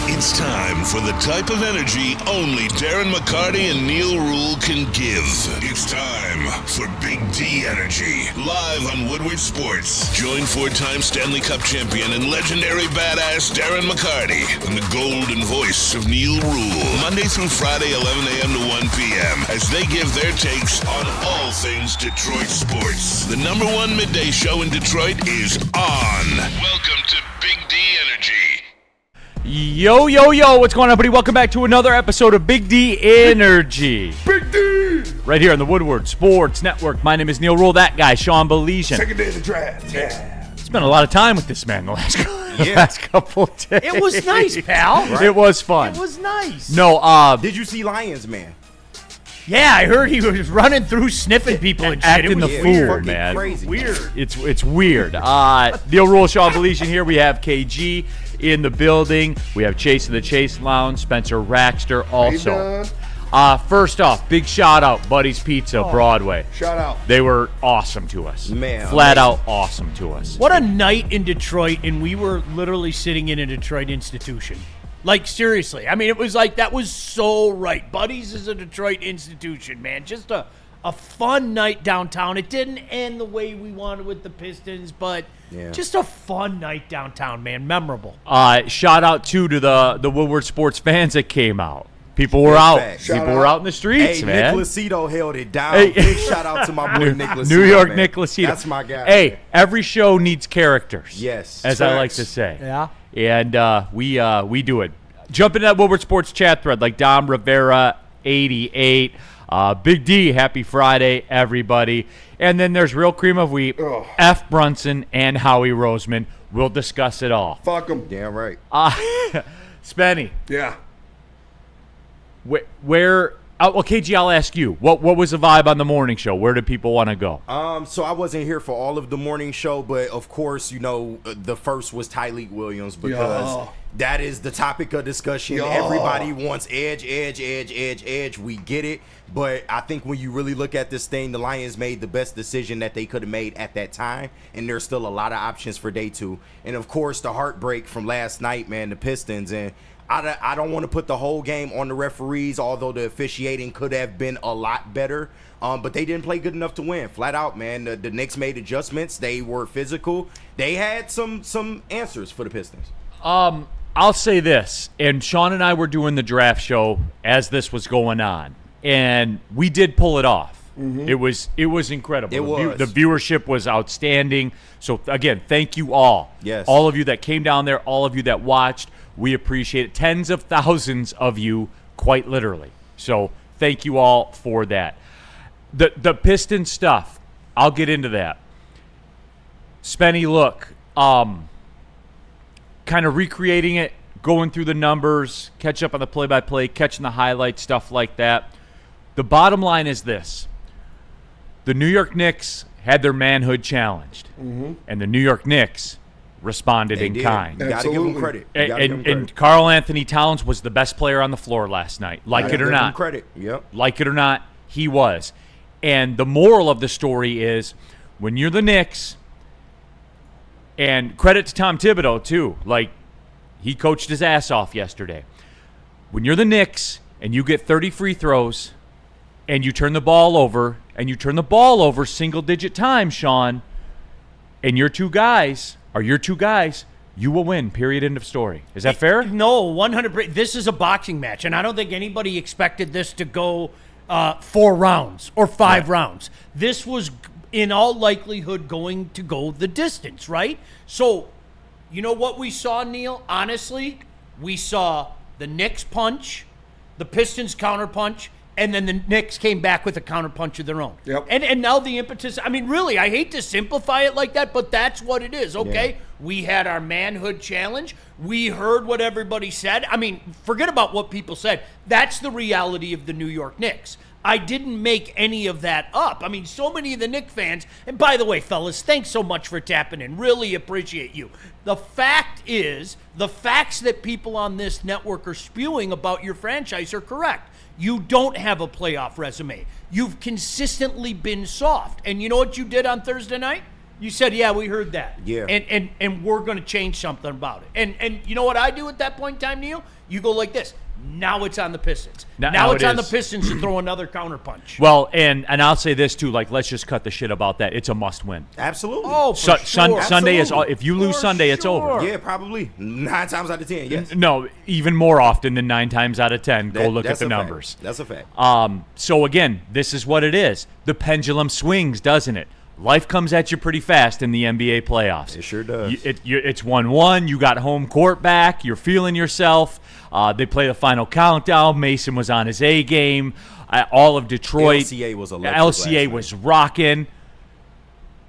It's time for the type of energy only Darren McCarty and Neil Rule can give. It's time for Big D Energy, live on Woodward Sports. Join four-time Stanley Cup champion and legendary badass Darren McCarty and the golden voice of Neil Rule, Monday through Friday, 11 a.m. to 1 p.m., as they give their takes on all things Detroit sports. The number one midday show in Detroit is on. Welcome to Big D Energy. Yo, what's going on, buddy? Welcome back to another episode of Big D Energy. Big D! Right here on the Woodward Sports Network. My name is Neil Rule, that guy, Sean Belesian. Second day of the draft, yeah. Spent a lot of time with this man the last couple of days. It was nice, pal. Right? It was fun. It was nice. No, Did you see Lions, man? Yeah, I heard he was running through sniffing people and shit. acting the fool, fucking man. crazy. Weird. It's weird. Neil Rule, Sean Belesian here. We have KG in the building. We have Chase in the Chase Lounge. Spencer Raxter also. First off, big shout out, Buddy's Pizza, Broadway. Shout out. They were awesome to us. Man, Flat out awesome to us. What a night in Detroit, and we were literally sitting in a Detroit institution. Like, seriously. I mean, it was like, that was so right. Buddy's is a Detroit institution, man. Just a fun night downtown. It didn't end the way we wanted with the Pistons, but just a fun night downtown, man. Memorable. Shout out, too, to the Woodward sports fans that came out. People were out. People were out in the streets, hey, man. Nick Lucido held it down. Hey. Big shout out to my boy Nick Lucido. New York man. Nick Lucido. That's my guy. Hey, every show needs characters. Yes. As I like to say. Yeah. And we do it. Jump into that Woodward Sports chat thread like Dom Rivera 88. Big D, happy Friday, everybody. And then there's Real Cream of Wheat, F. Brunson, and Howie Roseman. We'll discuss it all. Fuck him. Damn right. Spenny. Yeah. Where well, KG, I'll ask you. What was the vibe on the morning show? Where did people want to go? So I wasn't here for all of the morning show, but of course, you know, the first was Tyreek Williams because that is the topic of discussion. Everybody wants edge. We get it. But I think when you really look at this thing, the Lions made the best decision that they could have made at that time, and there's still a lot of options for day two. And of course, the heartbreak from last night, man, the Pistons. And I don't want to put the whole game on the referees, although the officiating could have been a lot better. But they didn't play good enough to win. Flat out, man. The Knicks made adjustments. They were physical. They had some answers for the Pistons. I'll say this, and Sean and I were doing the draft show as this was going on, and we did pull it off. Mm-hmm. It was incredible. It was. The viewership was outstanding. So again, thank you all. Yes. All of you that came down there, all of you that watched. We appreciate it. Tens of thousands of you, quite literally. So thank you all for that. The Piston stuff, I'll get into that. Spenny, look, kind of recreating it, going through the numbers, catch up on the play-by-play, catching the highlights, stuff like that. The bottom line is this. The New York Knicks had their manhood challenged, and the New York Knicks responded in kind. You got to give them credit. And Karl Anthony Towns was the best player on the floor last night. Like it or not. Credit. Yep. Like it or not, he was. And the moral of the story is when you're the Knicks, and credit to Tom Thibodeau too, like he coached his ass off yesterday. When you're the Knicks and you get 30 free throws and you turn the ball over, single-digit times, Sean, and your two guys, you will win, period, end of story. Is that fair? No, 100%. This is a boxing match, and I don't think anybody expected this to go 4 rounds or 5 rounds. This was, in all likelihood, going to go the distance, right? So, you know what we saw, Neil? Honestly, we saw the Knicks punch, the Pistons counterpunch, and then the Knicks came back with a counterpunch of their own. Yep. And now the impetus, I mean, really, I hate to simplify it like that, but that's what it is, okay? Yeah. We had our manhood challenge. We heard what everybody said. I mean, forget about what people said. That's the reality of the New York Knicks. I didn't make any of that up. I mean, so many of the Knicks fans, and by the way, fellas, thanks so much for tapping in. Really appreciate you. The fact is, the facts that people on this network are spewing about your franchise are correct. You don't have a playoff resume. You've consistently been soft. And you know what you did on Thursday night? You said, yeah, we heard that. Yeah. And we're going to change something about it. And you know what I do at that point in time, Neil? You go like this. Now it's on the Pistons. Now it's on the Pistons to throw another counterpunch. Well, and I'll say this too. Like, let's just cut the shit about that. It's a must-win. Absolutely. Oh, for sure. Sunday is. Absolutely. If you lose For Sunday, it's over. sure. Yeah, probably 9 times out of 10. Yes. No, even more often than 9 times out of 10. Go look at That's the a fact. numbers. That's a fact. So again, this is what it is. The pendulum swings, doesn't it? Life comes at you pretty fast in the NBA playoffs. It sure does. It's 1-1. You got home court back. You're feeling yourself. They play the final countdown. Mason was on his A game. All of Detroit. LCA was electric LCA last was rocking.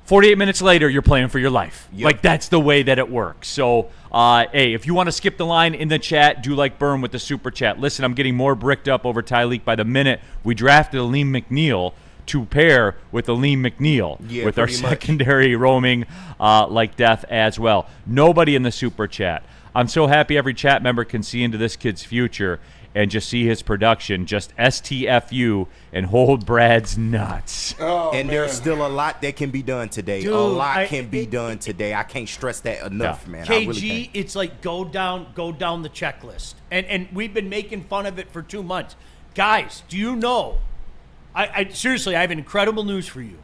48 minutes later, you're playing for your life. Yep. Like, that's the way that it works. So, hey, if you want to skip the line in the chat, do like Burn with the super chat. Listen, I'm getting more bricked up over Tyleek by the minute. We drafted Aleem McNeil to pair with Aleem McNeil with our pretty much. secondary roaming like death as well. Nobody in the super chat. I'm so happy every chat member can see into this kid's future and just see his production. Just STFU and hold Brad's nuts. Oh, And man. there's still a lot that can be done today. Dude, a lot can be done today. I can't stress that enough, Yeah. man. I KG, really can't. it's like go down the checklist. And we've been making fun of it for 2 months. Guys, do you know, I seriously, I have incredible news for you.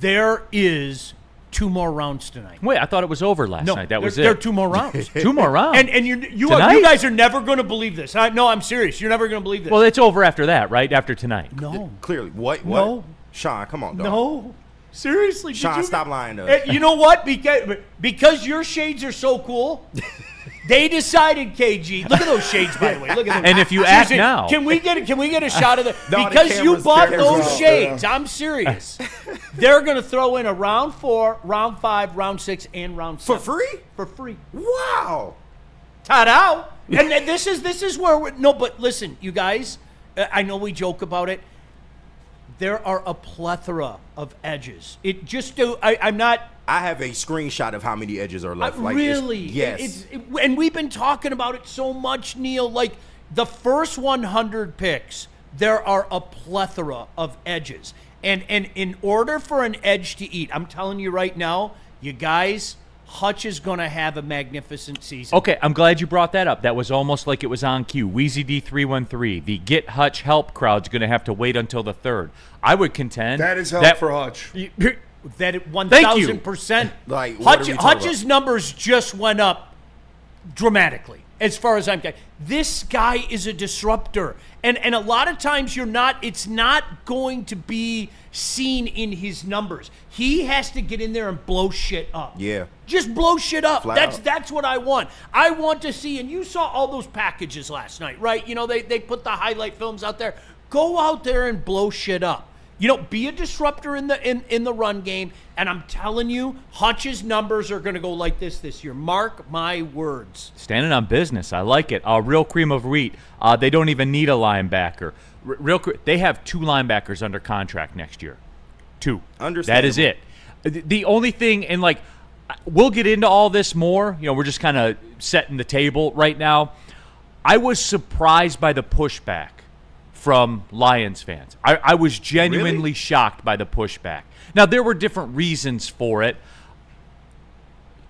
There is 2 more rounds tonight. Wait, I thought it was over last night. That was it. There are 2 more rounds. 2 more rounds. And you Tonight? guys are never going to believe this. No, I'm serious. You're never going to believe this. Well, it's over after that, right? After tonight. no. Clearly. What? No. Sean, come on, dog. No. Seriously. did Sean, you- stop lying to us. You know what? Because your shades are so cool, they decided, KG. Look at those shades, by the way. Look at them. And if you act Seriously, now. can we get a shot of the No, the because you cameras- bought cameras those off, shades? I'm serious. They're gonna throw in a round 4, round 5, round 6, and round 7 For free? For free. Wow. Ta-da! And this is where but listen, you guys. I know we joke about it. There are a plethora of edges. I'm not. I have a screenshot of how many edges are left. Really? Yes. And we've been talking about it so much, Neil. Like the first 100 picks, there are a plethora of edges. And in order for an edge to eat, I'm telling you right now, you guys, Hutch is going to have a magnificent season. Okay, I'm glad you brought that up. That was almost like it was on cue. Wheezy D313, the Get Hutch Help crowd's going to have to wait until the 3rd. I would contend That is help for Hutch. That 1,000%. Like, what are we talking Hutch's numbers just went up dramatically, as far as I'm concerned. This guy is a disruptor. And a lot of times it's not going to be seen in his numbers. He has to get in there and blow shit up. Yeah. Just blow shit up. Flat out. That's what I want. I want to see, and you saw all those packages last night, right? You know, they put the highlight films out there. Go out there and blow shit up. You know, be a disruptor in the run game, and I'm telling you, Hutch's numbers are going to go like this year. Mark my words. Standing on business. I like it. Real cream of wheat. They don't even need a linebacker. They have 2 linebackers under contract next year. 2. That is it. The only thing, and like, we'll get into all this more. You know, we're just kind of setting the table right now. I was surprised by the pushback from Lions fans. I was genuinely shocked by the pushback. Now, there were different reasons for it.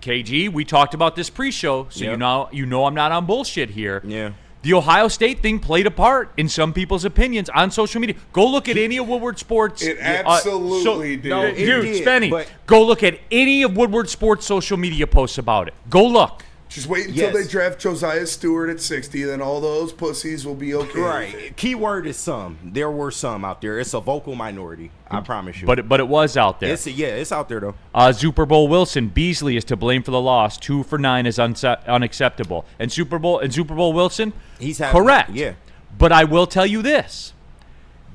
KG, we talked about this pre-show, so Yep. you know I'm not on bullshit here. Yeah. The Ohio State thing played a part in some people's opinions on social media. Go look at any of Woodward Sports. It absolutely did. No, it Dude, did, Spenny, but- go look at any of Woodward Sports social media posts about it. Go look. Just wait until Yes. they draft Josiah Stewart at 60, then all those pussies will be okay. Right. Keyword is some. There were some out there. It's a vocal minority. I promise you. But it was out there. It's out there though. Super Bowl Wilson, Beasley is to blame for the loss. 2 for 9 is unacceptable. And Super Bowl Wilson, He's having- correct. yeah. But I will tell you this: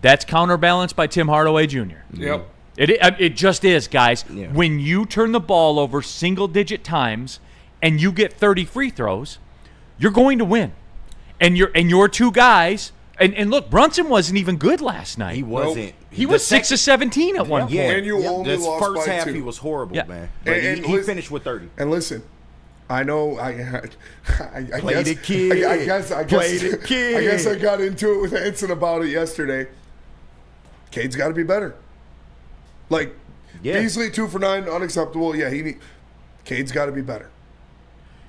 that's counterbalanced by Tim Hardaway Jr. Yep. It just is, guys. Yeah. When you turn the ball over single-digit times and you get 30 free throws, you're going to win. And your 2 guys. And look, Brunson wasn't even good last night. He wasn't. He was 6 of 17 at one point. Yeah. And you only this lost first by half 2. he was horrible, Yeah. man. But And he listen- finished with 30. And listen, I know I Play guess, the kid. I guess Play the kid. I guess I got into it with Hanson about it yesterday. Cade's got to be better. Like Yeah. Beasley 2 for 9, unacceptable. Yeah, Cade's got to be better.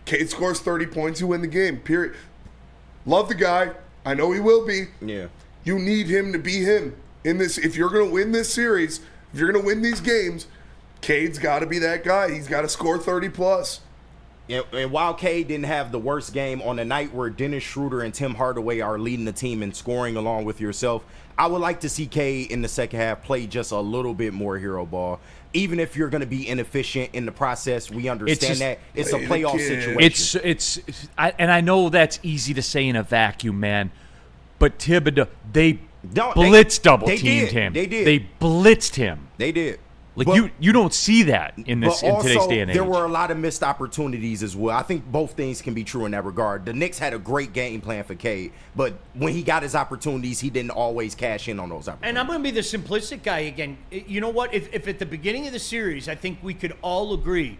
Cade scores 30 points, you win the game. Period. Love the guy. I know he will be. Yeah. You need him to be him in this. If you're going to win this series, if you're going to win these games, Cade's got to be that guy. He's got to score 30 plus. Yeah, and while Cade didn't have the worst game on a night where Dennis Schroeder and Tim Hardaway are leading the team in scoring along with yourself, I would like to see Cade in the second half play just a little bit more hero ball. Even if you're going to be inefficient in the process, we understand that it's a playoff situation. And I know that's easy to say in a vacuum, man. But Thibodeau, they double teamed him. They did. They blitzed him. They did. Like you don't see that in today's day and age. There were a lot of missed opportunities as well. I think both things can be true in that regard. The Knicks had a great game plan for Cade, but when he got his opportunities, he didn't always cash in on those opportunities. And I'm going to be the simplistic guy again. You know what? If at the beginning of the series, I think we could all agree,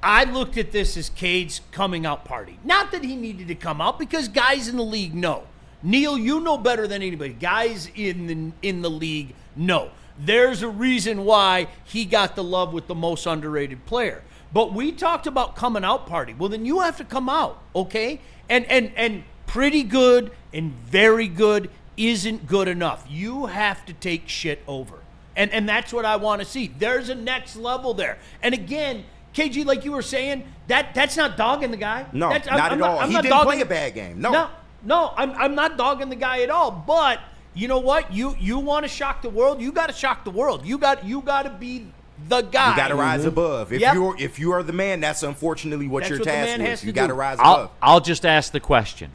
I looked at this as Cade's coming out party. Not that he needed to come out, because guys in the league know. Neil, you know better than anybody. Guys in the league know. There's a reason why he got the love with the most underrated player. But we talked about coming out party. Well, then you have to come out, okay? And pretty good and very good isn't good enough. You have to take shit over. And that's what I want to see. There's a next level there. And again, KG, like you were saying, that's not dogging the guy. No, not at all. He didn't play a bad game. No, I'm not dogging the guy at all. But you know what? You want to shock the world? You got to shock the world. You got to be the guy. You got to rise above. If you are the man, that's unfortunately what you're tasked with. You got to rise above. I'll just ask the question,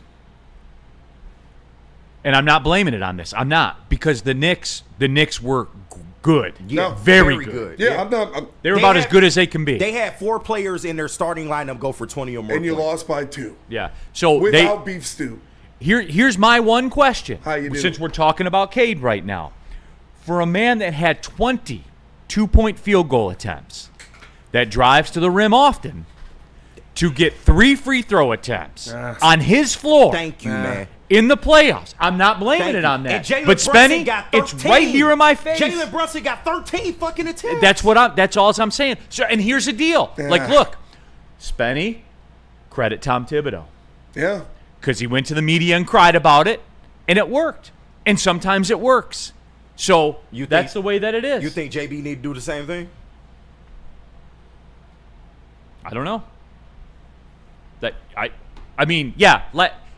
and I'm not blaming it on this. I'm not, because the Knicks were good. Yeah, very good. Yeah, they were about as good as they can be. They had 4 players in their starting lineup go for 20 or more. And you points. lost by 2. Yeah. So without beef stew. Here's my one question. How you doing? Since we're talking about Cade right now, for a man that had 20 2-point field goal attempts, that drives to the rim often, to get 3 free throw attempts on his floor. Thank you, man. In the playoffs. I'm not blaming it on that. But Spenny, it's right here in my face. Jalen Brunson got 13 fucking attempts. That's all I'm saying. So, and here's the deal. Like, look, Spenny, credit Tom Thibodeau. Yeah. Because he went to the media and cried about it, and it worked. And sometimes it works. So that's the way that it is. You think JB need to do the same thing? I don't know. I mean, yeah.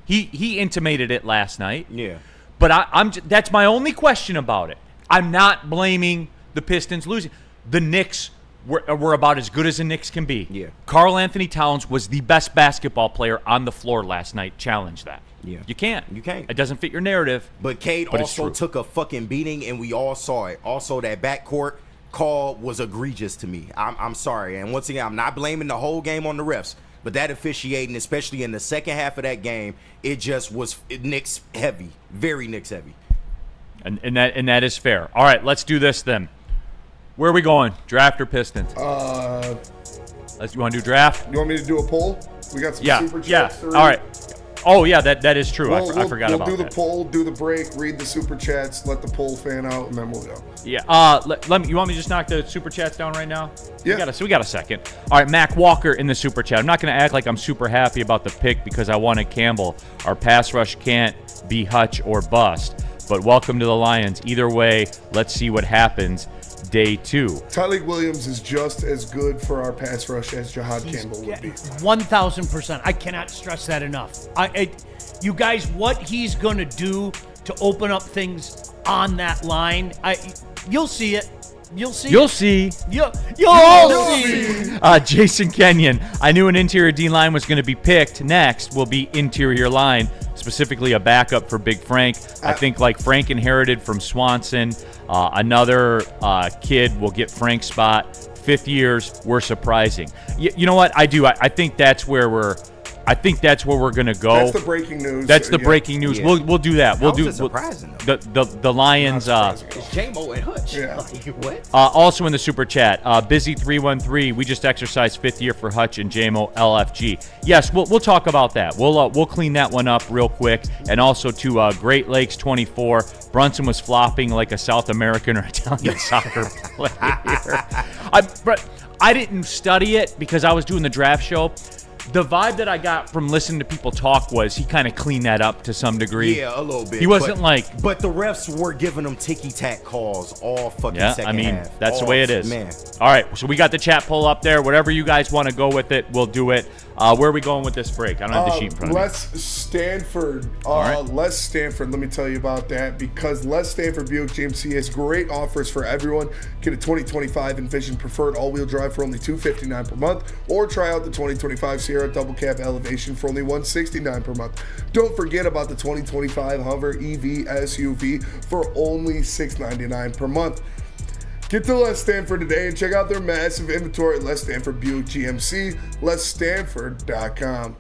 He intimated it last night. Yeah. But that's my only question about it. I'm not blaming the Pistons losing. The Knicks were about as good as the Knicks can be. Yeah. Karl Anthony Towns was the best basketball player on the floor last night. Challenge that. Yeah. You can't. It doesn't fit your narrative. But Cade also took a fucking beating, and we all saw it. Also, that backcourt call was egregious to me. I'm sorry. And once again, I'm not blaming the whole game on the refs. But that officiating, especially in the second half of that game, it just was Knicks heavy. Very Knicks heavy. And that is fair. All right, let's do this then. Where are we going? Draft or Pistons? You want to do draft? You want me to do a poll? We got some super chats. Yeah. All right. Oh, yeah, that is true. I forgot about that. We'll do the poll, do the break, read the super chats, let the poll fan out, and then we'll go. Yeah. You want me to just knock the super chats down right now? Yeah. We got a second. All right, Mac Walker in the super chat. I'm not going to act like I'm super happy about the pick because I wanted Campbell. Our pass rush can't be Hutch or bust. But welcome to the Lions. Either way, let's see what happens day 2. Tyleik Williams is just as good for our pass rush as Jahad Campbell would be. 1,000%. I cannot stress that enough. You guys, what he's going to do to open up things on that line, you'll see it. You'll see. You'll see. You'll see. Jason Kenyon. I knew an interior D line was going to be picked. Next will be interior line, specifically a backup for Big Frank. I think like Frank inherited from Swanson. Another kid will get Frank's spot. 5th years, we're surprising. You know what? I do. I think that's where we're I think that's where we're gonna go. That's the breaking news. That's the breaking news. Yeah. We'll do that. We'll do surprising though. the Lions. It's J-Mo and Hutch. Yeah. Like, what? Also in the super chat, Busy313. We just exercised 5th year for Hutch and JMO LFG. Yes, we'll talk about that. We'll clean that one up real quick. And also to Great Lakes 24. Brunson was flopping like a South American or Italian soccer player. I didn't study it because I was doing the draft show. The vibe that I got from listening to people talk was he kind of cleaned that up to some degree. Yeah, a little bit. He wasn't But the refs were giving them ticky-tack calls all fucking second I mean, half. that's the way it is. Man. All right, so we got the chat poll up there. Whatever you guys want to go with it, we'll do it. Where are we going with this break? I don't have the sheet in front of me. Les Stanford. right. Les Stanford, let me tell you about that because Les Stanford Buick GMC has great offers for everyone. Get a 2025 Envision Preferred all-wheel drive for only $259 per month, or try out the 2025 Sierra Double Cab Elevation for only $169 per month. Don't forget about the 2025 Hummer EV SUV for only $699 per month. Get to Les Stanford today and check out their massive inventory at Les Stanford Buick GMC, lesstanford.com.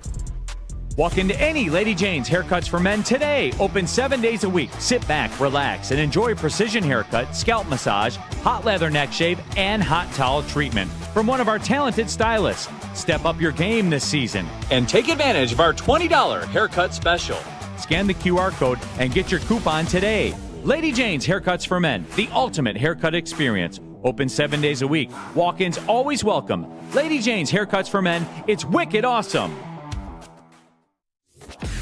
Walk into any Lady Jane's Haircuts for Men today. Open 7 days a week. Sit back, relax, and enjoy precision haircut, scalp massage, hot leather neck shave, and hot towel treatment from one of our talented stylists. Step up your game this season and take advantage of our $20 haircut special. Scan the QR code and get your coupon today. Lady Jane's Haircuts for Men, the ultimate haircut experience. Open 7 days a week. Walk-ins always welcome. Lady Jane's Haircuts for Men, it's wicked awesome.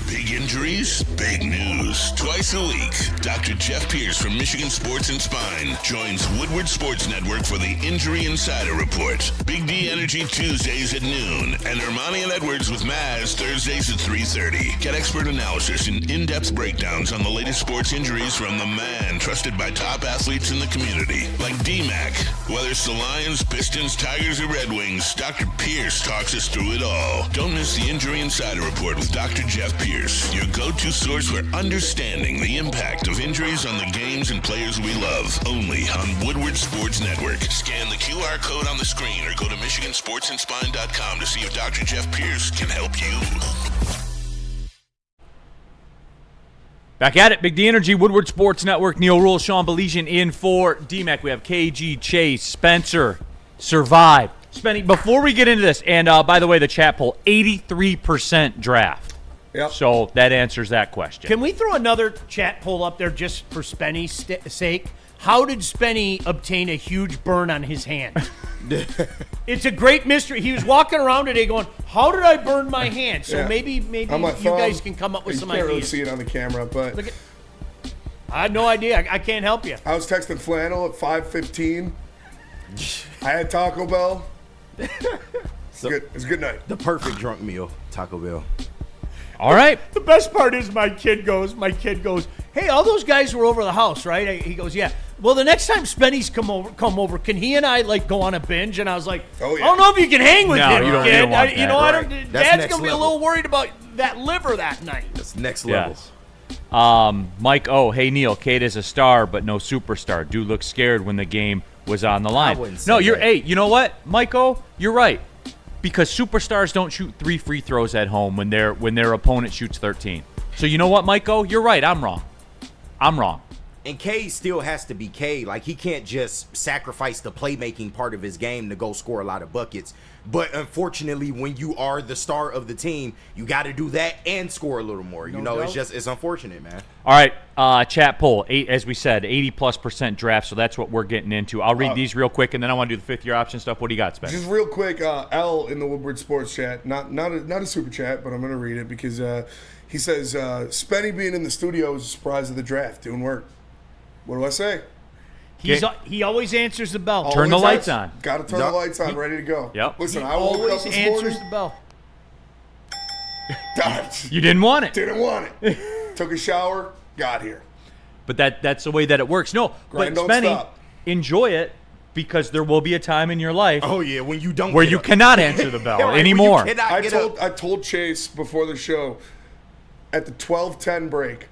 Big injuries, big news. Twice a week, Dr. Jeff Pierce from Michigan Sports and Spine joins Woodward Sports Network for the Injury Insider Report. Big D Energy Tuesdays at noon, and Ermanni and Edwards with Maz Thursdays at 3:30. Get expert analysis and in-depth breakdowns on the latest sports injuries from the man trusted by top athletes in the community, like D-Mac. Whether it's the Lions, Pistons, Tigers, or Red Wings, Dr. Pierce talks us through it all. Don't miss the Injury Insider Report with Dr. Jeff Pierce, your go-to source for understanding the impact of injuries on the games and players we love. Only on Woodward Sports Network. Scan the QR code on the screen or go to MichiganSportsandSpine.com to see if Dr. Jeff Pierce can help you. Back at it, Big D Energy, Woodward Sports Network, Neil Rule, Sean Belizean in for D-Mac. We have KG, Chase, Spencer, Survive. Spenny, before we get into this, and by the way, the chat poll, 83% draft. Yep. So that answers that question. Can we throw another chat poll up there just for Spenny's sake? How did Spenny obtain a huge burn on his hand? It's a great mystery. He was walking around today going, how did I burn my hand? So Yeah. maybe On my you thumb. guys can come up with some You can't really ideas. see it on the camera, but Look at, I had no idea. I can't help you. I was texting Flannel at 5:15. I had Taco Bell. It's good. It's a good night. The perfect drunk meal, Taco Bell. All right. The best part is my kid goes, hey, all those guys were over the house, right? He goes, yeah. Well, the next time Spenny's come over, can he and I go on a binge? And I was like, Oh, yeah. I don't know if you can hang with No, him, you don't- kid. you don't want I that. don't. Right. That's Dad's next gonna be a level. little worried about that liver that night. That's next level. Yes. Mike O, hey Neil, Kate is a star, but no superstar. Dude looked scared when the game was on the line. wouldn't say No, you're that. hey, you know what, Mike O, you're right. Because superstars don't shoot 3 free throws at home when their opponent shoots 13. So you know what, Mike O, you're right. I'm wrong. And K still has to be K. Like, he can't just sacrifice the playmaking part of his game to go score a lot of buckets. But unfortunately, when you are the star of the team, you got to do that and score a little more. You know, it's unfortunate, man. All right, chat poll, as we said, 80+% draft, so that's what we're getting into. I'll read these real quick, and then I want to do the 5th-year option stuff. What do you got, Spencer? Just real quick, L in the Woodward Sports chat, not a super chat, but I'm going to read it because he says, Spenny being in the studio is a surprise of the draft, doing work. What do I say? He always answers the bell. Turn the lights on. Got to turn the lights on, ready to go. Yep. Listen, He I woke up always this answers morning. the bell. You didn't want it. Didn't want it. Took a shower, got here. But that's the way that it works. No, Grind but don't Spenny, stop. enjoy it because there will be a time in your life Oh, yeah, when you don't where get you up. cannot answer the bell Right, when you anymore. cannot I get up. told Chase before the show at the 12:10 break,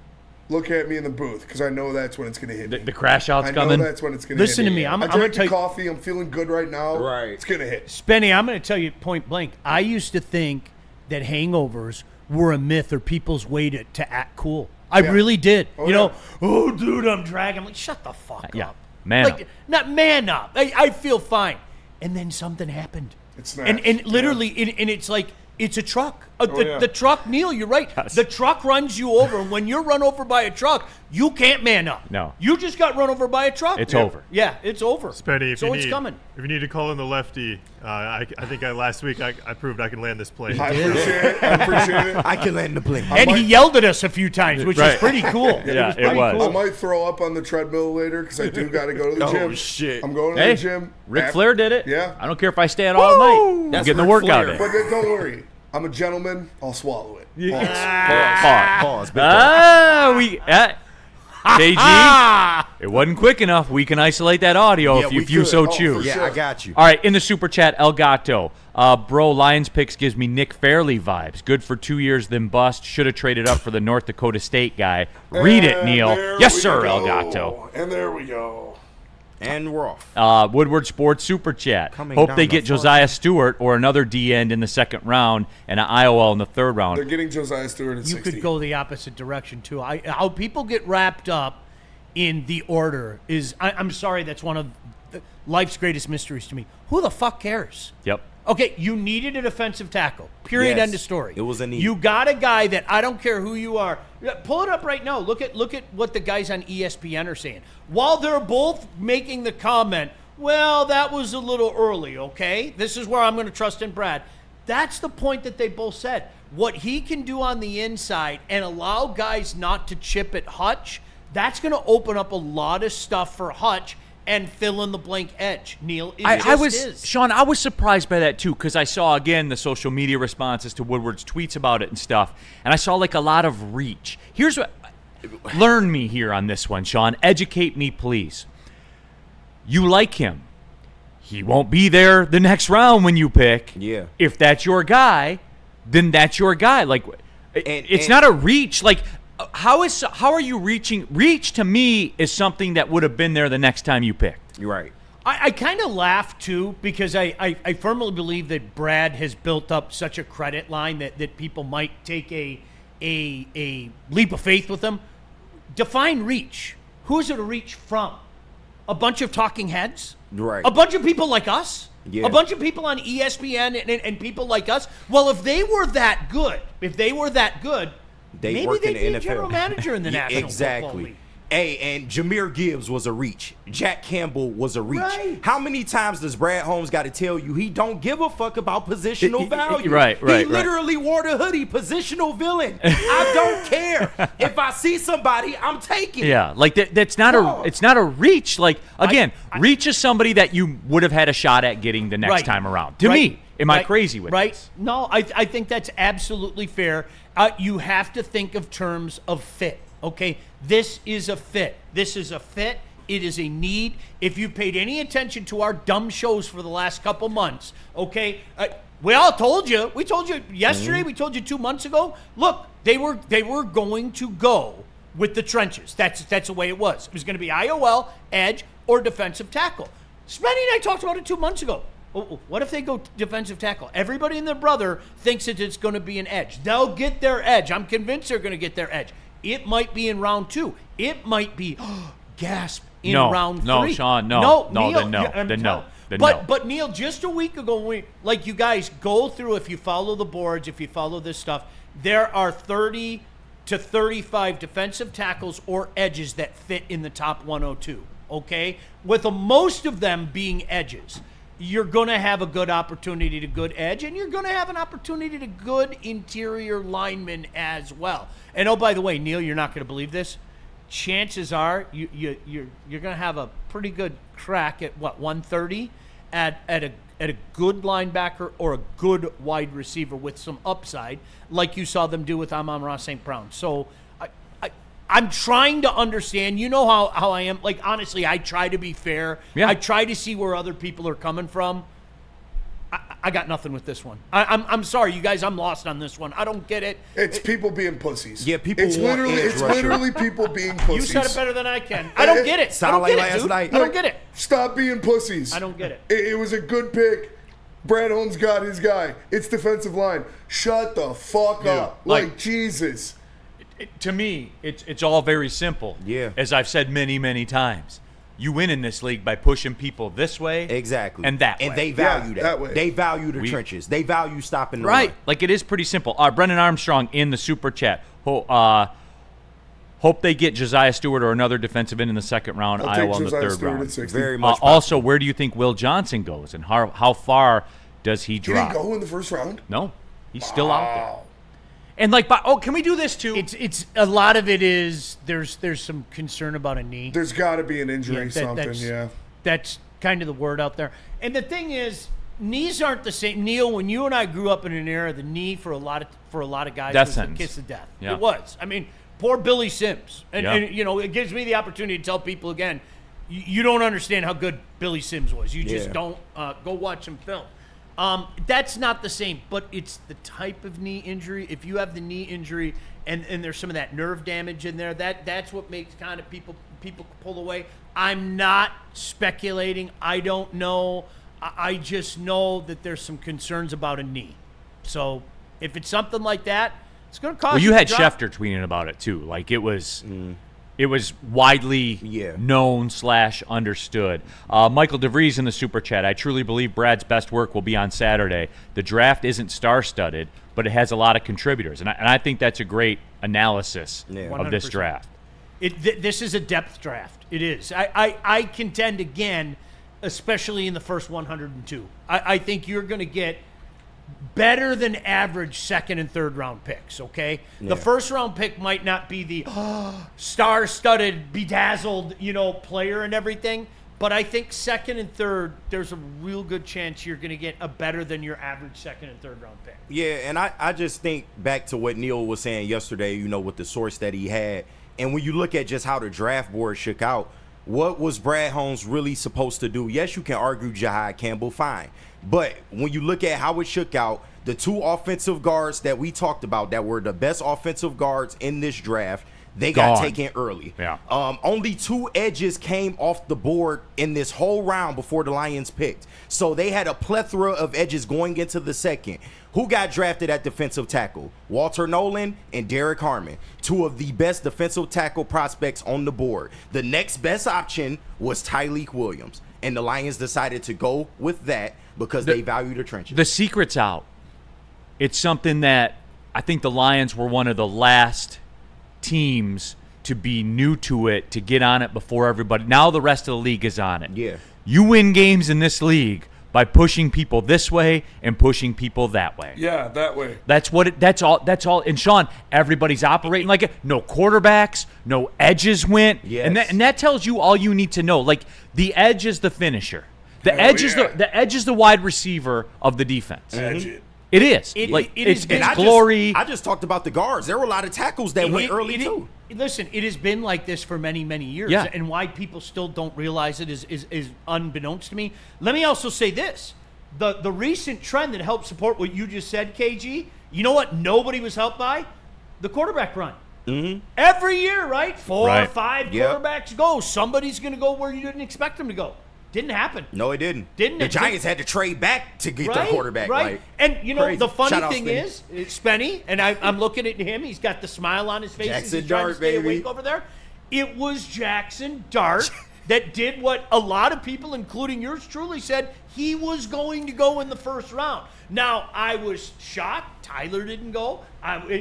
look at me in the booth because I know that's when it's going to hit me. The crash out's I know coming. that's when it's going to hit Listen me. to me. I'm I gonna drank tell the you, coffee. I'm feeling good right now. Right. It's going to hit. Spenny, I'm going to tell you point blank. I used to think that hangovers were a myth or people's way to act cool. I really did. Oh, you know, yeah. oh, dude, I'm dragging. I'm like, shut the fuck Yeah. up. Man like, up. Not man up. I feel fine. And then something happened. It's and snatched, literally, and it's like, it's a truck. yeah. The truck, Neil, you're right. Yes. The truck runs you over. And when you're run over by a truck, you can't man up. No. You just got run over by a truck. It's over. Yeah, it's over. Spenny, if so you it's need, coming. if you need to call in the lefty, I think last week I proved I can land this plane. I appreciate it. I can land the plane. And he yelled at us a few times, which is pretty cool. Yeah, it pretty was. I might throw up on the treadmill later because I do got to go to the Oh, gym. shit. I'm going to Hey, the gym. Ric Flair did it. Yeah. I don't care if I stay out all night. I'm That's getting the Ric workout Flair. in. But then don't worry. I'm a gentleman. I'll swallow it. Pause. Big pause. KG, it wasn't quick enough. We can isolate that audio Yeah, if you could. so Oh, choose. for Yeah, sure. I got you. All right, in the super chat, El Gato. Bro, Lions picks gives me Nick Fairley vibes. Good for 2 years, then bust. Should have traded up for the North Dakota State guy. Read it, And Neil. there Yes, we sir, go. El Gato. And there we go. And we're off. Woodward Sports Super Chat. Coming Hope down they the get front. Josiah Stewart or another D end in the second round and an IOL in the third They're round. getting Josiah Stewart at You 60. could go the opposite direction, too. How people get wrapped up in the order is, I'm sorry, that's one of life's greatest mysteries to me. Who the fuck cares? Yep. Okay, you needed a defensive tackle. Period. Yes, End of story. it was a need. You got a guy that I don't care who you are. Pull it up right now. Look at what the guys on ESPN are saying. While they're both making the comment, well, that was a little early, okay? This is where I'm going to trust in Brad. That's the point that they both said. What he can do on the inside and allow guys not to chip at Hutch, that's going to open up a lot of stuff for Hutch and fill in the blank edge. Neil, Sean, I was surprised by that too because I saw again the social media responses to Woodward's tweets about it and stuff, and I saw like a lot of reach. Here's what, learn me here on this one, Sean. Educate me, please. You like him. He won't be there the next round when you pick. Yeah. If that's your guy, then that's your guy. Like, it's not a reach. Like, how are you reaching? Reach to me is something that would have been there the next time you picked. You're right. I kind of laugh too because I firmly believe that Brad has built up such a credit line that people might take a leap of faith with him. Define reach. Who is it a reach from? A bunch of talking heads? Right. A bunch of people like us? Yeah. A bunch of people on ESPN and people like us? Well, if they were that good, They maybe work they'd in be the a NFL. general manager in the Yeah, National Football exactly. League. Hey, and Jameer Gibbs was a reach. Jack Campbell was a reach. Right. How many times does Brad Holmes got to tell you he don't give a fuck about positional value? Right. He literally wore the hoodie, positional villain. I don't care. If I see somebody, I'm taking it. Yeah, like that's not it's not a reach. Like again, reach is somebody that you would have had a shot at getting the next Right. time around. To Right. me, am I Right. crazy with right? this? No, I think that's absolutely fair. You have to think of terms of fit. Okay, this is a fit. This is a fit. It is a need. If you paid any attention to our dumb shows for the last couple months, okay, we all told you. We told you yesterday. We told you 2 months ago. Look, they were going to go with the trenches. That's the way it was. It was going to be IOL, edge, or defensive tackle. Spenny and I talked about it 2 months ago. What if they go defensive tackle? Everybody and their brother thinks that it's going to be an edge. They'll get their edge. I'm convinced they're going to get their edge. It might be in round 2. It might be, gasp, in round 3. No, Sean, no, Neil, then no, I'm then no, telling- then but, no. But Neil, just a week ago, you guys go through, if you follow the boards, if you follow this stuff, there are 30 to 35 defensive tackles or edges that fit in the top 102, okay? With most of them being edges. You're going to have a good opportunity to good edge, and you're going to have an opportunity to good interior lineman as well. And oh, by the way, Neil, you're not going to believe this. Chances are you're going to have a pretty good crack at 130 at a good linebacker or a good wide receiver with some upside, like you saw them do with Amon-Ra St. Brown. So I'm trying to understand. You know how I am. Like, honestly, I try to be fair. Yeah. I try to see where other people are coming from. I got nothing with this one. I'm sorry, you guys. I'm lost on this one. I don't get it. It's people being pussies. Yeah, people It's want literally, edge it's rusher. literally people being You pussies. said it better than I can. I don't get it. I Sound don't like get it, last dude. night. I don't get it. Stop being pussies. I don't get it. It was a good pick. Brad Holmes got his guy. It's defensive line. Shut the fuck up. Like Jesus. To me, it's all very simple. Yeah. As I've said many, many times. You win in this league by pushing people this way. Exactly. And that way. And they value that way. They value the trenches. They value stopping the Right. run. Like, it is pretty simple. Brendan Armstrong in the super chat. Hope they get Josiah Stewart or another defensive end in the second round, I'll Iowa take in the Josiah third Stewart round. at 60. Very much. Also, where do you think Will Johnson goes, and how far does he He drop? didn't go in the first round? No, he's still out there. And can we do this too? It's a lot of it is there's some concern about a knee. There's got to be an injury, Yeah, something, That's kind of the word out there. And the thing is, knees aren't the same. Neil, when you and I grew up in an era, the knee for a lot of guys Death was sentence. the kiss of death. Yeah. It was. I mean, poor Billy Sims. And Yeah. it gives me the opportunity to tell people again, you don't understand how good Billy Sims was. You just don't go watch some film. That's not the same, but it's the type of knee injury. If you have the knee injury and there's some of that nerve damage in there, that's what makes kind of people pull away. I'm not speculating. I don't know. I just know that there's some concerns about a knee. So if it's something like that, it's going to cause. Well, you had to drop. Schefter tweeting about it too. Like it was widely known / understood. Michael DeVries in the super chat. I truly believe Brad's best work will be on Saturday. The draft isn't star-studded, but it has a lot of contributors, and I think that's a great analysis of this 100%. draft. This is a depth draft. It is. I contend again, especially in the first 102. I think you're going to get better than average second and third round picks, okay? Yeah. The first round pick might not be the star-studded, bedazzled, player and everything, but I think second and third, there's a real good chance you're going to get a better than your average second and third round pick. Yeah, and I just think back to what Neil was saying yesterday, with the source that he had. And when you look at just how the draft board shook out, what was Brad Holmes really supposed to do? Yes, you can argue Jahad Campbell, fine. But when you look at how it shook out, the two offensive guards that we talked about that were the best offensive guards in this draft, they got taken early. Yeah. Only 2 edges came off the board in this whole round before the Lions picked. So they had a plethora of edges going into the second. Who got drafted at defensive tackle? Walter Nolan and Derek Harmon, 2 of the best defensive tackle prospects on the board. The next best option was Tyleik Williams, and the Lions decided to go with that because they value the trenches. The secret's out. It's something that I think the Lions were one of the last teams to be new to it, to get on it before everybody. Now the rest of the league is on it. Yeah. You win games in this league by pushing people this way and pushing people that way. Yeah, that way. That's all. And Sean, everybody's operating like it. No quarterbacks, no edges went. Yes. And that tells you all you need to know. Like, the edge is the finisher. The edge is the wide receiver of the defense. Edge it. It is. It's glory. I just talked about the guards. There were a lot of tackles that went early too. Listen, it has been like this for many, many years. Yeah. And why people still don't realize it is unbeknownst to me. Let me also say this. The recent trend that helped support what you just said, KG, you know what nobody was helped by? The quarterback run. Mm-hmm. Every year, right? 4 or 5 quarterbacks go. Somebody's going to go where you didn't expect them to go. Didn't happen. No, it didn't. The Giants had to trade back to get their quarterback. Right. Like, and crazy. The funny Shout out thing Spenny. is, Spenny, and I'm looking at him. He's got the smile on his face. Jackson He's trying to Dart, stay baby. awake over there. It was Jackson Dart that did what a lot of people, including yours truly, said he was going to go in the first round. Now, I was shocked. Tyler didn't go.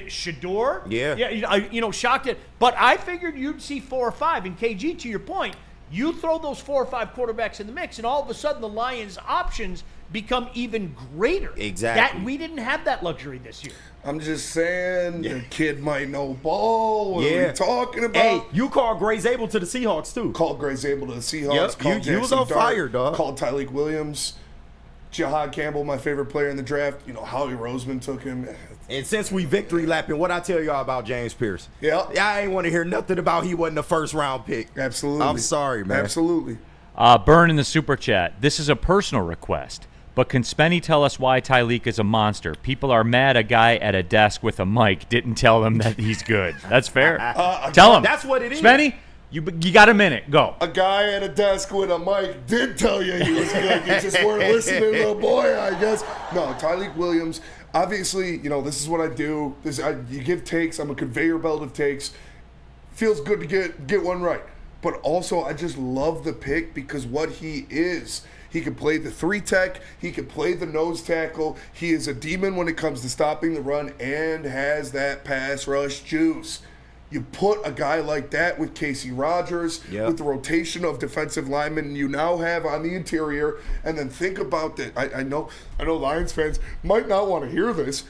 Shador. Yeah. Shocked it. But I figured you'd see 4 or 5. And KG, to your point, you throw those 4 or 5 quarterbacks in the mix, and all of a sudden the Lions' options become even greater. Exactly. We didn't have that luxury this year. I'm just saying, the kid might know ball. What are we talking about? Hey, you called Gray Zabel to the Seahawks too. Called Gray Zabel to the Seahawks. Yep. Called You was Jackson on Dart, fire, dog. Called Tyleik Williams. Jahad Campbell, my favorite player in the draft. Howie Roseman took him. And since we victory lapping, what I tell y'all about James Pierce? Yeah. I ain't want to hear nothing about he wasn't a first round pick. Absolutely. I'm sorry, man. Absolutely. Burn in the super chat. This is a personal request, but can Spenny tell us why Tyleik is a monster? People are mad a guy at a desk with a mic didn't tell them that he's good. That's fair. Tell him. That's what it is. Spenny, You got a minute. Go. A guy at a desk with a mic did tell you he was good. You just weren't listening, little boy, I guess. No, Tyleik Williams, obviously, this is what I do. You give takes. I'm a conveyor belt of takes. Feels good to get one right. But also, I just love the pick because what he is. He can play the 3-tech. He can play the nose tackle. He is a demon when it comes to stopping the run and has that pass rush juice. You put a guy like that with Casey Rogers, with the rotation of defensive linemen you now have on the interior, and then think about that. I know Lions fans might not want to hear this.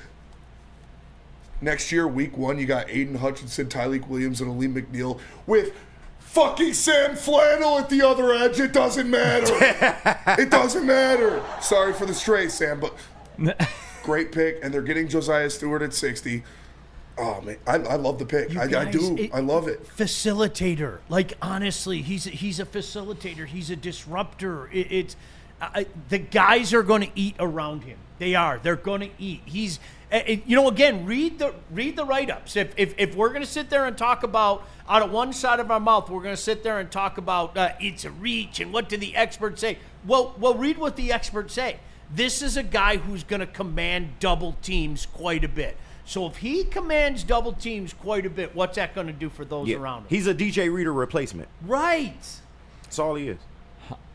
Next year, week 1, you got Aiden Hutchinson, Tyleik Williams, and Aleem McNeil with fucking Sam Flannel at the other edge. It doesn't matter. It doesn't matter. Sorry for the stray, Sam, but great pick, and they're getting Josiah Stewart at 60. Oh, man, I love the pick. I do. I love it. Facilitator. Like, honestly, he's a facilitator. He's a disruptor. The guys are going to eat around him. They are. They're going to eat. He's, again, read the write-ups. If we're going to sit there and talk about, out of one side of our mouth, we're going to sit there and talk about it's a reach and what do the experts say. Well, read what the experts say. This is a guy who's going to command double teams quite a bit. So if he commands double teams quite a bit, what's that going to do for those around him? He's a DJ Reader replacement. Right. That's all he is.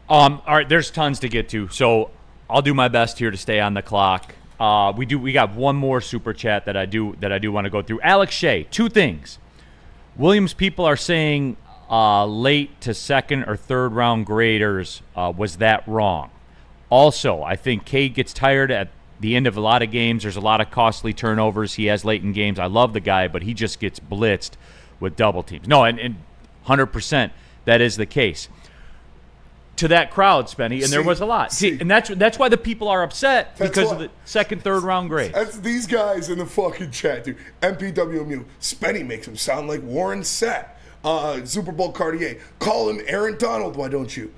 All right, there's tons to get to, so I'll do my best here to stay on the clock. We got one more super chat that I do want to go through. Alex Shea, 2 things. Williams people are saying late to second or third round graders. Was that wrong? Also, I think Cade gets tired at the end of a lot of games. There's a lot of costly turnovers he has late in games. I love the guy, but he just gets blitzed with double teams. No, and 100% that is the case. To that crowd, Spenny, and there was a lot. And that's why the people are upset because of the second, third round grades. That's these guys in the fucking chat, dude. MPWMU. Spenny makes him sound like Warren Sapp. Super Bowl Cartier. Call him Aaron Donald, why don't you?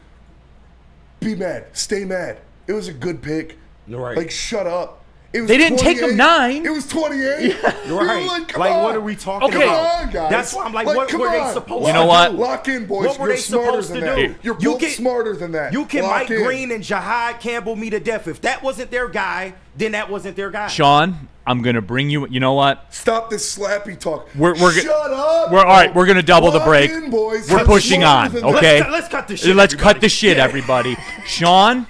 Be mad. Stay mad. It was a good pick. Right. Like, shut up. It was They didn't take him 9. It was 28. You're right. Like, what are we talking Okay. about? Come on, guys. That's why I'm like, what were they supposed to do? You know what? Lock in, boys. What were You're they smarter supposed than to that. do? You're You both can- smarter than that. You can Lock Mike in. Green and Jahad Campbell me to death. If that wasn't their guy, then that wasn't their guy. Sean, I'm going to bring you – you know what? Stop this slappy talk. Shut up. All right, we're going to double the Lock break. in, boys. We're I'm pushing smarter on, than that. okay? Let's cut the shit. Let's everybody. cut the shit, everybody. Sean,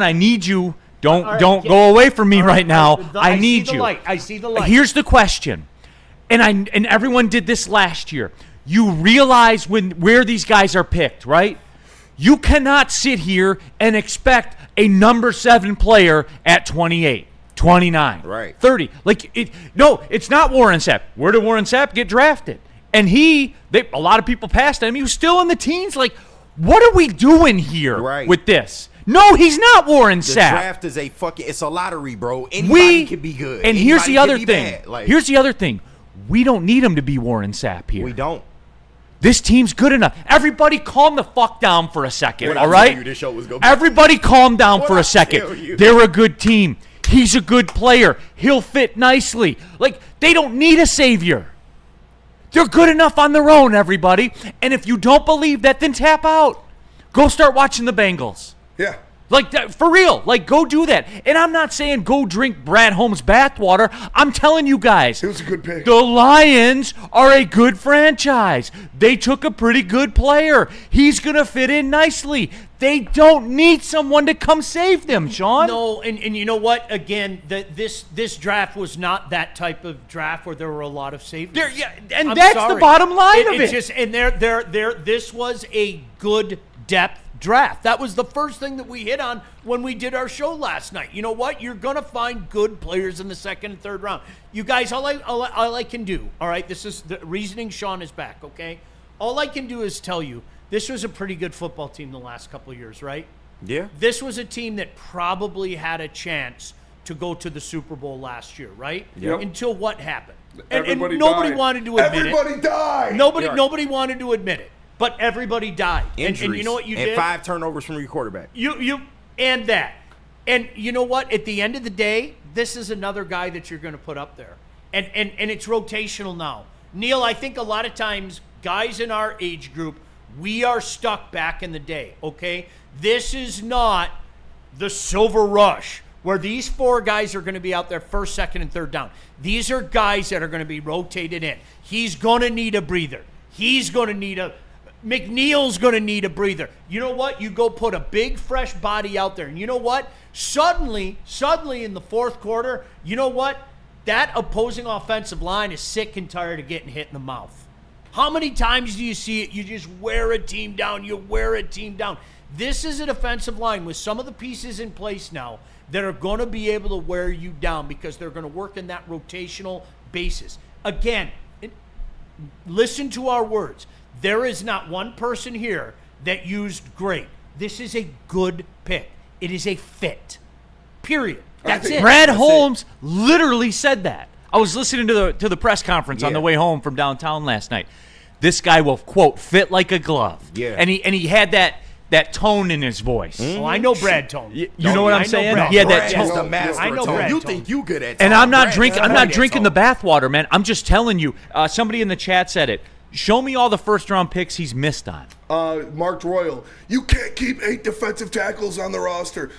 I need you. Don't right, go away from me right now. I need see the you. light. I see the light. Here's the question, and everyone did this last year. You realize where these guys are picked, right? You cannot sit here and expect a number 7 player at 28, 29, Right. 30. It's not Warren Sapp. Where did Warren Sapp get drafted? And a lot of people passed him. He was still in the teens. Like, what are we doing here Right. with this? No, he's not Warren The Sapp. draft is it's a lottery, bro. Anybody can be good. And here's the other Anybody can be thing. bad. Like, Here's the other thing. We don't need him to be Warren Sapp here. we don't. This team's good enough. Everybody calm the fuck down for a second, What I all tell right? you this show was gonna be- Everybody calm down What for I a second. tell you. They're a good team. He's a good player. He'll fit nicely. Like, they don't need a savior. They're good enough on their own, everybody. And if you don't believe that, then tap out. Go start watching the Bengals. Yeah. Like, that, for real. Like, go do that. And I'm not saying go drink Brad Holmes' bathwater. I'm telling you guys. It was a good pick. The Lions are a good franchise. They took a pretty good player. He's going to fit in nicely. They don't need someone to come save them, Sean. No, and you know what? Again, this draft was not that type of draft where there were a lot of safeties. And that's the bottom line of it. It's just, and this was a good depth draft. That was the first thing that we hit on when we did our show last night. You know what? You're going to find good players in the second and third round. You guys, all I can do, all right, this is the reasoning. Sean is back, okay? All I can do is tell you this was a pretty good football team the last couple of years, right? Yeah. This was a team that probably had a chance to go to the Super Bowl last year, right? Yep. Until what happened? And Everybody nobody died. wanted to admit Everybody it. died. Nobody wanted to admit it. But everybody died. Injuries. And you know what you and did? 5 turnovers from your quarterback. You and that. And you know what? At the end of the day, this is another guy that you're going to put up there. And it's rotational now. Neil, I think a lot of times guys in our age group, we are stuck back in the day, okay? This is not the Silver Rush where these 4 guys are going to be out there first, second, and third down. These are guys that are going to be rotated in. He's going to need a breather. He's going to need McNeil's going to need a breather. You know what? You go put a big, fresh body out there. And you know what? Suddenly in the fourth quarter, you know what? That opposing offensive line is sick and tired of getting hit in the mouth. How many times do you see it? You just wear a team down. You wear a team down. This is a defensive line with some of the pieces in place now that are going to be able to wear you down because they're going to work in that rotational basis. Again, listen to our words. There is not one person here that used great. This is a good pick. It is a fit. Period. That's it. Brad Holmes literally said that. I was listening to the press conference on the way home from downtown last night. This guy will, quote, fit like a glove. Yeah. And he had that tone in his voice. Oh, I know Brad tone. You know what I'm saying? Brad. He had Brad that is tone. the master I know of tone. Brad You tone. think you good at tone. And I'm not Brad drinking. is I'm great not at drinking tone. the bathwater, man. I'm just telling you. Somebody in the chat said it. Show me all the first-round picks he's missed on. Mark Royal, you can't keep 8 defensive tackles on the roster.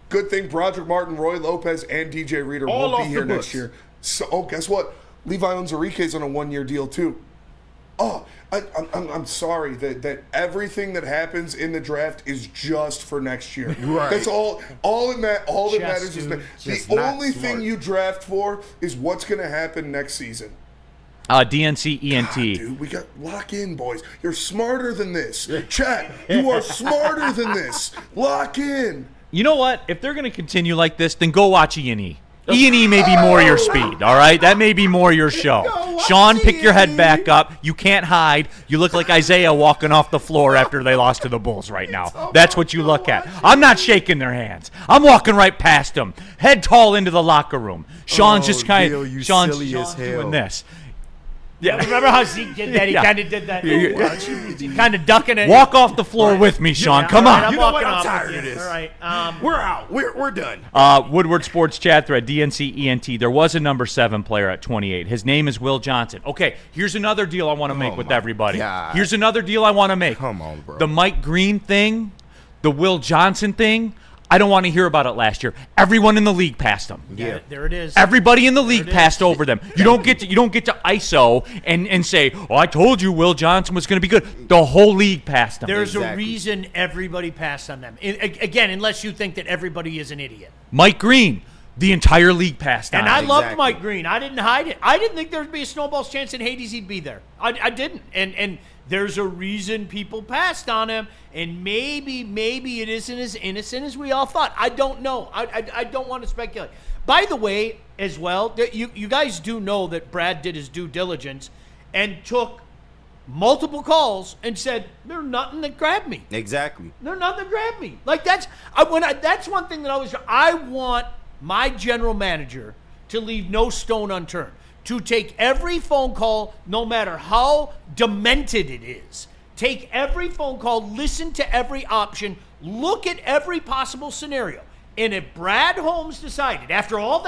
Good thing Broderick Martin, Roy Lopez, and DJ Reader All won't off be here the next books. year. So, guess what? Levi Onwuzurike's on a 1-year deal too. Oh, I'm sorry that everything that happens in the draft is just for next year. Right. That's all that matters is dude, just the not only smart. thing you draft for is what's going to happen next season. DNC ENT. Dude, we got lock in, boys. You're smarter than this. Chat, you are smarter than this. Lock in. You know what? If they're going to continue like this, then go watch E&E. E&E may be more your speed, all right? That may be more your show. Sean, pick your head back up. You can't hide. You look like Isaiah walking off the floor after they lost to the Bulls right now. That's what you look at. I'm not shaking their hands. I'm walking right past them, head tall into the locker room. Sean's just kind Bill, of you Sean's silly as hell. doing this. Remember how Zeke did that? He Yeah. kind of did that. Kind of ducking it. Walk off the floor with me, Sean. Come All right, on. I'm You know what? walking I'm off tired with of you. this. All right. We're out. We're done. Woodward Sports chat thread, DNC ENT. There was a number 7 player at 28. His name is Will Johnson. Okay, here's another deal I want to make with my everybody. God. Here's another deal I want to make. Come on, bro. The Mike Green thing, the Will Johnson thing, I don't want to hear about it last year. Everyone in the league passed him. Yeah. There it is. Everybody in the league it is. passed over them. You don't get to ISO and say, "Oh, I told you Will Johnson was going to be good." The whole league passed him. There's a Exactly. reason everybody passed on them. Again, unless you think that everybody is an idiot. Mike Green, the entire league passed on And I him. loved Exactly. Mike Green. I didn't hide it. I didn't think there would be a snowball's chance in Hades he'd be there. I didn't. And there's a reason people passed on him. And maybe it isn't as innocent as we all thought. I don't know. I don't want to speculate. By the way, as well, you guys do know that Brad did his due diligence and took multiple calls and said, "There's nothing that grabbed me. Exactly. There's nothing that grabbed me." Like that's one thing that I want my general manager to leave no stone unturned, to take every phone call, no matter how demented it is. Take every phone call, listen to every option, look at every possible scenario. And if Brad Holmes decided, after all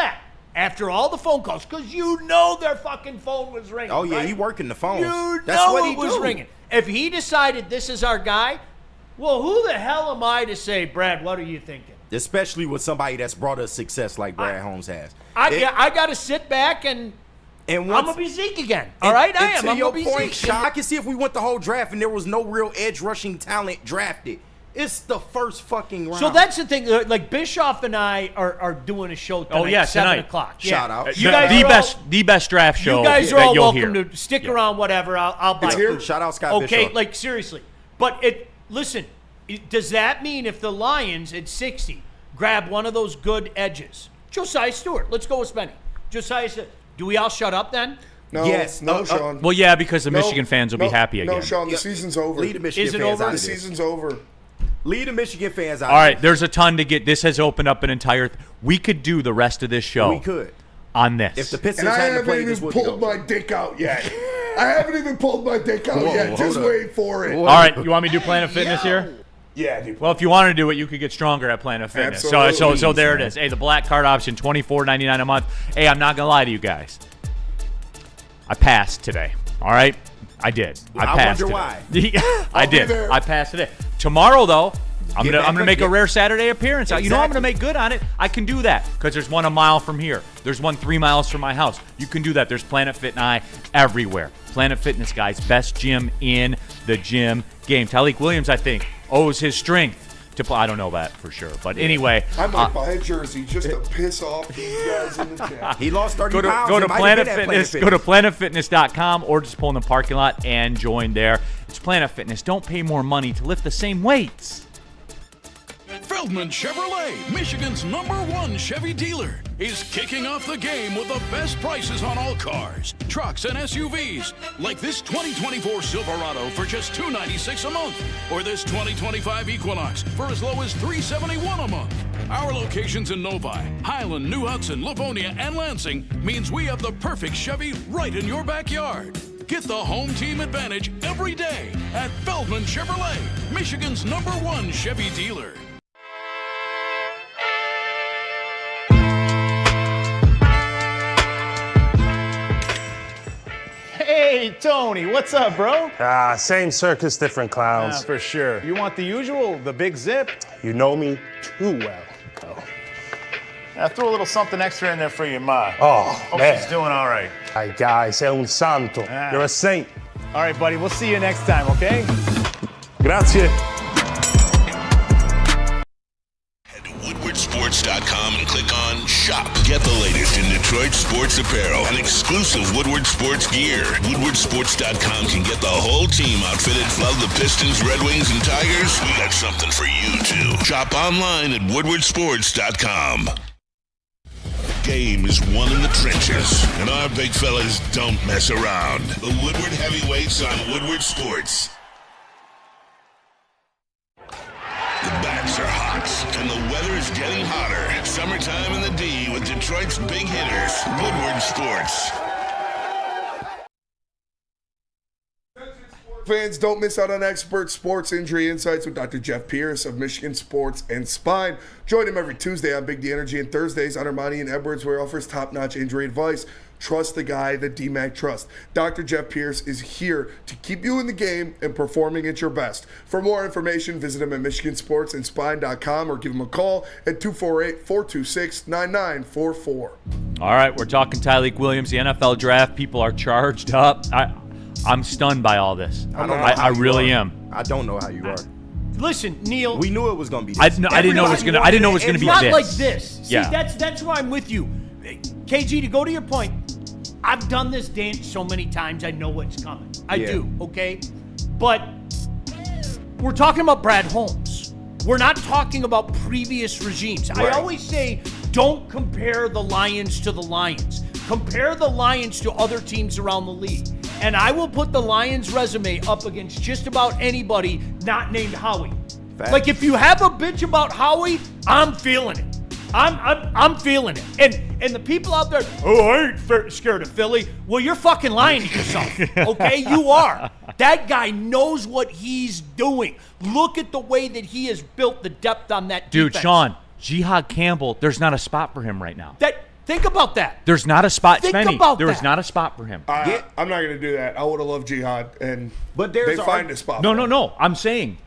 the phone calls, because you know their fucking phone was ringing. Oh yeah, right? he working the phones. You That's know what it he was do. ringing. If he decided this is our guy, well, who the hell am I to say, Brad, what are you thinking? Especially with somebody that's brought us success like Brad Holmes has. I got to sit back and And I'm once, going to be Zeke again. All right, I am. To I'm your going to be point, Zeke. Sean, I can see if we went the whole draft and there was no real edge rushing talent drafted. It's the first fucking round. So that's the thing. Like Bischoff and I are doing a show tonight. Oh, yeah, 7 tonight. o'clock. Shout out. You guys are all, the best draft show you guys are that all you'll welcome hear. to stick around. Whatever. I'll buy It's here. food. Shout out Scott Okay, Bischoff. like seriously. But listen. Does that mean if the Lions at 60 grab one of those good edges, Josiah Stewart? Let's go with Spenny. Josiah Stewart. Do we all shut up then? No, Yes. no, Sean. Well, yeah, because the No, Michigan fans will be no, happy again. No, Sean, the Yeah. season's over. Lead the Michigan Is it fans over? out The of this. season's over. Lead the Michigan fans out All of right, this. there's a ton to get. This has opened up an entire. We could do the rest of this show. We could. On this. If the And Pistons I hadn't haven't played this, even would we pulled go? my dick out yet. I haven't even pulled my dick out Whoa, yet. hold Just up. wait for it. All right, you want me to do Planet Fitness here? Yeah, dude. Well, if you want to do it, you could get stronger at Planet Fitness. Absolutely. So there it is. Hey, the black card option, $24.99 a month. Hey, I'm not gonna lie to you guys. I passed today. All right, I did. I passed wonder it. why. I be did. there. I passed it. Tomorrow, though, I'm Get gonna back make a up. rare Saturday appearance. You know I'm gonna Exactly. make good on it. I can do that because there's one a mile from here. There's one 3 miles from my house. You can do that. There's Planet Fit and I everywhere. Planet Fitness, guys, best gym in the gym game. Tyleik Williams, I think, owes his strength to play. I don't know that for sure, but anyway. I might buy a jersey just to piss off these guys in the chat. He lost 30 Go to, pounds. go to It might have Planet been at Fitness. Go to planetfitness.com or just pull in the parking lot and join there. It's Planet Fitness. Don't pay more money to lift the same weights. Feldman Chevrolet, Michigan's #1 Chevy dealer, is kicking off the game with the best prices on all cars, trucks, and SUVs, like this 2024 Silverado for just $296 a month, or this 2025 Equinox for as low as $371 a month. Our locations in Novi, Highland, New Hudson, Livonia, and Lansing means we have the perfect Chevy right in your backyard. Get the home team advantage every day at Feldman Chevrolet, Michigan's #1 Chevy dealer. Hey, Tony, what's up, bro? Same circus, different clowns. For sure. You want the usual, the big zip? You know me too well. I threw a little something extra in there for your ma. Oh, Hope man. she's doing all right. Ay, guy, sei un santo. Ah. You're a saint. All right, buddy, we'll see you next time, okay? Grazie. Head to woodwardsports.com and click on Shop. Get the latest in Detroit sports apparel and exclusive Woodward sports gear. Woodwardsports.com can get the whole team outfitted. Love the Pistons, Red Wings, and Tigers? We got something for you, too. Shop online at woodwardsports.com. Game is won in the trenches, and our big fellas don't mess around. The Woodward Heavyweights on Woodward Sports. The bats are hot, and the weather is getting hotter. Summertime in the D with Detroit's big hitters, Woodward Sports. Fans, don't miss out on expert sports injury insights with Dr. Jeff Pierce of Michigan Sports and Spine. Join him every Tuesday on Big D Energy and Thursdays on Ermanni and Edwards, where he offers top-notch injury advice. Trust the guy that DMAC trusts. Dr. Jeff Pierce is here to keep you in the game and performing at your best. For more information, visit him at michigansportsandspine.com or give him a call at 248-426-9944. All right, we're talking Tyleik Williams, the NFL draft. People are charged up. I'm stunned by all this. I really am. I don't know how you are. Listen, Neil. We knew it was going to be I this. didn't know it was gonna. I didn't know it was gonna be Not this. like this. See, Yeah. that's why I'm with you. KG, to go to your point, I've done this dance so many times, I know what's coming. I do, okay? But we're talking about Brad Holmes. We're not talking about previous regimes. I Right. always say, don't compare the Lions to the Lions. Compare the Lions to other teams around the league. And I will put the Lions' resume up against just about anybody not named Howie. Facts. Like, if you have a bitch about Howie, I'm feeling it. I'm feeling it. And the people out there, I ain't scared of Philly. Well, you're fucking lying to yourself. Okay, you are. That guy knows what he's doing. Look at the way that he has built the depth on that Dude, defense. Sean, Jihad Campbell, there's not a spot for him right now. Think about that. There's not a spot, Think Spenny. about There is that. not a spot for him. I'm not going to do that. I would have loved Jihad, and But there's they a- find a spot. No, for no, him. no. I'm saying,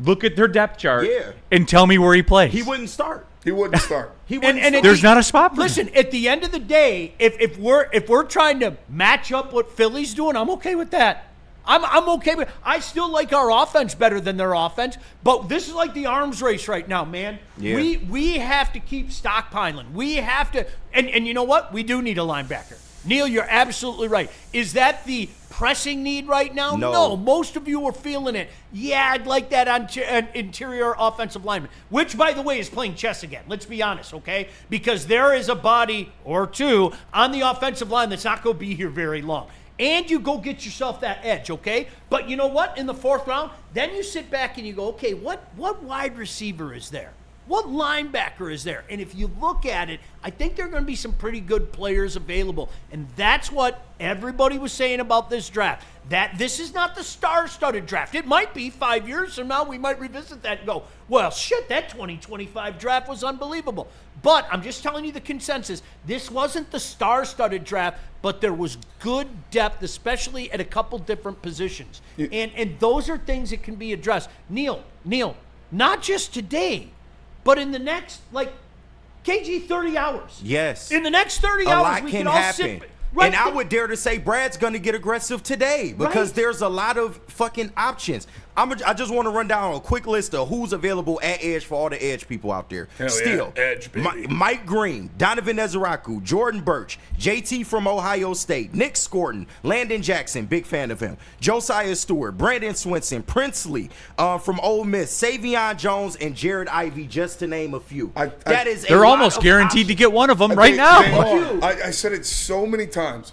look at their depth chart Yeah. and tell me where he plays. He wouldn't start. He wouldn't start. He wouldn't And start. There's not a spot for him. Listen, at the end of the day, if we're trying to match up what Philly's doing, I'm okay with that. I'm okay with. I still like our offense better than their offense, but this is like the arms race right now, man. Yeah. We have to keep stockpiling. We have to, and you know what? We do need a linebacker. Neil, you're absolutely right. Is that the pressing need right now? No. Most of you are feeling it. Yeah, I'd like that on interior offensive lineman, which, by the way, is playing chess again. Let's be honest, okay? Because there is a body or two on the offensive line that's not going to be here very long. And you go get yourself that edge, okay? But you know what? In the fourth round, then you sit back and you go, okay, what wide receiver is there? What linebacker is there? And if you look at it, I think there are going to be some pretty good players available. And that's what everybody was saying about this draft. That this is not the star-studded draft. It might be 5 years from now. We might revisit that and go, well, shit, that 2025 draft was unbelievable. But I'm just telling you the consensus. This wasn't the star-studded draft, but there was good depth, especially at a couple different positions. And those are things that can be addressed. Neil, not just today, but in the next, KG, 30 hours. Yes. In the next 30 a hours, lot we can can all happen. sit. And I would dare to say Brad's going to get aggressive today because there's a lot of fucking options. I just want to run down a quick list of who's available at edge for all the edge people out there. Hell Still, yeah, edge, baby. Mike Green, Donovan Ezeraku, Jordan Birch, JT from Ohio State, Nick Scorton, Landon Jackson, big fan of him, Josiah Stewart, Brandon Swinson, Princely from Ole Miss, Savion Jones, and Jared Ivey, just to name a few. They're almost guaranteed to get one of them right now. I said it so many times.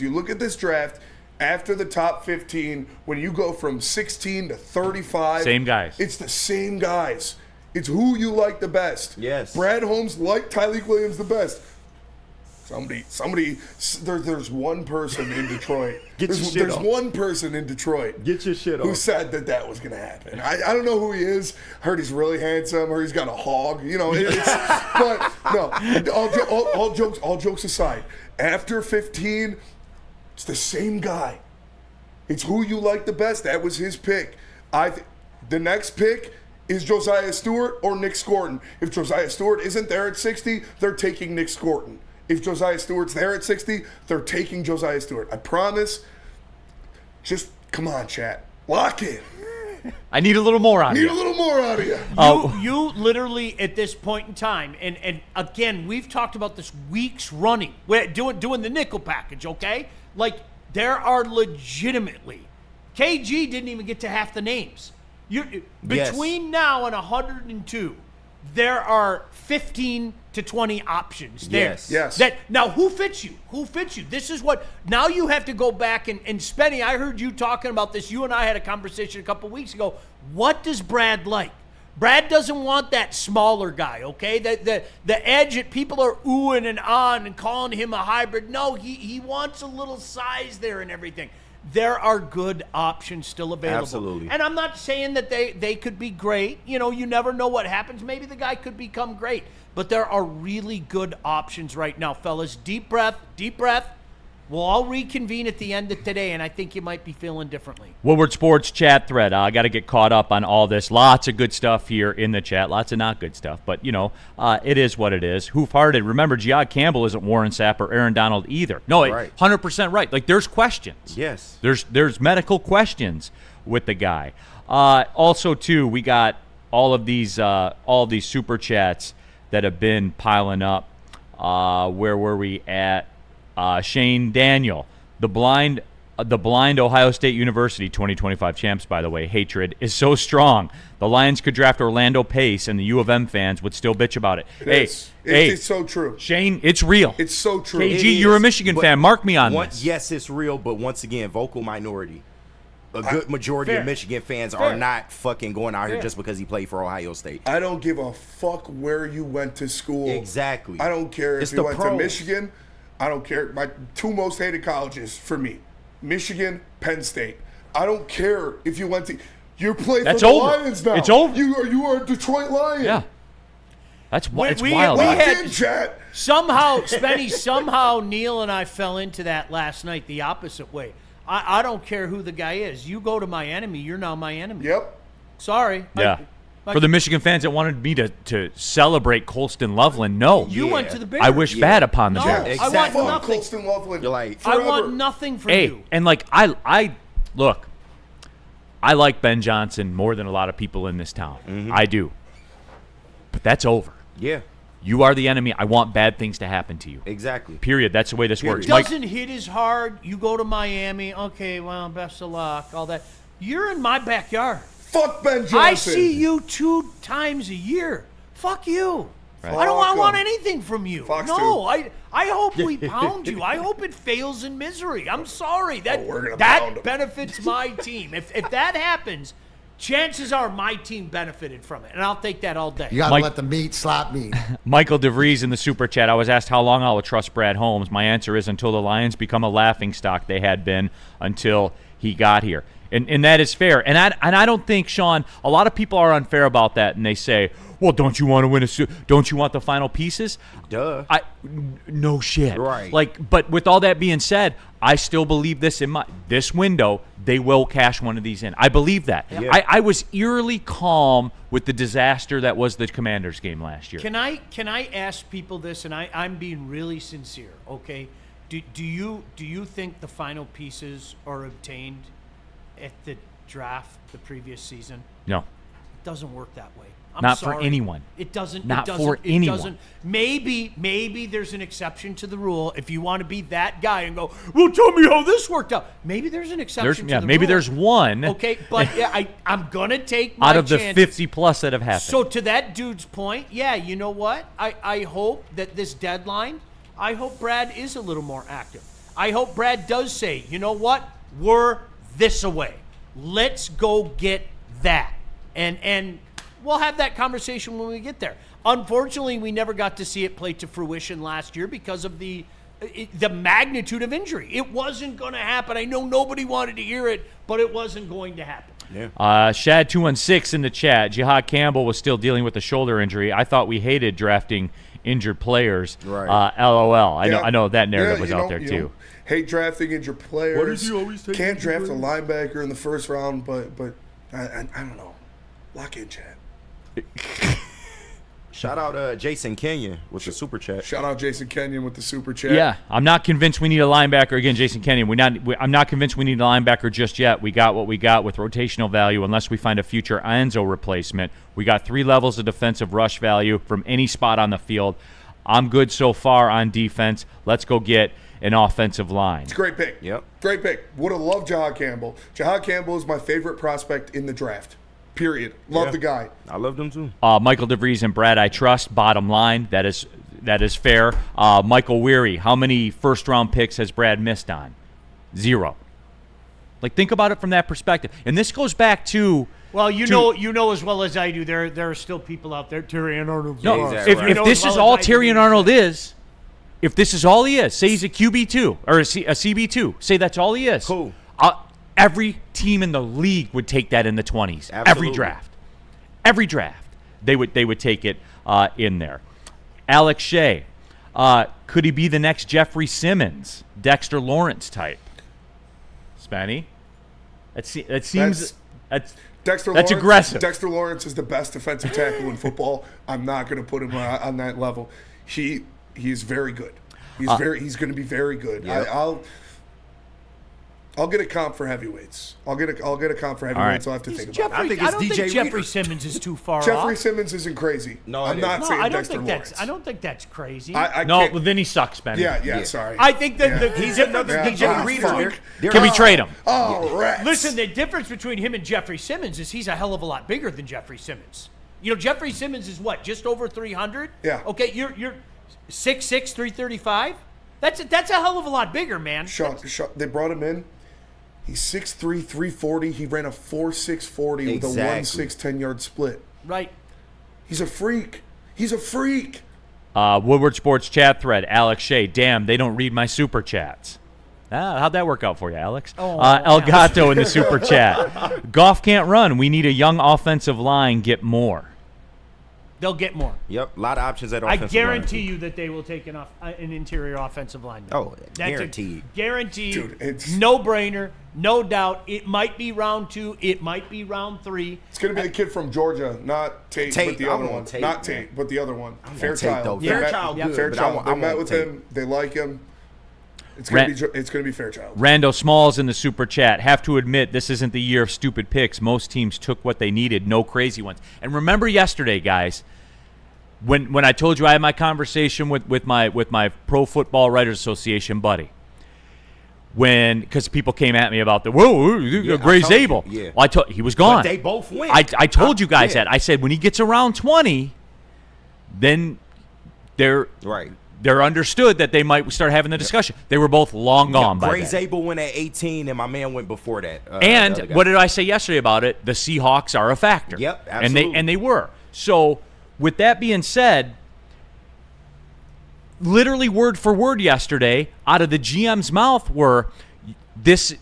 You look at this draft. After the top 15, when you go from 16 to 35, same guys. It's the same guys. It's who you like the best. Yes. Brad Holmes liked Tyleik Williams the best. There's one person in Detroit. There's one person in Detroit. Get your shit on. Who said that was going to happen. I don't know who he is. Heard he's really handsome. Heard he's got a hog. But no, all jokes aside, after 15, it's the same guy. It's who you like the best. That was his pick. The next pick is Josiah Stewart or Nick Scorton. If Josiah Stewart isn't there at 60, they're taking Nick Scorton. If Josiah Stewart's there at 60, they're taking Josiah Stewart. I promise. Just come on, chat. Lock in. I need a little more out of you. You literally at this point in time, and again, we've talked about this weeks running. We're doing the nickel package, okay? There are legitimately, KG didn't even get to half the names. Between now and 102, there are 15 to 20 options there. Yes. Now, who fits you? This is what, now you have to go back and Spenny, I heard you talking about this. You and I had a conversation a couple weeks ago. What does Brad like? Brad doesn't want that smaller guy, okay? The edge that people are oohing and on and calling him a hybrid. No, he wants a little size there and everything. There are good options still available. Absolutely. And I'm not saying that they could be great. You never know what happens. Maybe the guy could become great. But there are really good options right now, fellas. Deep breath. We'll all reconvene at the end of today, and I think you might be feeling differently. Woodward Sports chat thread. I got to get caught up on all this. Lots of good stuff here in the chat. Lots of not good stuff. But, it is what it is. Hoof-hearted. Remember, Giad Campbell isn't Warren Sapp or Aaron Donald either. No, right. 100% right. There's questions. Yes. There's medical questions with the guy. Also, too, we got all these super chats that have been piling up. Where were we at? Shane Daniel, the blind Ohio State University 2025 champs, by the way, hatred is so strong. The Lions could draft Orlando Pace, and the U of M fans would still bitch about it. It's so true. Shane, it's real. It's so true. KG, you're a Michigan fan. Mark me on this. Yes, it's real, but once again, vocal minority. A good majority of Michigan fans are not fucking going out here just because he played for Ohio State. I don't give a fuck where you went to school. Exactly. I don't care if you went to Michigan. I don't care. My two most hated colleges for me, Michigan, Penn State. I don't care if you went to. You play for the Lions now. It's over. You are a Detroit Lion. Yeah. It's wild. We had chat. Somehow, Spenny, Neil and I fell into that last night the opposite way. I don't care who the guy is. You go to my enemy, you're now my enemy. Yep. Sorry. Yeah. For the Michigan fans that wanted me to celebrate Colston Loveland, no. You went to the Bears. I wish bad upon the Bears. Exactly. I want nothing. Colston Loveland. You're like, I want nothing from you. And I look, I like Ben Johnson more than a lot of people in this town. Mm-hmm. I do. But that's over. Yeah. You are the enemy. I want bad things to happen to you. Exactly. Period. That's the way this works. It doesn't hit as hard. You go to Miami. Okay, well, best of luck. All that. You're in my backyard. Fuck Ben Johnson. I see you 2 times a year. Fuck you. Right. I don't want anything from you. Fox no, I hope we pound you. I hope it fails in misery. I'm sorry. That benefits my team. If that happens, chances are my team benefited from it, and I'll take that all day. You got to Mike- let the meat slap meat. Michael DeVries in the Super Chat. I was asked how long I will trust Brad Holmes. My answer is until the Lions become a laughingstock. They had been until he got here. And that is fair. And I don't think, Sean, a lot of people are unfair about that, and they say, well, don't you want to win don't you want the final pieces? Duh. No shit. Right. Like, but with all that being said, I still believe this window, they will cash one of these in. I believe that. Yeah. I was eerily calm with the disaster that was the Commanders game last year. Can I ask people this, and I'm being really sincere, okay? Do you think the final pieces are obtained at the draft the previous season? No. It doesn't work that way. I'm Not sorry. for anyone. It doesn't. Not it doesn't, for it anyone. Doesn't. Maybe there's an exception to the rule. If you want to be that guy and go, well, tell me how this worked out. Maybe there's an exception. To the maybe rule. there's one. Okay, but yeah, I'm gonna take my out of the chances. 50 plus that have happened. So to that dude's point, yeah, you know what? I hope that this deadline, I hope Brad is a little more active. I hope Brad does say, you know what? We're this away. Let's go get that. And we'll have that conversation when we get there. Unfortunately, we never got to see it play to fruition last year because of the magnitude of injury. It wasn't going to happen. I know nobody wanted to hear it, but it wasn't going to happen. Yeah. Shad 216 in the chat. Jihad Campbell was still dealing with a shoulder injury. I thought we hated drafting injured players. Right. LOL. Yeah. I know that narrative was you out there you too. Hate drafting injured players. Why does he always take Can't injured draft a players? linebacker in the first round, but I don't know. Lock in, Chad. Shout out Jason Kenyon with the super chat. Shout out Jason Kenyon with the super chat. Yeah, I'm not convinced we need a linebacker. Again, Jason Kenyon, I'm not convinced we need a linebacker just yet. We got what we got with rotational value unless we find a future Enzo replacement. We got 3 levels of defensive rush value from any spot on the field. I'm good so far on defense. Let's go get an offensive line. It's a great pick. Yep. Great pick. Would have loved Jihad Campbell. Jihad Campbell is my favorite prospect in the draft. Period. Love the guy. I love them too. Michael DeVries and Brad, I trust. Bottom line, that is fair. Michael Weary, how many first-round picks has Brad missed on? 0. Like, think about it from that perspective. And this goes back to... Well, you know as well as I do, there are still people out there. Terry and Arnold. No, Exactly. if this is all Terry and Arnold is, if this is all he is, say he's a QB2 or a CB2, say that's all he is. Cool. Every team in the league would take that in the 20s. Absolutely. Every draft, they would take it in there. Alex Shea, could he be the next Jeffrey Simmons, Dexter Lawrence type? Spanny, that seems Dexter that's Lawrence, aggressive. Dexter Lawrence is the best defensive tackle in football. I'm not going to put him on that level. He's very good. He's going to be very good. Yep. I'll get a comp for heavyweights. I'll get a comp for heavyweights. right. I'll have to think about it. I think I it's don't DJ think Jeffrey Reader. Simmons is too far Jeffrey off. Simmons isn't crazy. No, I'm it not isn't. saying I don't Dexter think Lawrence. I don't think that's crazy. I no, can't- well, then he sucks, Spanny. Yeah, sorry. I think that the He's difference another Yeah. DJ Oh, Reader. fuck. Can we trade him? Oh, rats. Listen, the difference between him and Jeffrey Simmons is he's a hell of a lot bigger than Jeffrey Simmons. You know, Jeffrey Simmons is what, just over 300? Yeah. Okay, you're 6'6", 335? That's a hell of a lot bigger, man. Sean, they brought him in. He's 6'3", 340. He ran a 4.6 40 with a Exactly. 1.6 10-yard split. Right. He's a freak. He's a freak. Woodward Sports chat thread, Alex Shea. Damn, they don't read my super chats. How'd that work out for you, Alex? El Gato in the super chat. Goff can't run. We need a young offensive line. Get more. They'll get more. Yep, a lot of options at I offensive guarantee line. you that they will take an interior offensive lineman. Oh, That's guaranteed. Guaranteed. Dude, it's- no-brainer, no doubt. It might be round 2. It might be round 3. It's going to be the kid from Georgia, not Tate, Tate, but the I other want one. Tate, Not man. Tate, but the other one. Tate, Fairchild. though. They met- Fairchild good, but I Fairchild. want- They I met want with Tate. him. They like him. It's going to be Fairchild. Rando Smalls in the super chat. Have to admit, this isn't the year of stupid picks. Most teams took what they needed. No crazy ones. And remember yesterday, guys, when I told you I had my conversation with my Pro Football Writers Association buddy, because people came at me about Gray told you. Zabel. Yeah. Well, he was gone. But they both went. I told you guys yeah. that. I said when he gets around 20, then they're understood that they might start having the discussion. They were both long gone by Gray then. Zabel went at 18, and my man went before that. And the other guy. what did I say yesterday about it? The Seahawks are a factor. Yep, absolutely. And they were. So with that being said, literally word for word yesterday out of the GM's mouth were this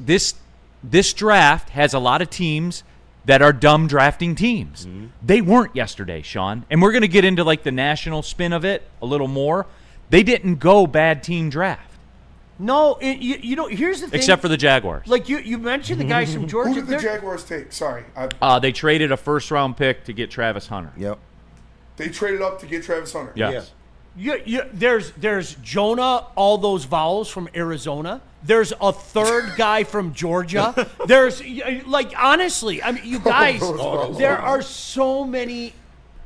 draft has a lot of teams that are dumb drafting teams. Mm-hmm. They weren't yesterday, Sean. And we're going to get into like the national spin of it a little more. They didn't go bad team draft. No, you know, here's the thing. Except for the Jaguars. Like you mentioned the guys from Georgia. Who did the Jaguars take? Sorry. They traded a first-round pick to get Travis Hunter. Yep. They traded up to get Travis Hunter. Yes. There's Jonah, all those vowels from Arizona. There's a third guy from Georgia. There's, like, honestly, I mean, you guys, there are so many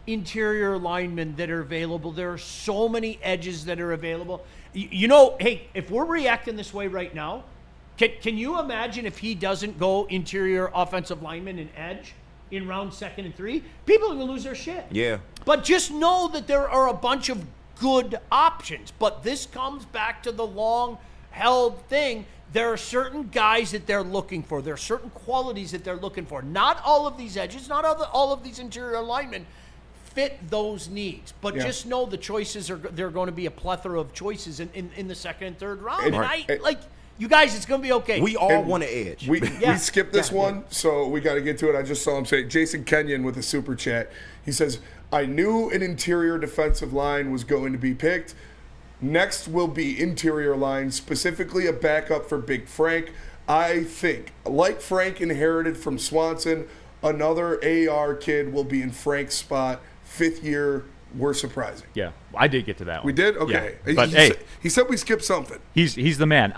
interior linemen that are available. There are so many edges that are available. You know, hey, if we're reacting this way right now, can you imagine if he doesn't go interior offensive lineman and edge in round 2nd and 3? People are going to lose their shit. Yeah. But just know that there are a bunch of good options. But this comes back to the long-held thing. There are certain guys that they're looking for. There are certain qualities that they're looking for. Not all of these edges, not all of these interior linemen fit those needs. But just know the choices there are going to be a plethora of choices in the 2nd and 3rd round. And you guys, it's going to be okay. We all want an edge. We skipped this one, so we got to get to it. I just saw him say, Jason Kenyon with a super chat. He says, I knew an interior defensive line was going to be picked. Next will be interior line, specifically a backup for Big Frank. I think, like Frank inherited from Swanson, another AR kid will be in Frank's spot. 5th year, we're surprising. Yeah, I did get to that one. We did? Okay. Yeah. But he said we skipped something. He's the man.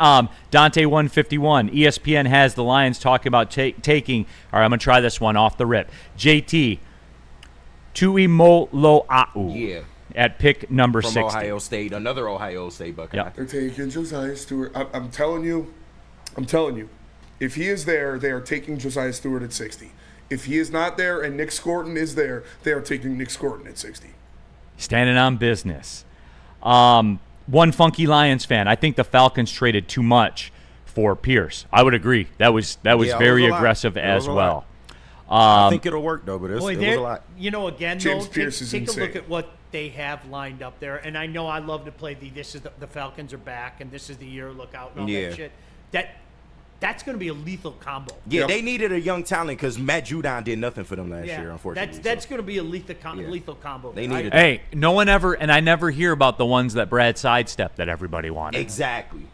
Dante 151. ESPN has the Lions talking about taking. All right, I'm gonna try this one off the rip. JT Tuimoloau. Yeah. At pick number From 60. Ohio State, another Ohio State Buckeye. Yep. They're taking Josiah Stewart. I'm telling you, if he is there, they are taking Josiah Stewart at 60. If he is not there and Nick Scorton is there, they are taking Nick Scorton at 60. Standing on business. One funky Lions fan. I think the Falcons traded too much for Pierce. I would agree. That was very aggressive as well. I think it'll work, though, but it was a lot. You know, again, James though, Pierce is take insane. a look at what they have lined up there. And I know I love to play the Falcons are back, and this is the year, look out, and all that shit. That's going to be a lethal combo. Yeah, they needed a young talent because Matt Judon did nothing for them last year, unfortunately. That's going to be a lethal combo. They needed Hey, no one ever, and I never hear about the ones that Brad sidestepped that everybody wanted. Exactly.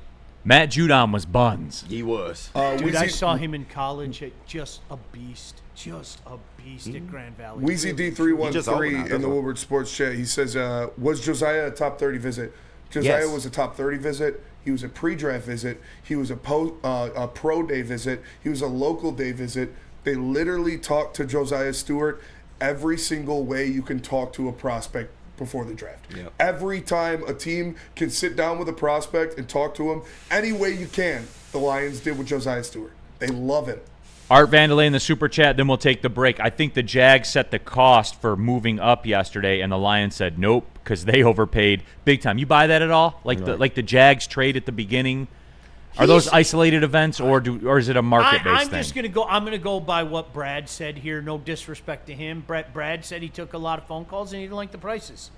Matt Judon was buns. He was. Dude, I saw him in college. Just a beast. At Grand Valley. Weezy D313 in the Woodward Sports Chat. He says, was Josiah a top 30 visit? Josiah was a top 30 visit. He was a pre-draft visit. He was a pro day visit. He was a local day visit. They literally talked to Josiah Stewart every single way you can talk to a prospect before the draft. Yep. Every time a team can sit down with a prospect and talk to him, any way you can, the Lions did with Josiah Stewart. They love him. Art Vandalay in the super chat, then we'll take the break. I think the Jags set the cost for moving up yesterday, and the Lions said nope because they overpaid big time. You buy that at all? Like the Jags trade at the beginning? Are those isolated events, or is it a market-based thing? I'm gonna go by what Brad said here. No disrespect to him. Brad said he took a lot of phone calls and he didn't like the prices.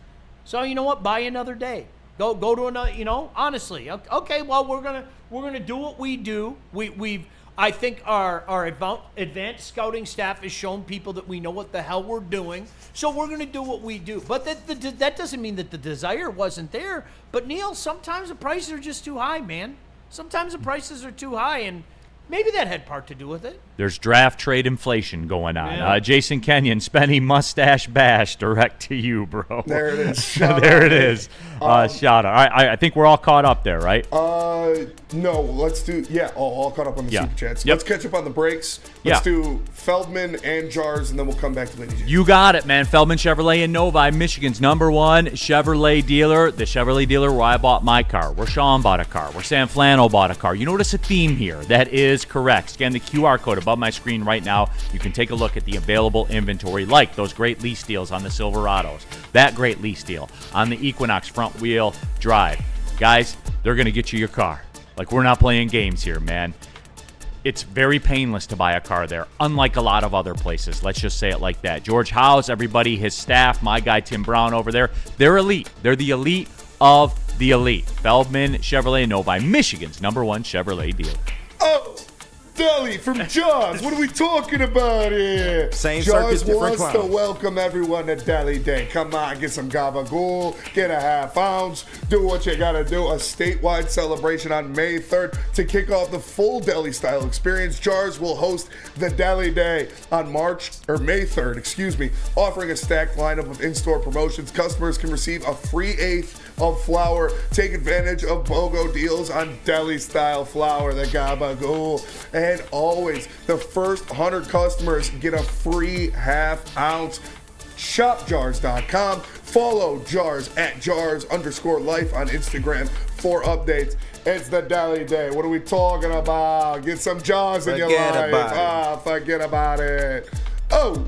So you know what? Buy another day. Go to another. You know, honestly. Okay. Well, we're gonna do what we do. I think our advanced scouting staff has shown people that we know what the hell we're doing. So we're going to do what we do. But that doesn't mean that the desire wasn't there. But, Neil, sometimes the prices are just too high, man. Sometimes the prices are too high, and maybe that had part to do with it. There's draft trade inflation going on. Yeah. Jason Kenyon, Spenny Mustache Bash, direct to you, bro. There it is. There it is. Shout out. All right, I think we're all caught up there, right? No, let's do, all caught up on the super chats. Yep. Let's catch up on the breaks. Let's do Feldman and Jars, and then we'll come back to Ladies. You got it, man. Feldman Chevrolet in Novi, Michigan's #1 Chevrolet dealer. The Chevrolet dealer where I bought my car, where Sean bought a car, where Sam Flannel bought a car. You notice a theme here. That is is correct. Scan the QR code above my screen right now. You can take a look at the available inventory, like those great lease deals on the Silverados, that great lease deal on the Equinox front wheel drive. Guys, they're going to get you your car. Like, we're not playing games here, man. It's very painless to buy a car there, unlike a lot of other places. Let's just say it like that. George Howes, everybody, his staff, my guy Tim Brown over there, they're elite. They're the elite of the elite. Feldman Chevrolet Novi, Michigan's #1 Chevrolet dealer. Oh, Deli from Jaws. What are we talking about here? Same Jaws circus, different wants to clowns. welcome everyone to Deli Day. Come on, get some gabagool, get a half ounce, do what you gotta do. A statewide celebration on May 3rd to kick off the full deli style experience. Jaws will host the Deli Day on May 3rd, offering a stacked lineup of in-store promotions. Customers can receive a free eighth of flour. Take advantage of BOGO deals on deli style flour, the gabagool. And always, the first 100 customers get a free half ounce. ShopJars.com. Follow Jars at Jars_life on Instagram for updates. It's the Deli Day. What are we talking about? Get some Jars in your life. Forget about it. Oh.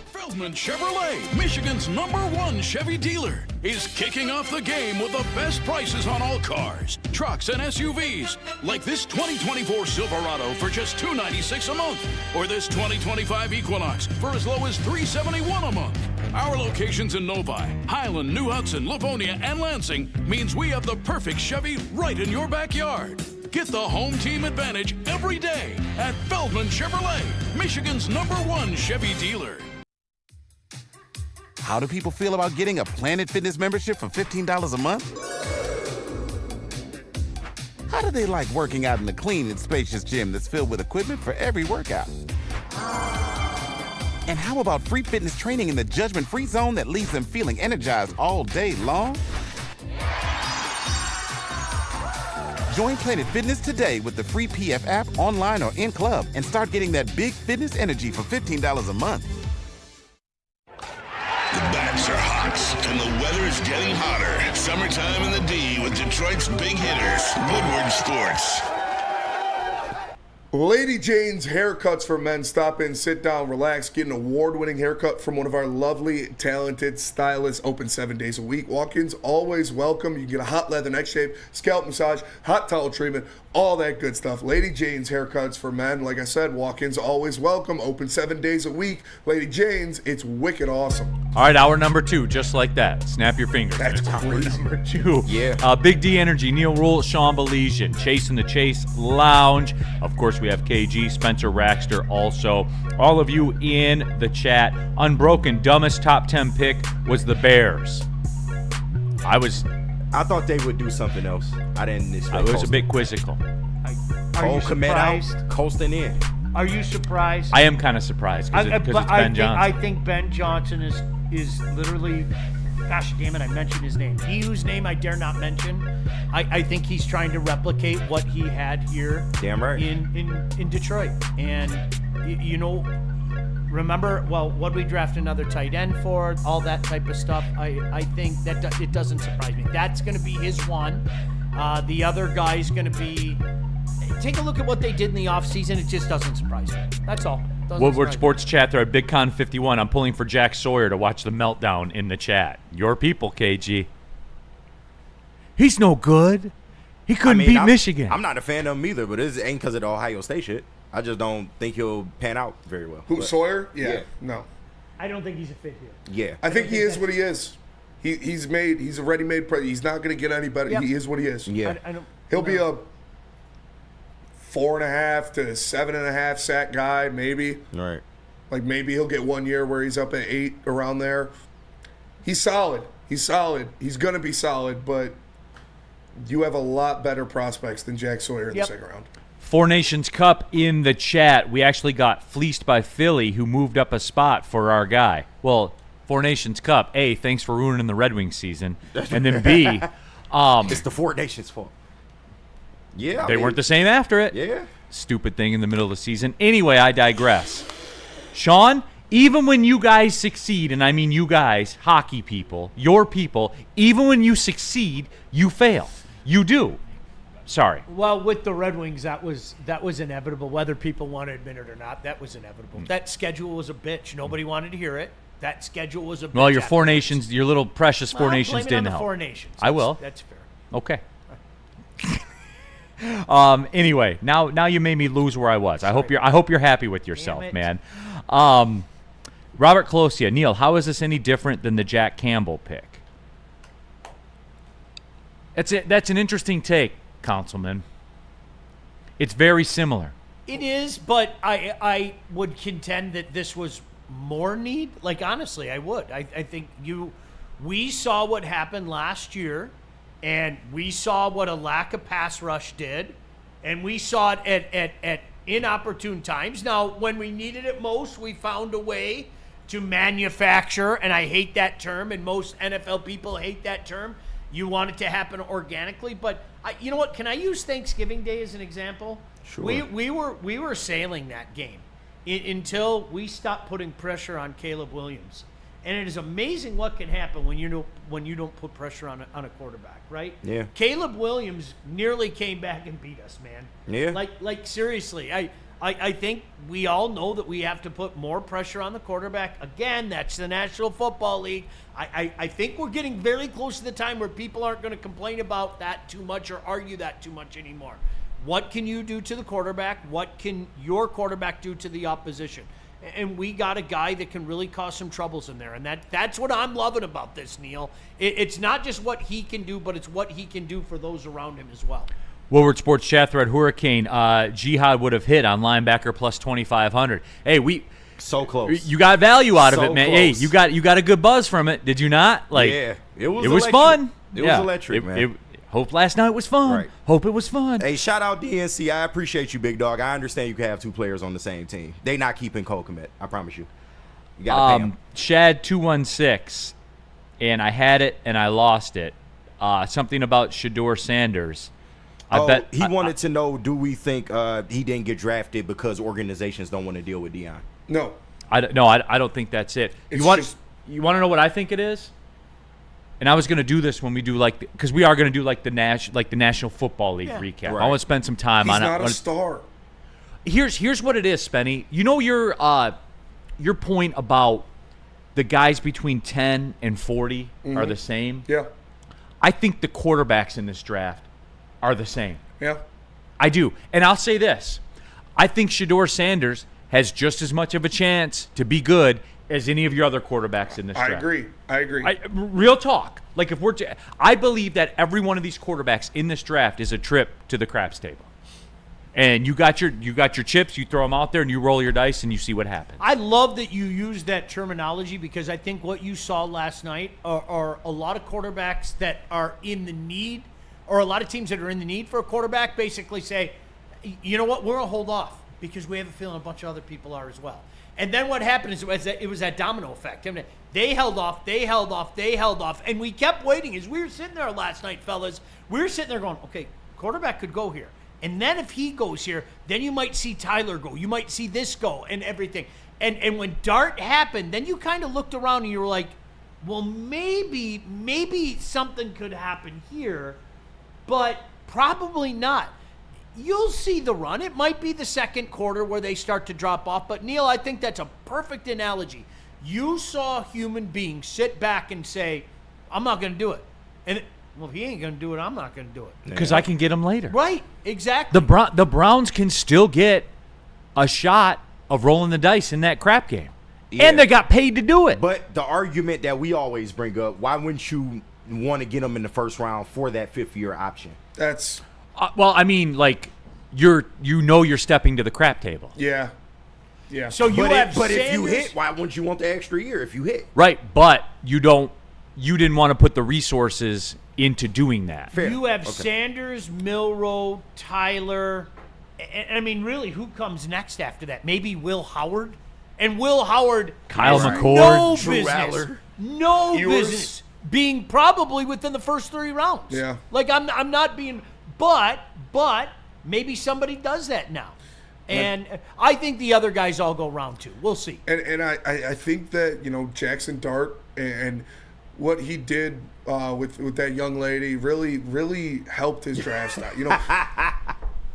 Feldman Chevrolet, Michigan's #1 Chevy dealer, is kicking off the game with the best prices on all cars, trucks, and SUVs, like this 2024 Silverado for just $296 a month, or this 2025 Equinox for as low as $371 a month. Our locations in Novi, Highland, New Hudson, Livonia, and Lansing means we have the perfect Chevy right in your backyard. Get the home team advantage every day at Feldman Chevrolet, Michigan's #1 Chevy dealer. How do people feel about getting a Planet Fitness membership for $15 a month? How do they like working out in a clean and spacious gym that's filled with equipment for every workout? And how about free fitness training in the judgment-free zone that leaves them feeling energized all day long? Join Planet Fitness today with the free PF app, online or in club, and start getting that big fitness energy for $15 a month. The bats are hot, and the weather's getting hotter. Summertime in the D with Detroit's big hitters, Woodward Sports. Lady Jane's Haircuts for Men. Stop in, sit down, relax, get an award-winning haircut from one of our lovely, talented stylists. Open 7 days a week. Walk-ins always welcome. You get a hot leather neck shave, scalp massage, hot towel treatment, all that good stuff. Lady Jane's Haircuts for Men. Like I said, walk-ins always welcome. Open 7 days a week. Lady Jane's, it's wicked awesome. All right, hour number 2, just like that. Snap your fingers. That's It's hour crazy. number 2. Yeah. Big D Energy, Neil Rule, Sean Belizean, Chasing the Chase Lounge. Of course, we have KG, Spencer Raxter also. All of you in the chat. Unbroken, dumbest top 10 pick was the Bears. I thought they would do something else. I didn't expect. was a bit quizzical. Are you Cole Kmet out, surprised? coasting in. Are you surprised? I am kind of surprised because it's Ben Johnson. I think Ben Johnson is literally, gosh damn it, I mentioned his name. He whose name I dare not mention. I think he's trying to replicate what he had here. Damn right. In Detroit. And remember, what we draft another tight end for, all that type of stuff. I think that it doesn't surprise me. That's going to be his one. The other guy's going to be. Take a look at what they did in the offseason. It just doesn't surprise me. That's all. Woodward Sports Chat there at BigCon51. I'm pulling for Jack Sawyer to watch the meltdown in the chat. Your people, KG. He's no good. He couldn't beat Michigan. I'm not a fan of him either, but it ain't because of the Ohio State shit. I just don't think he'll pan out very well. Who, Sawyer? Yeah. No. I don't think he's a fit here. Yeah. I think he is what he is. He's a ready-made president. He's not going to get any better. Yep. He is what he is. Yeah. He'll be a 4.5 to 7.5 sack guy, maybe. Right. Like maybe he'll get 1 year where he's up at 8 around there. He's solid. He's going to be solid, but you have a lot better prospects than Jack Sawyer in the second round. Four Nations Cup in the chat. We actually got fleeced by Philly, who moved up a spot for our guy. Well, Four Nations Cup, A, thanks for ruining the Red Wings season. And then B, it's the Four Nations fault. Yeah. They weren't the same after it. Yeah. Stupid thing in the middle of the season. Anyway, I digress. Sean, even when you guys succeed, and I mean you guys, hockey people, your people, even when you succeed, you fail. You do. Sorry. Well, with the Red Wings, that was inevitable. Whether people want to admit it or not, that was inevitable. That schedule was a bitch. Nobody wanted to hear it. That schedule was a bitch. Well, your Four Nations, your little precious Four Nations blame it didn't on the help. Four Nations. I will. That's fair. Okay. Anyway, now you made me lose where I was. I hope you're happy with yourself, man. Robert Closia, Neil, how is this any different than the Jack Campbell pick? That's an interesting take, Councilman. It's very similar. It is, but I would contend that this was more need. Like, honestly, I would. I think we saw what happened last year, and we saw what a lack of pass rush did, and we saw it at inopportune times. Now, when we needed it most, we found a way to manufacture, and I hate that term, and most NFL people hate that term. You want it to happen organically, but you know what? Can I use Thanksgiving Day as an example? Sure. We were sailing that game until we stopped putting pressure on Caleb Williams, and it is amazing what can happen when you don't put pressure on a quarterback, right? Yeah. Caleb Williams nearly came back and beat us, man. Yeah. Like seriously, I think we all know that we have to put more pressure on the quarterback. Again, that's the National Football League. I think we're getting very close to the time where people aren't going to complain about that too much or argue that too much anymore. What can you do to the quarterback? What can your quarterback do to the opposition? And we got a guy that can really cause some troubles in there. And that's what I'm loving about this, Neil. It's not just what he can do, but it's what he can do for those around him as well. Woodward Sports chat thread, Hurricane, Jihad would have hit on linebacker plus 2,500. Hey, so close. You got value out of So it, man. close. Hey, you got a good buzz from it. Did you not? Yeah, it was electric. fun. It was electric, man. Hope last night was fun. Right. Hope it was fun. Hey, shout out DNC. I appreciate you, big dog. I understand you can have two players on the same team. They not keeping Cole Kmet. I promise you. You gotta pay him. Shad 216, and I had it and I lost it. Something about Shedeur Sanders. I bet he wanted to know, do we think he didn't get drafted because organizations don't want to deal with Deion? No. I don't think that's it. You want to know what I think it is? And I was going to do this when we do because we are going to do the National Football League recap. Right. I want to spend some time on it. He's not a star. Here's what it is, Spenny. You know your point about the guys between 10 and 40 are the same? Yeah. I think the quarterbacks in this draft are the same. Yeah. I do. And I'll say this. I think Shedeur Sanders has just as much of a chance to be good as any of your other quarterbacks in this draft. I agree. Real talk. Like I believe that every one of these quarterbacks in this draft is a trip to the craps table. And you got your chips, you throw them out there, and you roll your dice, and you see what happens. I love that you use that terminology because I think what you saw last night are a lot of quarterbacks that are in the need, or a lot of teams that are in the need for a quarterback basically say, you know what, we're going to hold off because we have a feeling a bunch of other people are as well. And then what happened is it was that domino effect. I mean, they held off, and we kept waiting. As we were sitting there last night, fellas, we were sitting there going, okay, quarterback could go here. And then if he goes here, then you might see Tyler go. You might see this go and everything. And when Dart happened, then you kind of looked around and you were like, well, maybe something could happen here, but probably not. You'll see the run. It might be the second quarter where they start to drop off. But, Neil, I think that's a perfect analogy. You saw a human being sit back and say, I'm not going to do it. And, well, if he ain't going to do it, I'm not going to do it. Because I can get him later. Right, exactly. The Browns can still get a shot of rolling the dice in that crap game. Yeah. And they got paid to do it. But the argument that we always bring up, why wouldn't you want to get them in the first round for that fifth-year option? That's... well, I mean, you're stepping to the crap table. Yeah. So But if you hit, why wouldn't you want the extra year if you hit? Right, but you didn't want to put the resources into doing that. Fair. You have Sanders, Milroe, Tyler, and I mean, really, who comes next after that? Maybe Will Howard? And Will Howard Kyle has McCord, no business being probably within the first 3 rounds. Yeah. Like, I'm not being, but maybe somebody does that now. And I think the other guys all go round 2. We'll see. And I think that, Jackson Dart and what he did with that young lady really helped his draft stock. You know,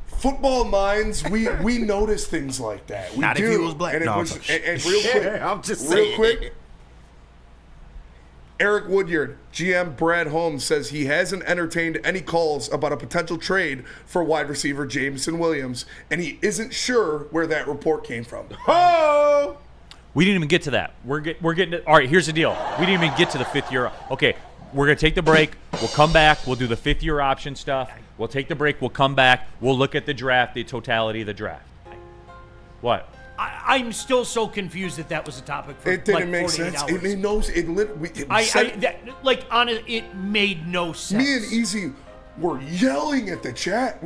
football minds, we notice things like that. We Not do. if he was black. And, No, and real quick, I'm just real saying. quick. Eric Woodward, GM Brad Holmes, says he hasn't entertained any calls about a potential trade for wide receiver Jameson Williams, and he isn't sure where that report came from. Oh! We didn't even get to that. We're getting to, all right, here's the deal. We didn't even get to the 5th year. Okay, we're going to take the break. We'll come back. We'll do the 5th year option stuff. We'll take the break. We'll come back. We'll look at the draft, the totality of the draft. What? I'm still so confused that was a topic for It didn't like make 48 sense. hours. It made no sense. It made no sense. Me and Easy were yelling at the chat.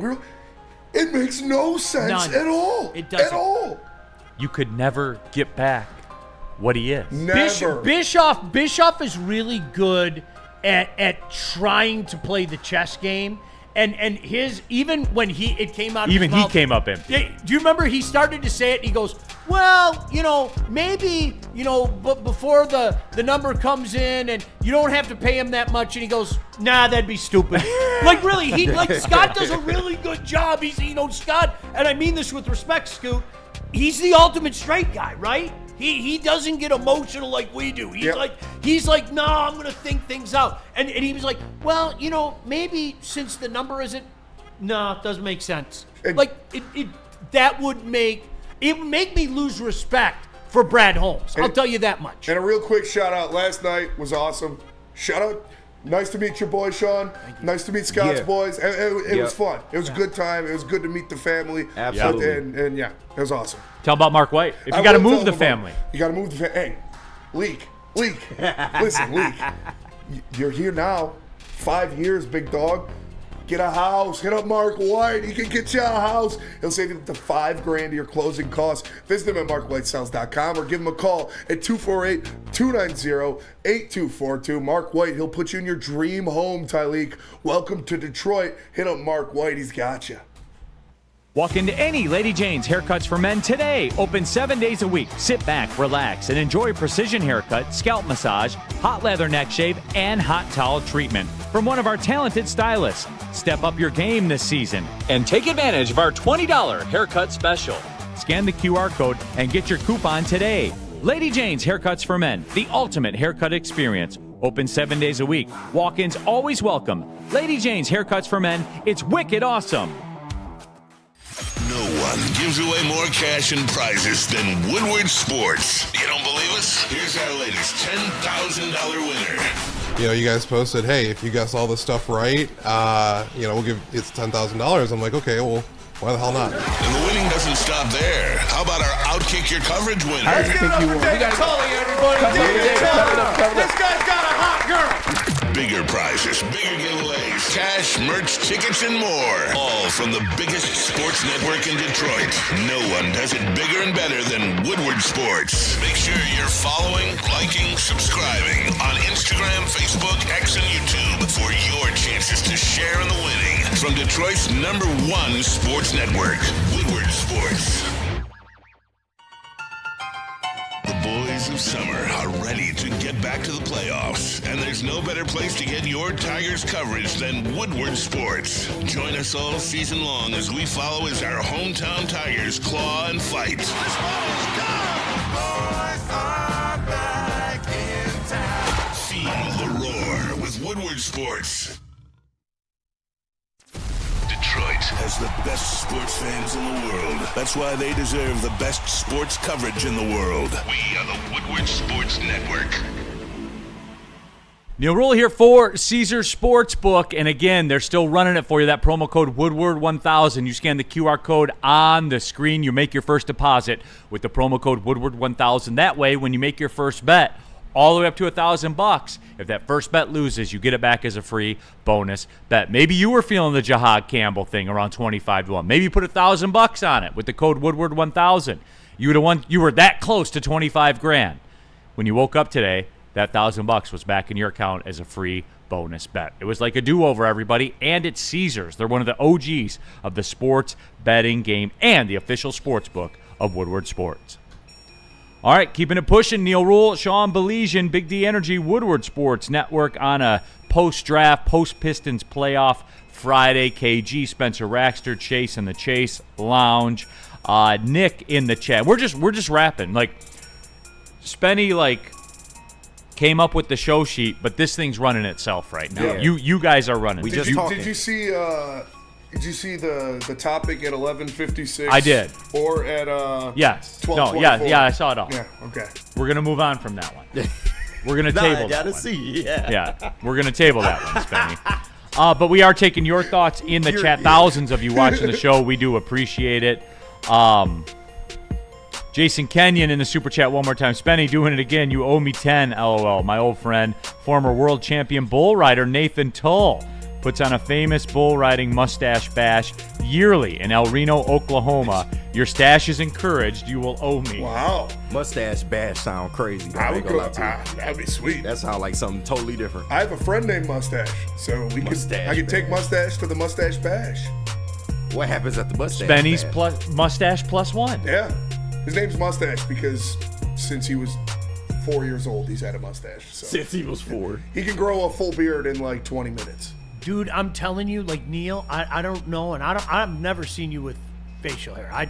It makes no sense None. at all. It doesn't. At all. You could never get back what he is. Never. Bischoff is really good at trying to play the chess game. And his, even when it came out of Even his mouth, he came up empty. Yeah, do you remember he started to say it? And he goes, well, maybe, but before the number comes in and you don't have to pay him that much. And he goes, nah, that'd be stupid. Like, really, Scott does a really good job. He's, Scott, and I mean this with respect, Scoot, he's the ultimate straight guy, right? He doesn't get emotional like we do. He's like, no, I'm gonna think things out. And he was like, well, maybe since the number isn't, no, it doesn't make sense. That would make me lose respect for Brad Holmes. I'll tell you that much. And a real quick shout out. Last night was awesome. Shout out. Nice to meet your boy, Sean. Nice to meet Scott's boys. It was fun. It was a good time. It was good to meet the family. Absolutely. And yeah, it was awesome. Tell about Mark White. If you got to move the family. You got to move the family. Hey, Leak. Listen, Leak. You're here now. 5 years, big dog. Get a house. Hit up Mark White. He can get you a house. He'll save you up to $5,000 of your closing costs. Visit him at markwhitesells.com or give him a call at 248-290-8242. Mark White, he'll put you in your dream home, Tyleek. Welcome to Detroit. Hit up Mark White. He's got you. Walk into any Lady Jane's Haircuts for Men today. Open 7 days a week. Sit back, relax, and enjoy precision haircut, scalp massage, hot leather neck shave, and hot towel treatment from one of our talented stylists. Step up your game this season and take advantage of our $20 haircut special. Scan the QR code and get your coupon today. Lady Jane's Haircuts for Men, the ultimate haircut experience. Open 7 days a week. Walk-ins always welcome. Lady Jane's Haircuts for Men. It's wicked awesome. No one gives away more cash and prizes than Woodward Sports. You don't believe us? Here's our latest $10,000 winner. You guys posted, hey, if you guess all this stuff right, we'll give it's $10,000. I'm like, okay, well, why the hell not? And the winning doesn't stop there. How about our Outkick Your Coverage winner? I think you won. We got Tully, everybody. This guy's got a hot girl. Bigger prizes, bigger giveaways, cash, merch, tickets, and more. All from the biggest sports network in Detroit. No one does it bigger and better than Woodward Sports. Make sure you're following, liking, subscribing on Instagram, Facebook, X, and YouTube for your chances to share in the winning. From Detroit's #1 sports network, Woodward Sports. The boys of summer are ready to get back to the playoffs, and there's no better place to get your Tigers coverage than Woodward Sports. Join us all season long as we follow as our hometown Tigers claw and fight. This ball is gone! Boys are back in town. Feel the roar with Woodward Sports. Detroit has the best sports fans in the world. That's why they deserve the best sports coverage in the world. We are the Woodward Sports Network. Neil Rule here for Caesar Sportsbook, and again, they're still running it for you. That promo code Woodward1000. You scan the QR code on the screen. You make your first deposit with the promo code Woodward1000. That way, when you make your first bet, all the way up to $1,000. If that first bet loses, you get it back as a free bonus bet. Maybe you were feeling the Jahad Campbell thing around 25-1. Maybe you put $1,000 on it with the code Woodward1000. You would have won. You were that close to $25,000. When you woke up today, that $1,000 was back in your account as a free bonus bet. It was like a do-over, everybody, and it's Caesars. They're one of the OGs of the sports betting game and the official sports book of Woodward Sports. All right, keeping it pushing. Neil Rule, Sean Belizean, Big D Energy, Woodward Sports Network on a post-draft, post-Pistons playoff Friday. KG, Spencer Raxter, Chase in the Chase Lounge. Nick in the chat. We're just rapping. Like, Spenny, came up with the show sheet, but this thing's running itself right now. Yeah. You guys are running. Did you see the topic at 11:56? I did. Or at yes. 12:24? Yeah, I saw it all. Yeah, okay. We're gonna move on from that one. We're gonna table that one. Yeah, we're gonna table that one, Spenny. But we are taking your thoughts in the chat. Thousands of you watching the show. We do appreciate it. Jason Kenyon in the super chat one more time. Spenny, doing it again. You owe me 10. LOL. My old friend, former world champion bull rider Nathan Tull, puts on a famous bull riding mustache bash yearly in El Reno, Oklahoma. Your stash is encouraged. You will owe me. Wow. Mustache bash sound crazy. I would go. That'd be sweet. That sound like something totally different. I have a friend named Mustache, so I could take Mustache to the mustache bash. What happens at the mustache Spenny's bash? mustache plus one. Yeah. His name's Mustache because since he was 4 years old, he's had a mustache. So. Since he was 4. He can grow a full beard in 20 minutes. Dude, I'm telling you, Neil, I don't know, and I've never seen you with facial hair. I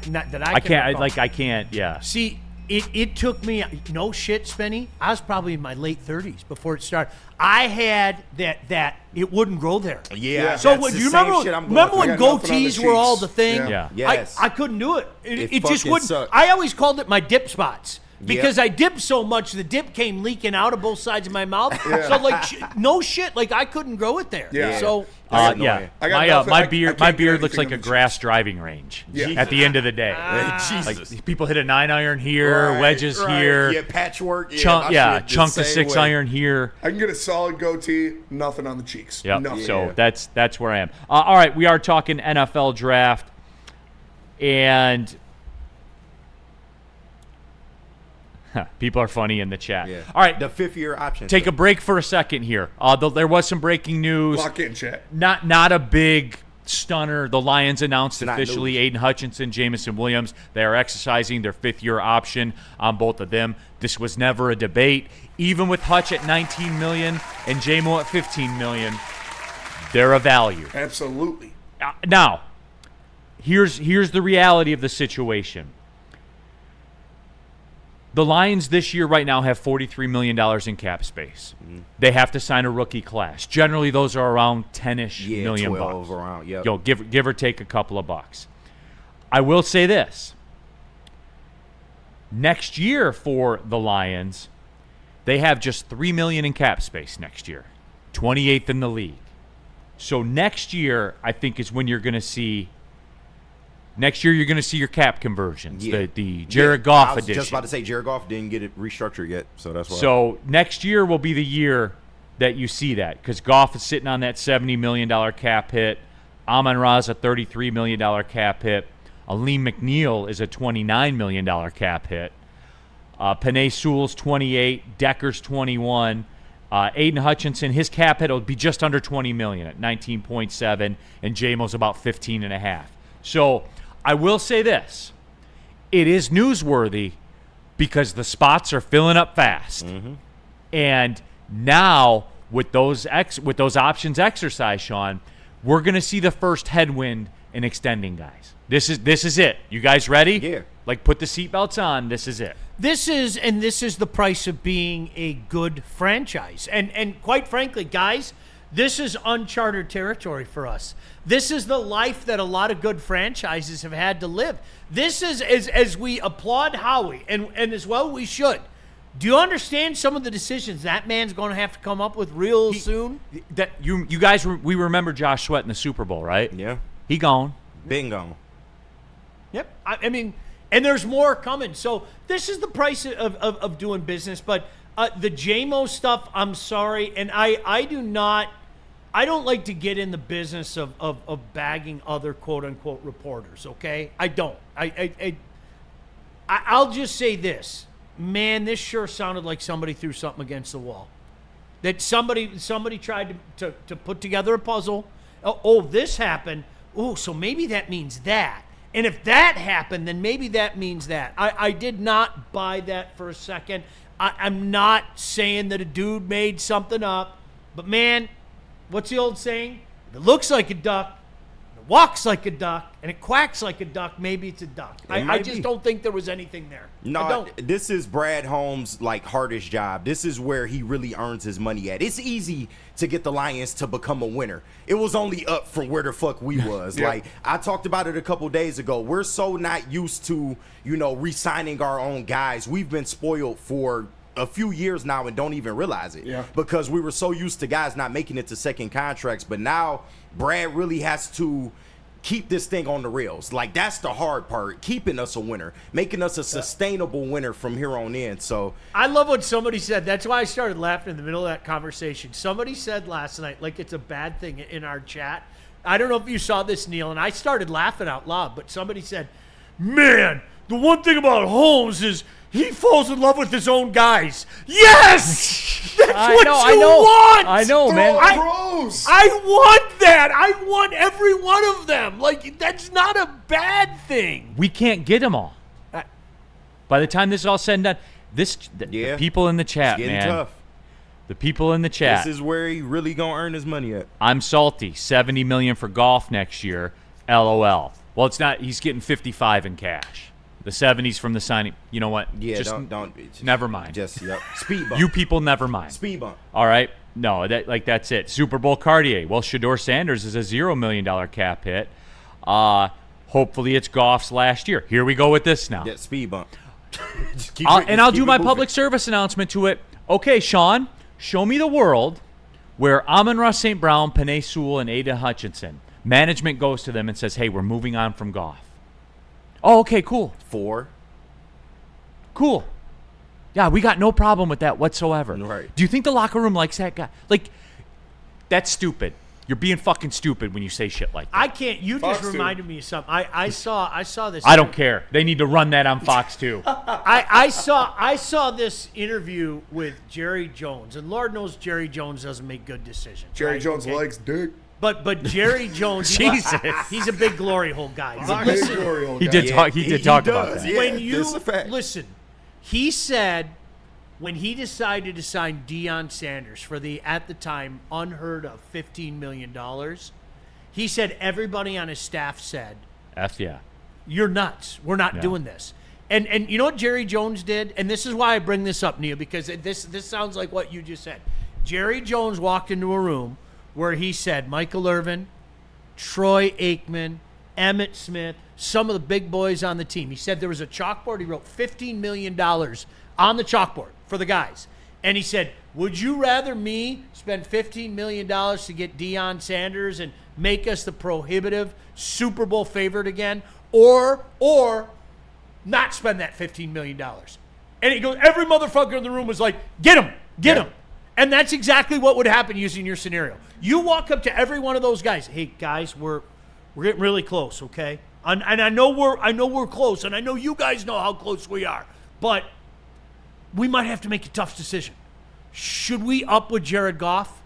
can't. Yeah. See, it took me, no shit, Spenny. I was probably in my late 30s before it started. I had that it wouldn't grow there. Yeah. So do you remember when goatees were all the thing? Yeah. Yes. I couldn't do it. It just fucking wouldn't. sucked. I always called it my dip spots. Because I dipped so much, the dip came leaking out of both sides of my mouth. Yeah. So no shit, I couldn't grow it there. Yeah. So yeah. My beard looks like a grass driving range. Yeah. At the end of the day. Jesus. Like people hit a 9-iron here, wedges here. Yeah, patchwork. Chunk of the 6-iron here. I can get a solid goatee, nothing on the cheeks. Yep. Nothing. So that's where I am. All right, we are talking NFL draft, and people are funny in the chat. Yeah. All right, the 5th-year option. take a break for a second here. There was some breaking news. Lock in, chat. Not a big stunner. The Lions announced Not officially Aiden Hutchinson, Jamison Williams. They are exercising their 5th-year option on both of them. This was never a debate. Even with Hutch at $19 million and Jamo at $15 million, they're a value. Absolutely. Now, here's the reality of the situation. The Lions this year right now have $43 million in cap space. Mm-hmm. They have to sign a rookie class. Generally, those are around 10-ish million 12 bucks. Around, yep. Give or take a couple of bucks. I will say this. Next year for the Lions, they have just $3 million in cap space next year. 28th in the league. So next year, I think, is when you're going to see... Next year, you're going to see your cap conversions, the Jared Goff edition. I was just about to say Jared Goff didn't get it restructured yet, so that's why. So next year will be the year that you see that, because Goff is sitting on that $70 million cap hit. Amon-Ra is a $33 million cap hit. Aleem McNeil is a $29 million cap hit. Penei Sewell's 28, Decker's 21. Aiden Hutchinson, his cap hit will be just under $20 million at 19.7, and Jamo's about 15.5. So I will say this. It is newsworthy because the spots are filling up fast. Mm-hmm. And now with those options exercised, Sean, we're going to see the first headwind in extending guys. This is it. You guys ready? Yeah. Put the seatbelts on. This is it. This is the price of being a good franchise. And quite frankly, guys, this is uncharted territory for us. This is the life that a lot of good franchises have had to live. This is, as we applaud Howie, and as well we should, do you understand some of the decisions that man's going to have to come up with real soon? That you guys, we remember Josh Sweat in the Super Bowl, right? Yeah. He gone. Been gone. Yep. I mean, and there's more coming. So this is the price of doing business. But the JMO stuff, I'm sorry, and I don't like to get in the business of bagging other quote-unquote reporters, okay? I don't. I'll just say this. Man, this sure sounded like somebody threw something against the wall. That somebody tried to put together a puzzle. Oh, this happened. Oh, so maybe that means that. And if that happened, then maybe that means that. I did not buy that for a second. I'm not saying that a dude made something up, but man, what's the old saying? If it looks like a duck, it walks like a duck, and it quacks like a duck, maybe it's a duck. I just don't think there was anything there. No, this is Brad Holmes' hardest job. This is where he really earns his money at. It's easy to get the Lions to become a winner. It was only up from where the fuck we was. Yeah. I talked about it a couple days ago. We're so not used to, re-signing our own guys. We've been spoiled for a few years now and don't even realize it. Yeah. Because we were so used to guys not making it to second contracts. But now Brad really has to keep this thing on the rails. That's the hard part, keeping us a winner, making us a sustainable winner from here on in. So I love what somebody said. That's why I started laughing in the middle of that conversation. Somebody said last night, it's a bad thing in our chat. I don't know if you saw this, Neil, and I started laughing out loud, but somebody said, man, the one thing about Holmes is he falls in love with his own guys. Yes! That's what you want! I know, man. I want that. I want every one of them. That's not a bad thing. We can't get them all. By the time this is all said and done, the people in the chat, it's getting man. tough. The people in the chat. This is where he really gonna earn his money at. I'm salty. $70 million for golf next year. LOL. Well, it's not. He's getting 55 in cash. The 70s from the signing. You know what? Yeah, just don't. Never mind. Speed bump. You people never mind. Speed bump. All right. No, that's it. Super Bowl Cartier. Well, Shador Sanders is a $0 million cap hit. Hopefully it's Goff's last year. Here we go with this now. Yeah, speed bump. I'll do my public service announcement to it. Okay, Sean, show me the world where Amon-Ra St. Brown, Penei Sewell, and Aiden Hutchinson, management goes to them and says, hey, we're moving on from Goff. Oh, okay, cool. 4. Cool. Yeah, we got no problem with that whatsoever. Right. Do you think the locker room likes that guy? That's stupid. You're being fucking stupid when you say shit like that. I can't. You just reminded me of something. I saw this. I don't care. They need to run that on Fox too. I saw this interview with Jerry Jones, and Lord knows Jerry Jones doesn't make good decisions. Jerry Jones likes dick. But Jerry Jones, Jesus, he's a big glory hole guy. He did talk about that. Yeah, When you that's a fact. listen, he said when he decided to sign Deion Sanders for the at the time unheard of $15 million, he said everybody on his staff said, F yeah. You're nuts. We're not doing this. And you know what Jerry Jones did? And this is why I bring this up, Neil, because this sounds like what you just said. Jerry Jones walked into a room where he said Michael Irvin, Troy Aikman, Emmitt Smith, some of the big boys on the team. He said there was a chalkboard. He wrote $15 million on the chalkboard for the guys. And he said, would you rather me spend $15 million to get Deion Sanders and make us the prohibitive Super Bowl favorite again, or not spend that $15 million? And he goes, every motherfucker in the room was like, get him. And that's exactly what would happen using your scenario. You walk up to every one of those guys. Hey, guys, we're getting really close, okay? And I know we're close, and I know you guys know how close we are. But we might have to make a tough decision. Should we up with Jared Goff?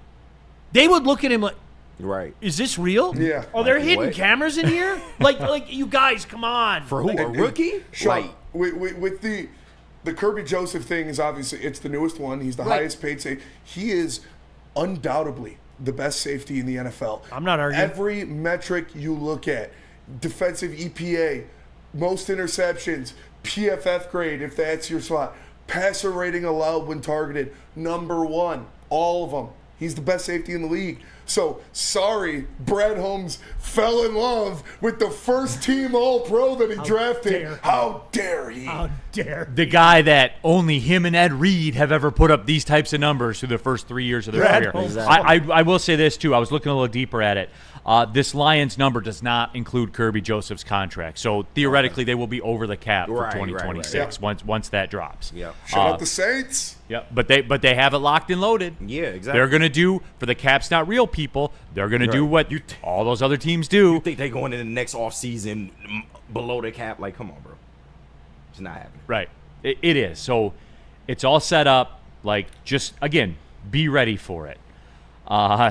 They would look at him like, right? Is this real? Yeah. Are there hidden what? cameras in here? like you guys, come on. For who? A rookie? Sean, with the Kirby Joseph thing is obviously it's the newest one. He's the highest paid safety. He is undoubtedly the best safety in the NFL. I'm not arguing. Every metric you look at, defensive EPA, most interceptions, PFF grade if that's your slot, passer rating allowed when targeted, number 1, all of them. He's the best safety in the league. So, sorry, Brad Holmes fell in love with the first team All-Pro that he drafted. How dare he? How dare the guy that only him and Ed Reed have ever put up these types of numbers through the first 3 years of their career. I will say this, too. I was looking a little deeper at it. This Lions number does not include Kirby Joseph's contract. So, theoretically, they will be over the cap for 2026 once that drops. Yeah. Shout out the Saints. Yeah, but they have it locked and loaded. Yeah, exactly. They're going to do, for the cap's not real people, they're going to do what all those other teams do. You think they going in the next offseason below the cap? Like, come on, bro. It's not happening. Right. It is. So it's all set up. Just, again, be ready for it.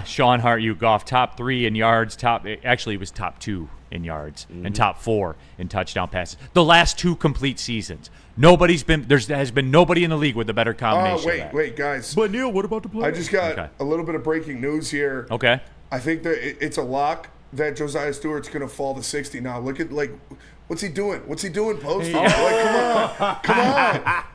Sean Hart, Goff, top 3 in yards. Actually, it was top 2 in yards and top 4 in touchdown passes. The last 2 complete seasons. There has been nobody in the league with a better combination. Wait, guys. But Neil, what about the play? I just got a little bit of breaking news here. Okay. I think that it's a lock that Josiah Stewart's going to fall to 60 now. Look at, what's he doing? What's he doing posting?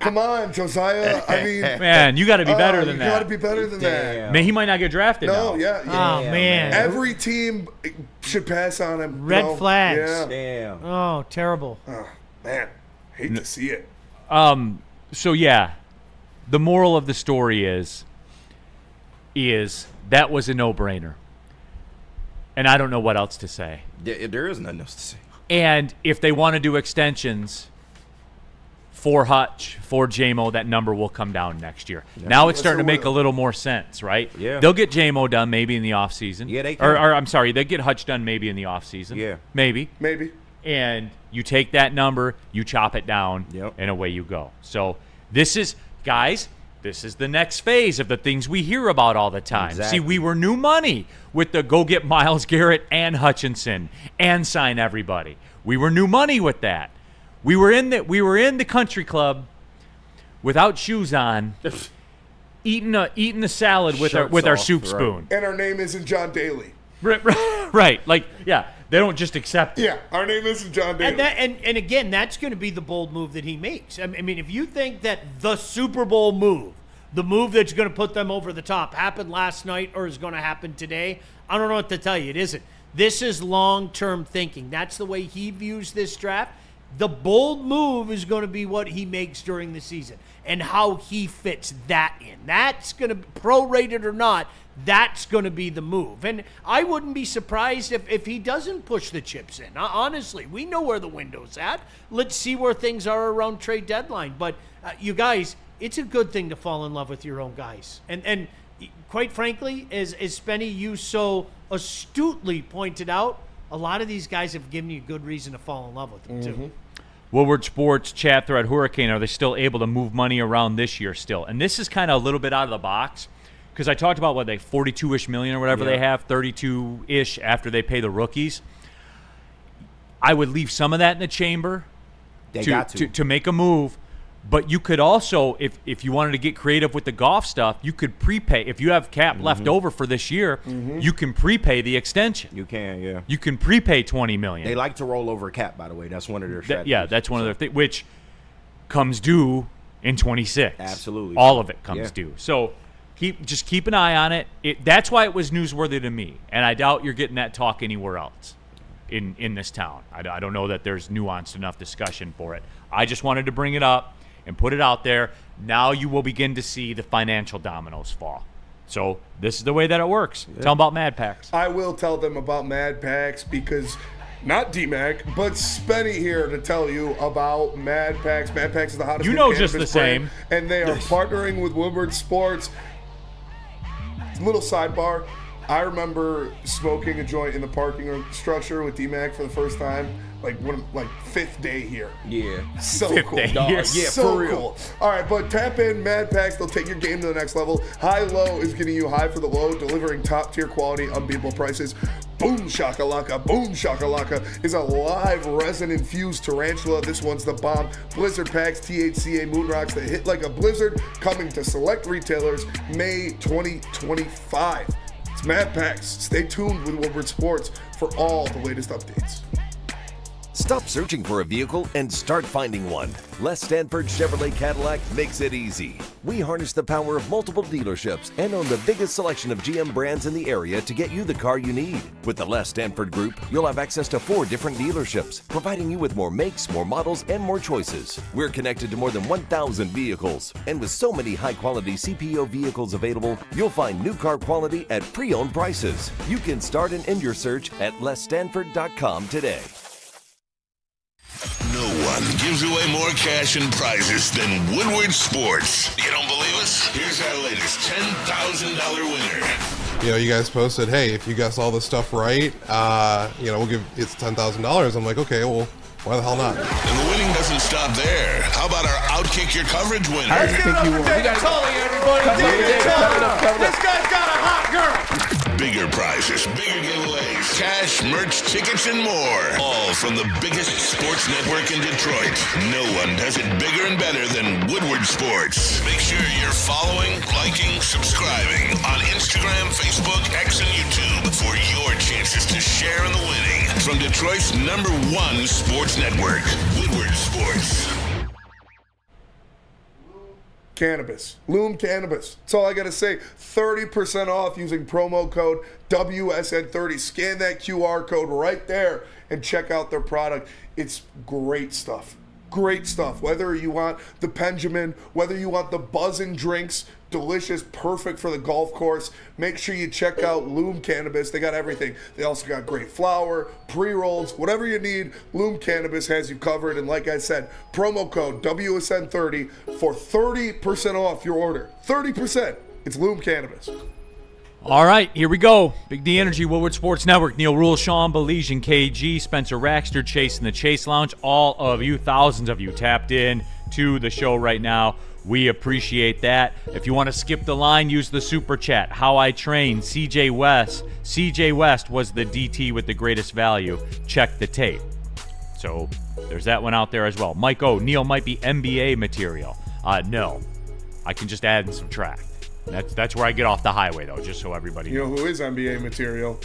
Come on, Josiah. I mean, man, you got to be better than that. You got to be better than that. Man, he might not get drafted. No, now. yeah. Oh man, every team should pass on him. Red flags. Yeah. Damn. Oh, terrible. Oh, man, hate to see it. So yeah, the moral of the story is that was a no-brainer, and I don't know what else to say. There is nothing else to say. And if they want to do extensions for Hutch, for JMO, that number will come down next year. Yeah. Now it's starting to make a little more sense, right? Yeah. They'll get JMO done maybe in the offseason. Yeah, they can. Or I'm sorry, they get Hutch done maybe in the offseason. Yeah. Maybe. And you take that number, you chop it down, and away you go. So this is the next phase of the things we hear about all the time. Exactly. See, we were new money with the go get Myles Garrett and Hutchinson and sign everybody. We were new money with that. We were in the country club without shoes on, eating a salad with our soup spoon. And our name isn't John Daly. Right. Like, yeah, they don't just accept it. Yeah, our name isn't John Daly. And again, that's going to be the bold move that he makes. I mean, if you think that the Super Bowl move, the move that's going to put them over the top, happened last night or is going to happen today, I don't know what to tell you. It isn't. This is long-term thinking. That's the way he views this draft. The bold move is going to be what he makes during the season and how he fits that in. That's going to, prorated or not, that's going to be the move. And I wouldn't be surprised if he doesn't push the chips in. Honestly, we know where the window's at. Let's see where things are around trade deadline. But you guys, it's a good thing to fall in love with your own guys. And quite frankly, as Spenny, you so astutely pointed out, a lot of these guys have given you good reason to fall in love with them, too. Woodward Sports chat thread Hurricane, are they still able to move money around this year still? And this is kind of a little bit out of the box because I talked about what they 42-ish million or whatever they have, 32-ish after they pay the rookies. I would leave some of that in the chamber to make a move. But you could also, if you wanted to get creative with the golf stuff, you could prepay. If you have cap left over for this year, you can prepay the extension. You can, yeah. You can prepay $20 million. They like to roll over cap, by the way. That's one of their strategies. That's one of their things, which comes due in 26. Absolutely. All of it comes due. So just keep an eye on it. That's why it was newsworthy to me, and I doubt you're getting that talk anywhere else in this town. I don't know that there's nuanced enough discussion for it. I just wanted to bring it up and put it out there. Now you will begin to see the financial dominoes fall. So this is the way that it works. Yeah. Tell them about Mad Packs. I will tell them about Mad Packs because not D-Mac, but Spenny here to tell you about Mad Packs. Mad Packs is the hottest. You know, just the same. And they are partnering with Woodward Sports. Little sidebar. I remember smoking a joint in the parking structure with D-Mac for the first time. Like fifth day here. Yeah. So fifth cool. Day Dog. here. Yeah, so for real. cool. All right, but tap in Mad Packs. They'll take your game to the next level. High-low is getting you high for the low, delivering top-tier quality, unbeatable prices. Boom Shakalaka. Boom Shakalaka is a live resin-infused tarantula. This one's the bomb. Blizzard Packs, THCA Moon Rocks that hit like a blizzard, coming to select retailers May 2025. It's Mad Packs. Stay tuned with Woodward Sports for all the latest updates. Stop searching for a vehicle and start finding one. Les Stanford Chevrolet Cadillac makes it easy. We harness the power of multiple dealerships and own the biggest selection of GM brands in the area to get you the car you need. With the Les Stanford Group, you'll have access to 4 different dealerships, providing you with more makes, more models, and more choices. We're connected to more than 1,000 vehicles. And with so many high-quality CPO vehicles available, you'll find new car quality at pre-owned prices. You can start and end your search at lesstanford.com today. No one gives away more cash and prizes than Woodward Sports. You don't believe us? Here's our latest $10,000 winner. You know, you guys posted, hey, if you guess all this stuff right, we'll give it's $10,000. I'm like, okay, well, why the hell not? And the winning doesn't stop there. How about our Outkick Your Coverage winner? Let's give it up for David Tully, everybody. David Tully. This guy's got a hot girl. Bigger prizes, bigger giveaways, cash, merch, tickets, and more. All from the biggest sports network in Detroit. No one does it bigger and better than Woodward Sports. Make sure you're following, liking, subscribing on Instagram, Facebook, X, and YouTube for your chances to share in the winning. From Detroit's #1 sports network, Woodward Sports. Cannabis. Loom Cannabis. That's all I got to say. 30% off using promo code WSN30. Scan that QR code right there and check out their product. It's great stuff. Great stuff. Whether you want the Benjamin, whether you want the buzzing drinks, delicious, perfect for the golf course, make sure you check out Loom Cannabis. They got everything. They also got great flour, pre-rolls, whatever you need, Loom Cannabis has you covered. And like I said, promo code WSN30 for 30% off your order. 30%. It's Loom Cannabis. All right, here we go. Big D Energy, Woodward Sports Network. Neil Rule, Sean Belize, KG, Spencer Raxter, Chase in the Chase Lounge. All of you, thousands of you, tapped in to the show right now. We appreciate that. If you want to skip the line, use the super chat. How I Train, CJ West. CJ West was the DT with the greatest value. Check the tape. So there's that one out there as well. Mike O, Neil might be NBA material. No, I can just add and subtract. That's where I get off the highway, though, just so everybody knows. You know who is NBA material?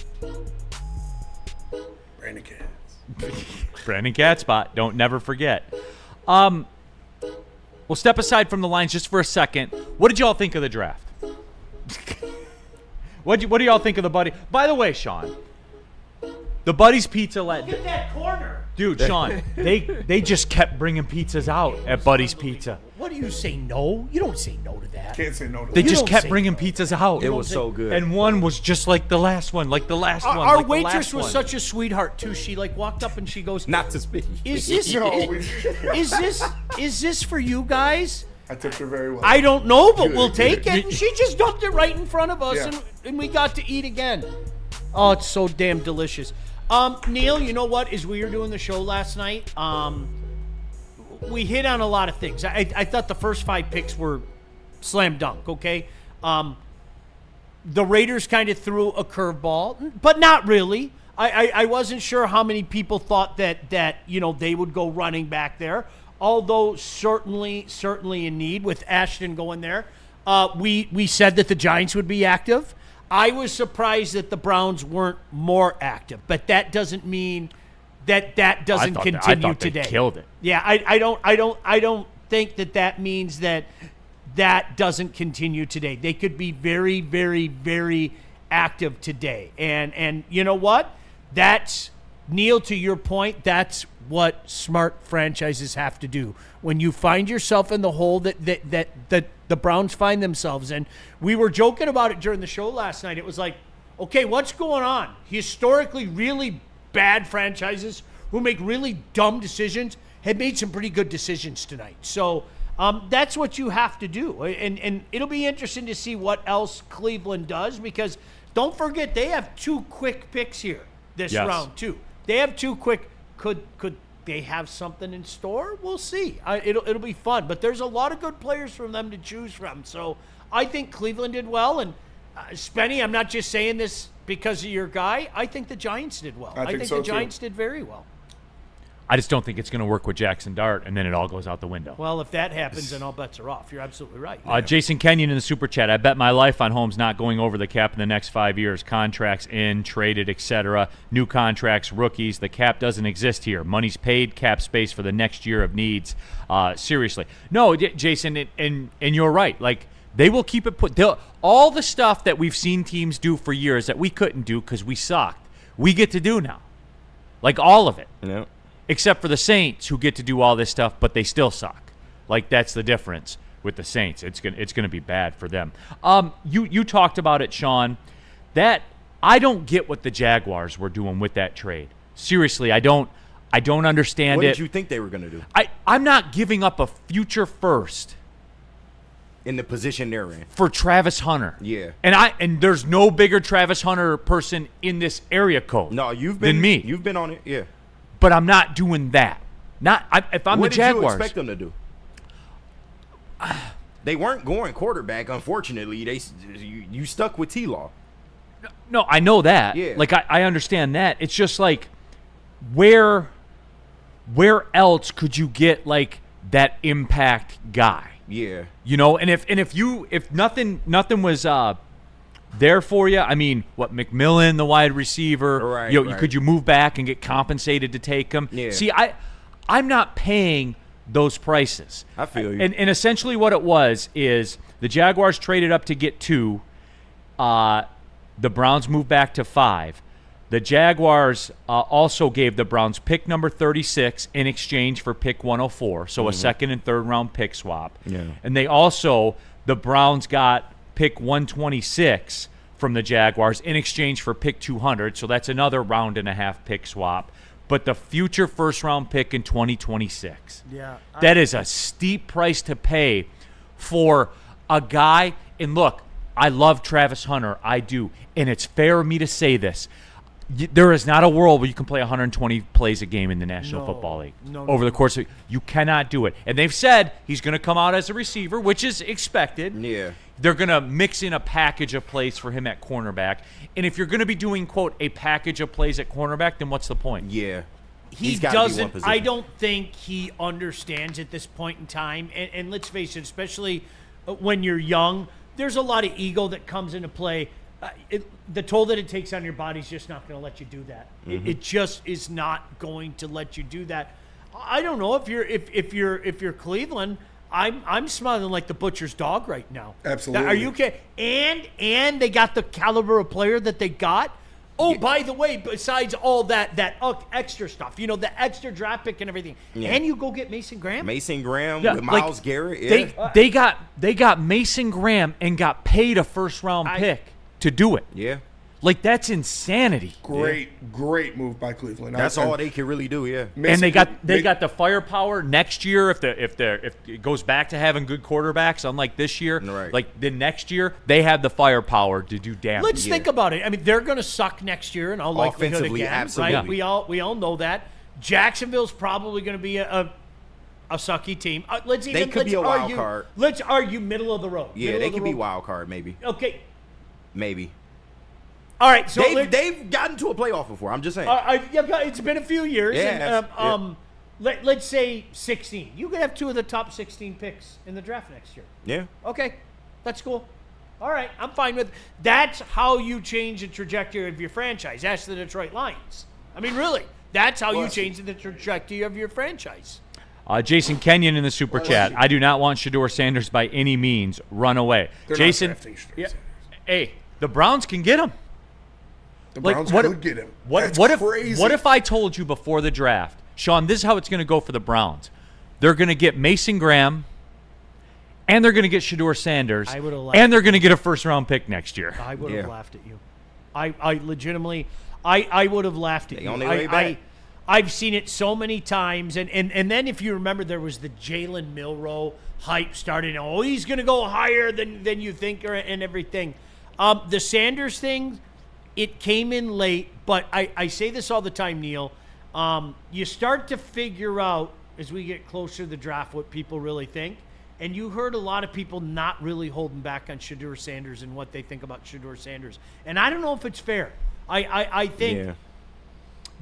Brandon Katz. Brandon Catsbot. Don't never forget. We'll step aside from the lines just for a second. What did y'all think of the draft? What do y'all think of the Buddy? By the way, Sean, the Buddy's Pizza Look at that corner. Dude, Sean, they just kept bringing pizzas out at Buddy's Pizza. What do you say no? You don't say no to that. Can't say no to that. They just kept bringing pizzas out. It was so good. And one was just like the last one, like the last one. Our like the waitress last was one. such a sweetheart too. She like walked up and she goes, Not to speak. "Is this is this for you guys?" I tipped her very well. I don't know, but we'll take it. And she just dumped it right in front of us, Yeah. and we got to eat again. Oh, it's so damn delicious. Neil, you know what? As we were doing the show last night, we hit on a lot of things. I thought the first 5 picks were slam dunk, okay? The Raiders kind of threw a curveball, but not really. I wasn't sure how many people thought that you know they would go running back there, although certainly in need with Ashton going there. We said that the Giants would be active. I was surprised that the Browns weren't more active, but that doesn't mean that doesn't continue today. They killed it. Yeah, I don't think that means that doesn't continue today. They could be very, very, very active today. And you know what? That's, Neil, to your point, that's what smart franchises have to do. When you find yourself in the hole that the Browns find themselves in, we were joking about it during the show last night. It was like, okay, what's going on? Historically, really bad franchises who make really dumb decisions have made some pretty good decisions tonight. So that's what you have to do. And it'll be interesting to see what else Cleveland does, because don't forget they have 2 quick picks here this round too. They have 2 quick. Could they have something in store? We'll see. It'll be fun. But there's a lot of good players from them to choose from. So I think Cleveland did well. And Spenny, I'm not just saying this because of your guy. I think the Giants did well. I think so the too. Giants did very well. I just don't think it's going to work with Jackson Dart, and then it all goes out the window. Well, if that happens, then all bets are off. You're absolutely right. Jason Kenyon in the Super Chat. I bet my life on Holmes not going over the cap in the next 5 years. Contracts in, traded, etc. New contracts, rookies. The cap doesn't exist here. Money's paid, cap space for the next year of needs. Seriously. No, Jason, and you're right. Like, they will keep it put. All the stuff that we've seen teams do for years that we couldn't do because we sucked, we get to do now. Like, all of it. Yeah. Except for the Saints, who get to do all this stuff, but they still suck. Like, that's the difference with the Saints. It's gonna be bad for them. You talked about it, Sean. That I don't get what the Jaguars were doing with that trade. Seriously, I don't understand it. What did you think they were gonna do? I'm not giving up a future first in the position they're in for Travis Hunter. Yeah. And there's no bigger Travis Hunter person in this area code. No, you've been than me. You've been on it, yeah. But I'm not doing that. If I'm the Jaguars. What did you expect them to do? They weren't going quarterback, unfortunately. You stuck with T-Law. No, I know that. Yeah. Like, I understand that. It's just like, where else could you get, like, that impact guy? Yeah. You know, and if nothing was there for you, I mean, what, McMillan, the wide receiver, Right. could you move back and get compensated to take him? Yeah. See, I'm not paying those prices. I feel you. And essentially what it was is the Jaguars traded up to get 2. The Browns moved back to 5. The Jaguars also gave the Browns pick number 36 in exchange for pick 104, so a second and third round pick swap. Yeah. And the Browns got pick 126 from the Jaguars in exchange for pick 200, so that's another round and a half pick swap. But the future first round pick in 2026. Yeah. That is a steep price to pay for a guy. And look, I love Travis Hunter. I do. And it's fair of me to say this. There is not a world where you can play 120 plays a game in the National Football League over the course of – you cannot do it. And they've said he's going to come out as a receiver, which is expected. Yeah. They're going to mix in a package of plays for him at cornerback. And if you're going to be doing, quote, a package of plays at cornerback, then what's the point? Yeah. He doesn't. I don't think he understands at this point in time. And let's face it, especially when you're young, there's a lot of ego that comes into play. The toll that it takes on your body is just not going to let you do that. It just is not going to let you do that. I don't know if you're Cleveland. I'm smiling like the butcher's dog right now. Absolutely. Are you okay? And they got the caliber of player that they got. Oh, by the way, besides all that extra stuff, the extra draft pick and everything, and you go get Mason Graham. With Myles Garrett. Yeah. They got Mason Graham and got paid a first round pick to do it. Yeah. Like, that's insanity. Great move by Cleveland. That's all they can really do, yeah. And they got the firepower next year if it goes back to having good quarterbacks, unlike this year. Right. Like the next year, they have the firepower to do damage. Let's think about it. I mean, they're going to suck next year, and all likelihood Offensively, again. absolutely. Right? We all know that. Jacksonville's probably going to be a sucky team. They could be a wild card. Let's argue middle of the road. Yeah, they could be wild card, maybe. Okay. Maybe. All right, so they've gotten to a playoff before. I'm just saying. It's been a few years. Yeah, and, let's say 16. You could have 2 of the top 16 picks in the draft next year. Yeah. Okay, that's cool. All right, I'm fine with. That's how you change the trajectory of your franchise. Ask the Detroit Lions. I mean, really, that's how you change the trajectory of your franchise. Jason Kenyon in the super chat. I do not want Shedeur Sanders by any means. Run away. They're Jason, not drafting Shedeur Sanders. Hey, the Browns can get him. The Browns could get him. That's crazy. What if I told you before the draft, Sean, this is how it's going to go for the Browns. They're going to get Mason Graham, and they're going to get Shedeur Sanders, and they're going to get a first-round pick next year. I would have laughed at you. I legitimately, I would have laughed at you. On their way back. I've seen it so many times, and then if you remember, there was the Jalen Milroe hype starting. Oh, he's going to go higher than you think, and everything. The Sanders thing, it came in late, but I say this all the time, Neil. You start to figure out as we get closer to the draft what people really think. And you heard a lot of people not really holding back on Shedeur Sanders and what they think about Shedeur Sanders. And I don't know if it's fair. I think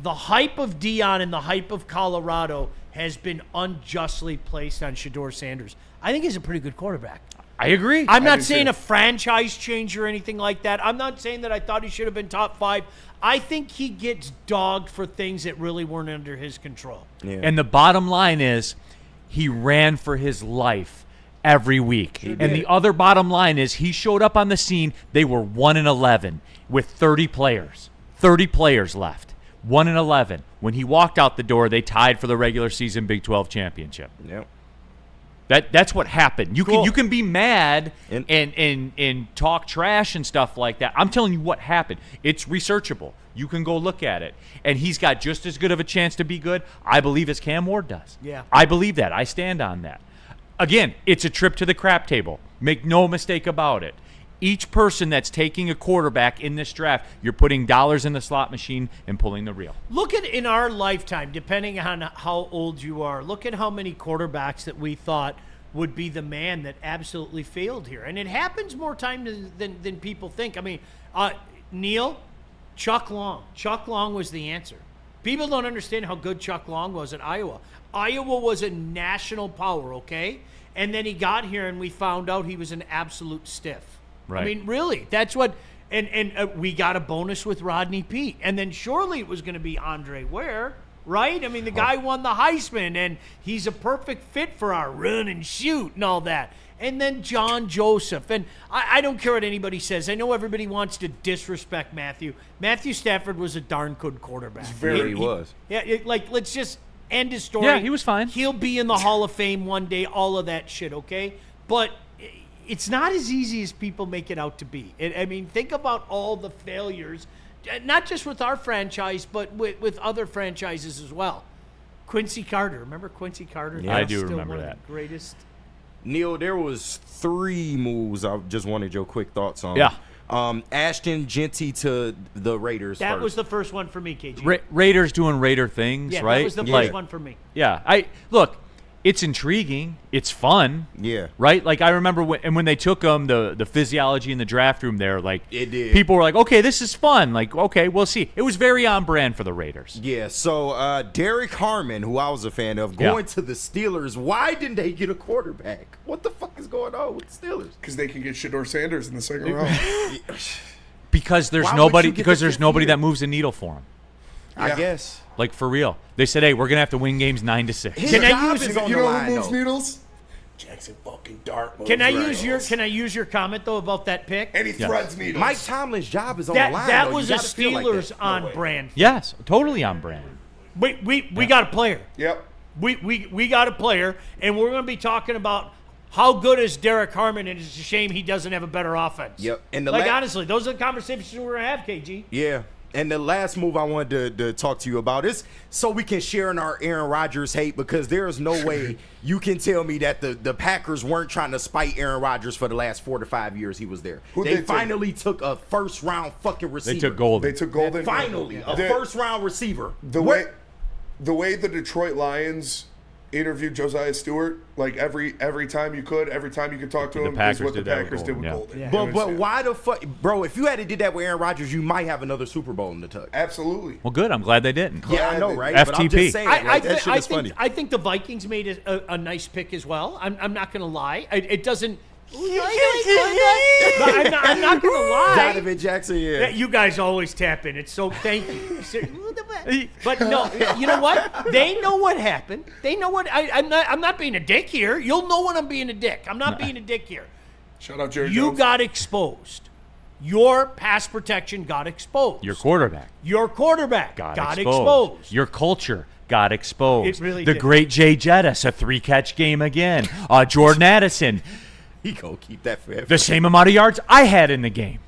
the hype of Dion and the hype of Colorado has been unjustly placed on Shedeur Sanders. I think he's a pretty good quarterback. I agree. I'm not saying a franchise change or anything like that. I'm not saying that I thought he should have been top 5. I think he gets dogged for things that really weren't under his control. Yeah. And the bottom line is he ran for his life every week. And the other bottom line is he showed up on the scene. They were 1-11 with 30 players. 30 players left. 1-11. When he walked out the door, they tied for the regular season Big 12 championship. Yep. That's what happened. You can be mad and talk trash and stuff like that. I'm telling you what happened. It's researchable. You can go look at it. And he's got just as good of a chance to be good, I believe, as Cam Ward does. Yeah. I believe that. I stand on that. Again, it's a trip to the crap table. Make no mistake about it. Each person that's taking a quarterback in this draft, you're putting dollars in the slot machine and pulling the reel. Look at in our lifetime, depending on how old you are, look at how many quarterbacks that we thought would be the man that absolutely failed here. And it happens more time than people think. I mean, Neil, Chuck Long. Chuck Long was the answer. People don't understand how good Chuck Long was at Iowa. Iowa was a national power, okay? And then he got here, and we found out he was an absolute stiff. Right. I mean, really, that's what. And we got a bonus with Rodney Peete, and then surely it was going to be Andre Ware, right? I mean, the guy won the Heisman, and he's a perfect fit for our run and shoot and all that. And then John Joseph, and I don't care what anybody says. I know everybody wants to disrespect Matthew. Matthew Stafford was a darn good quarterback. He was. Yeah, let's just end his story. Yeah, he was fine. He'll be in the Hall of Fame one day, all of that shit, okay? But it's not as easy as people make it out to be. I mean, think about all the failures, not just with our franchise, but with other franchises as well. Quincy Carter. Remember Quincy Carter? Yeah, I do Still remember one of that. the greatest. Neil, there was 3 moves I just wanted your quick thoughts on. Yeah. Ashton Genty to the Raiders. That first. was the first one for me, KG. Raiders doing Raider things, Yeah, right? that was the first one for me. Yeah, look. It's intriguing. It's fun. Yeah. Right? Like, I remember when they took him, the physiology in the draft room there, like, it did. People were like, okay, this is fun. Like, okay, we'll see. It was very on brand for the Raiders. Yeah, so Derek Harmon, who I was a fan of, going to the Steelers. Why didn't they get a quarterback? What the fuck is going on with the Steelers? Because they can get Shedeur Sanders in the second round. Because there's nobody that moves the needle for him. I guess. Like, for real. They said, hey, we're going to have to win games 9-6. His job is on You the know line, who moves though. needles? Jackson fucking Dart moves Can I needles. use your comment though about that pick? And he threads needles. Mike Tomlin's job is on the line. That though. was You a gotta feel like Steelers that. on brand. Yes, totally on brand. We got a player. Yep. We got a player, and we're going to be talking about how good is Derek Harmon, and it's a shame he doesn't have a better offense. Yep. And honestly, those are the conversations we're going to have, KG. Yeah. And the last move I wanted to talk to you about is so we can share in our Aaron Rodgers hate, because there is no way you can tell me that the Packers weren't trying to spite Aaron Rodgers for the last 4 to 5 years he was there. They finally took a first-round fucking receiver. They took Golden. Finally, a first-round receiver. The way the Detroit Lions interviewed Josiah Stewart, like every time you could talk to him, is what the Packers did with Golden. Yeah. But why the fuck, bro? If you had did that with Aaron Rodgers, you might have another Super Bowl in the tuck. Absolutely. Well, good. I'm glad they didn't. Yeah, I know, right? FTP. But I'm just saying, that shit is funny. I think the Vikings made a nice pick as well. I'm not going to lie. It doesn't. I'm not going to lie. Donovan Jackson, yeah. You guys always tap in. It's so thank you. But no, you know what? They know what happened. They know what. I'm not being a dick here. You'll know when I'm being a dick. I'm not being a dick here. Shout out Jerry You Jones. got exposed. Your pass protection got exposed. Your quarterback got exposed. Your culture got exposed. It really the did. great Jay Jettis, a 3-catch game again. Jordan Addison. He gonna keep that forever. The same amount of yards I had in the game.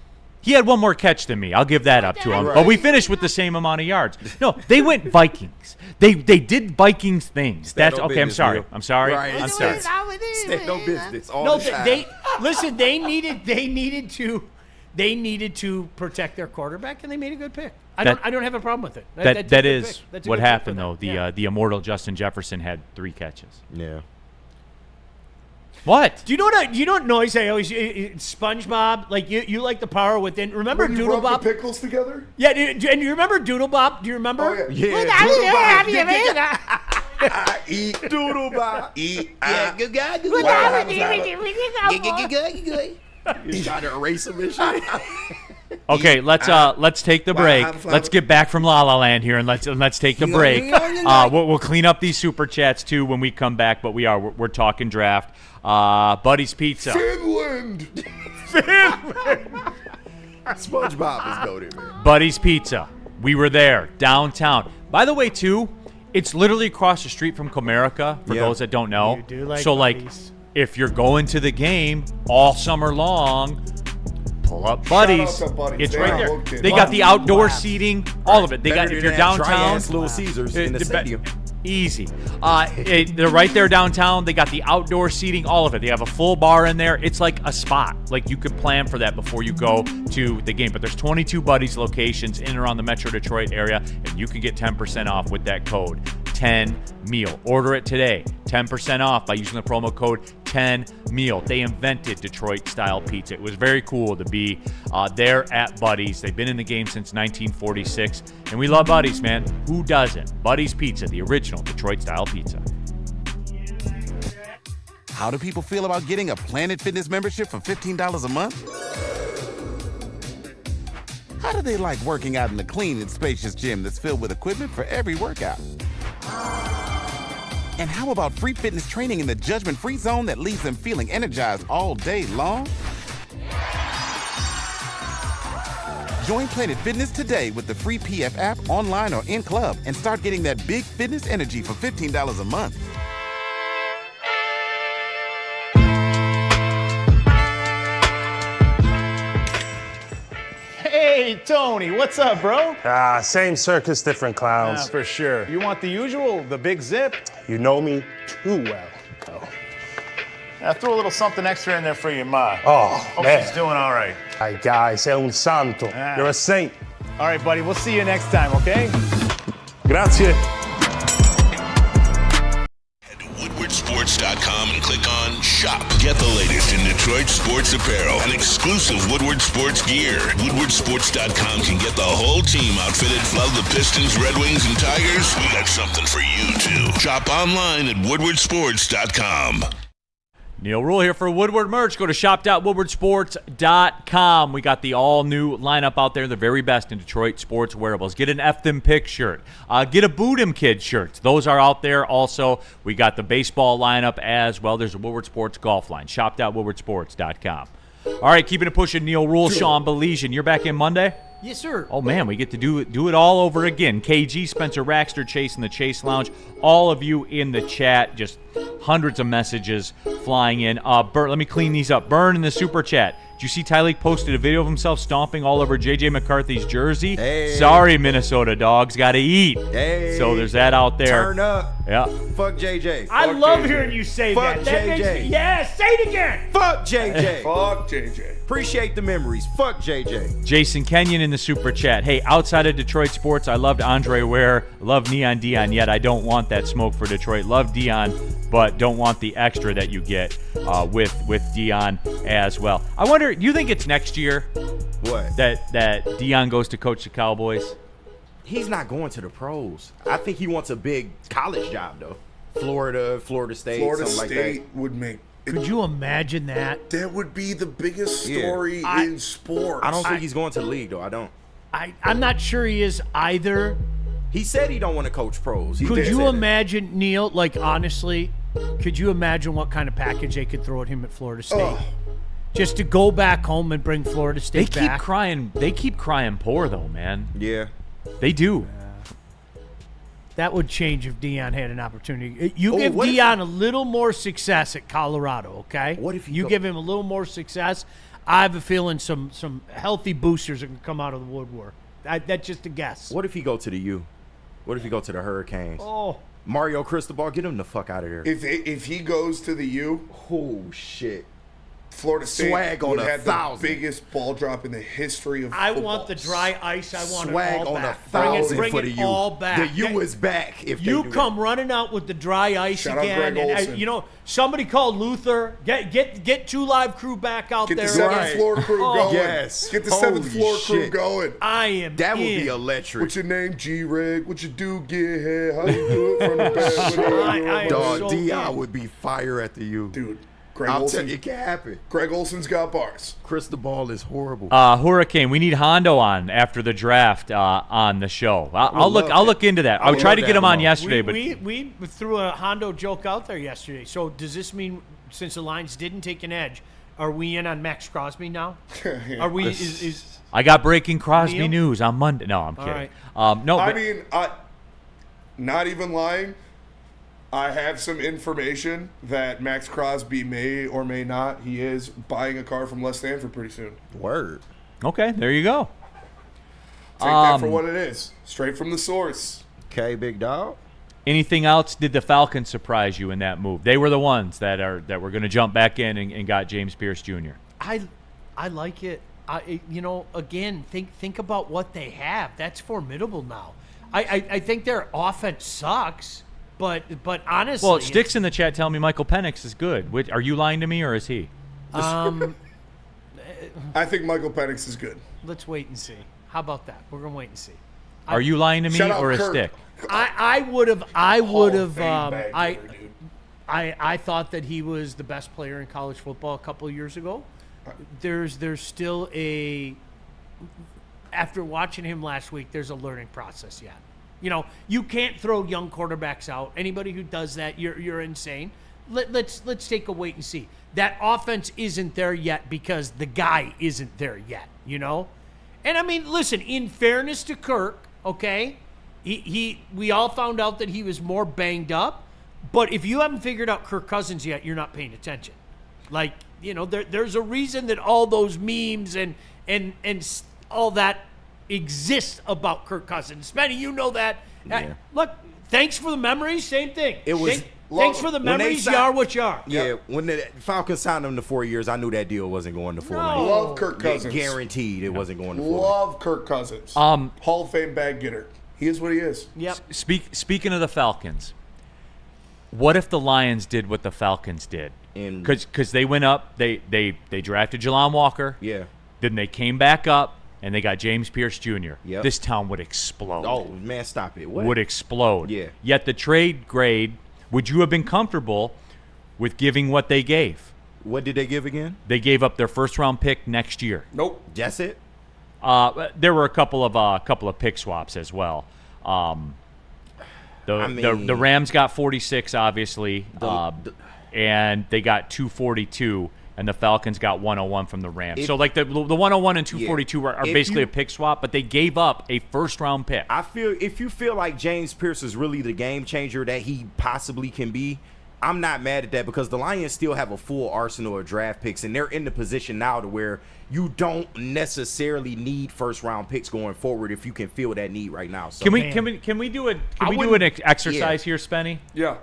He had one more catch than me. I'll give that up to him. Right. But we finished with the same amount of yards. No, they went Vikings. They did Vikings things. That's okay. I'm sorry. I'm sorry. Right. I'm sorry. Stand no business. All No, the time. listen. They needed to protect their quarterback, and they made a good pick. I don't have a problem with it. That's a That good is pick. That's a what good pick happened for though. them. The immortal Justin Jefferson had 3 catches. Yeah. What? Do you know what noise I always SpongeBob? Like you like the power within. Remember When you Doodle rub Bob? the pickles together? Yeah, and you remember Doodle Bob? Do you remember? Oh, yeah. Eat Doodle Bob. Eat. Good guy. He's trying to erase him and shit. Okay, let's take the break. Let's get back from La La Land here and let's take the break. We'll clean up these super chats too when we come back. But we're talking draft. Buddy's Pizza. Finland. SpongeBob is goated, man. Buddy's Pizza. We were there downtown. By the way, too, it's literally across the street from Comerica. For those that don't know, You do like so Buddy's. if you're going to the game all summer long, pull up Buddy's. Shout out to Buddy's. It's They right are there. located. They got the outdoor seating, all of it. They got Better if than you're that downtown, dry-ass Little Caesars in the stadium. Easy. They're right there downtown. They got the outdoor seating, all of it. They have a full bar in there. It's like a spot. Like you could plan for that before you go to the game. But there's 22 Buddy's locations in and around the Metro Detroit area, and you can get 10% off with that code. 10meal. Order it today. 10% off by using the promo code 10meal. They invented Detroit-style pizza. It was very cool to be there at Buddy's. They've been in the game since 1946, and we love Buddy's, man. Who doesn't? Buddy's Pizza, the original Detroit-style pizza. How do people feel about getting a Planet Fitness membership for $15 a month? How do they like working out in a clean and spacious gym that's filled with equipment for every workout? And how about free fitness training in the judgment-free zone that leaves them feeling energized all day long? Join Planet Fitness today with the free PF app online or in club and start getting that big fitness energy for $15 a month. Hey, Tony, what's up, bro? Same circus, different clowns. For sure. You want the usual, the big zip? You know me too well. I threw a little something extra in there for your ma. Oh, Hope man. she's doing all right. Ay, guy, sei un santo. You're a saint. All right, buddy, we'll see you next time, okay? Grazie. WoodwardSports.com and click on Shop. Get the latest in Detroit sports apparel and exclusive Woodward Sports gear. WoodwardSports.com can get the whole team outfitted. Love the Pistons, Red Wings, and Tigers? We got something for you, too. Shop online at WoodwardSports.com. Neil Rule here for Woodward Merch. Go to shop.woodwardsports.com. We got the all-new lineup out there, the very best in Detroit sports wearables. Get an F Them Pick shirt. Get a Boot 'em Kid shirt. Those are out there also. We got the baseball lineup as well. There's a Woodward Sports golf line. Shop.woodwardsports.com. All right, keeping it pushing. Neil Rule, Sean Belizean. You're back in Monday? Yes, sir. Oh, man, we get to do it all over again. KG, Spencer Raxter, Chase in the Chase Lounge. All of you in the chat. Just hundreds of messages flying in. Bert, let me clean these up. Burn in the super chat. Did you see Tyleek posted a video of himself stomping all over J.J. McCarthy's jersey? Hey. Sorry, Minnesota dogs. Got to eat. Hey. So there's that out there. Turn up. Yeah. Fuck JJ. I Fuck love JJ. hearing you say Fuck that. JJ. Say it again. Fuck JJ. Fuck JJ. Appreciate the memories. Fuck JJ. Jason Kenyon in the super chat. Hey, outside of Detroit sports, I loved Andre Ware, love Neon Dion, yet I don't want that smoke for Detroit. Love Dion, but don't want the extra that you get with Dion as well. I wonder, do you think it's next year What? that Dion goes to coach the Cowboys? He's not going to the pros. I think he wants a big college job, though. Florida State, Florida something State like would make. Could you imagine that? That would be the biggest story I- in sports. that. I don't think he's going to the league, though. I don't. I'm not sure he is either. He said he don't want to coach pros. He Could did you say that. imagine, Neil, like honestly, could you imagine what kind of package they could throw at him at Florida State? Just to go back home and bring Florida State They back. keep crying poor though, man. Yeah. They do. That would change if Dion had an opportunity. You Oh, give what if Dion a little more success at Colorado, okay? What if you give him a little more success? I have a feeling some healthy boosters are going to come out of the woodwork. That's just a guess. What if he go to the U? What if he go to the Hurricanes? Oh, Mario Cristobal, get him the fuck out of there. If he goes to the U, Oh shit. Florida State Swag on would a have 1,000. the biggest ball drop in the history of I football. want the dry ice. I want Swag it all on back. 1,000 bring for it the U. all back. The U is back. If You they do come running out with the dry ice Shout out again, Greg and Olson. somebody called Luther. Get 2 Live Crew back out Get there. the seventh Right. floor crew Oh, going. yes. Get the Holy seventh floor crew shit. going. I am. That would in. be electric. What's your name? G-Rig. What you do, get here? How you do it from the back? What do you do? I am Dog, so Dion in. would be fire at the U. Dude, Greg I'll tell Olson. you, it can happen. Greg Olson's got bars. Cristobal is horrible. Hurricane, we need Hondo on after the draft on the show. I'll look into that. I would tried to love get to him have on him on. yesterday, we threw a Hondo joke out there yesterday. So does this mean since the Lions didn't take an edge, are we in on Max Crosby now? Are we? Is I got breaking Crosby Neil? news on Monday. No, I'm All kidding. right. No, I but- mean, not even lying. I have some information that Max Crosby may or may not. He is buying a car from Les Stanford pretty soon. Word. okay, there you go. Take that for what it is. Straight from the source. Okay, big dog. Anything else? Did the Falcons surprise you in that move? They were the ones that were going to jump back in and got James Pierce Jr. I like it. Again, think about what they have. That's formidable now. I think their offense sucks. But honestly, Well, Sticks in the chat telling me Michael Penix is good. Are you lying to me or is he? I think Michael Penix is good. Let's wait and see. How about that? We're gonna wait and see. Are you lying to me or a Stick? I would have. I thought that he was the best player in college football a couple of years ago. There's still after watching him last week, there's a learning process yet. You know, you can't throw young quarterbacks out. Anybody who does that, you're insane. Let's take a wait and see. That offense isn't there yet because the guy isn't there yet, you know? And I mean, listen, in fairness to Kirk, okay, we all found out that he was more banged up, but if you haven't figured out Kirk Cousins yet, you're not paying attention. Like, you know, there's a reason that all those memes and all that exists about Kirk Cousins. Spenny, you know that. Yeah. Look, thanks for the memories. Same thing. It was. Thanks for the memories. You are what you are. Yeah, when the Falcons signed him to 4 years, I knew that deal wasn't going to 4 million. Love Kirk Cousins. Guaranteed it wasn't going to 4 million. Love Kirk Cousins. Hall of Fame bag getter. He is what he is. Yep. Speaking of the Falcons, what if the Lions did what the Falcons did? Because they went up, they drafted Jelon Walker. Yeah. Then they came back up. And they got James Pierce Jr. Yep. This town would explode. Oh, man, stop it. What? Would explode. Yeah. Yet the trade grade, would you have been comfortable with giving what they gave? What did they give again? They gave up their first-round pick next year. Nope. That's it? There were a couple of pick swaps as well. The Rams got 46, obviously, and they got 242. And the Falcons got 101 from the Rams. So, like, the 101 and 242 are basically a pick swap, but they gave up a first-round pick. I feel if you feel like James Pierce is really the game changer that he possibly can be, I'm not mad at that because the Lions still have a full arsenal of draft picks, and they're in the position now to where you don't necessarily need first-round picks going forward if you can feel that need right now. So, can we do an exercise here, Spenny? Yeah.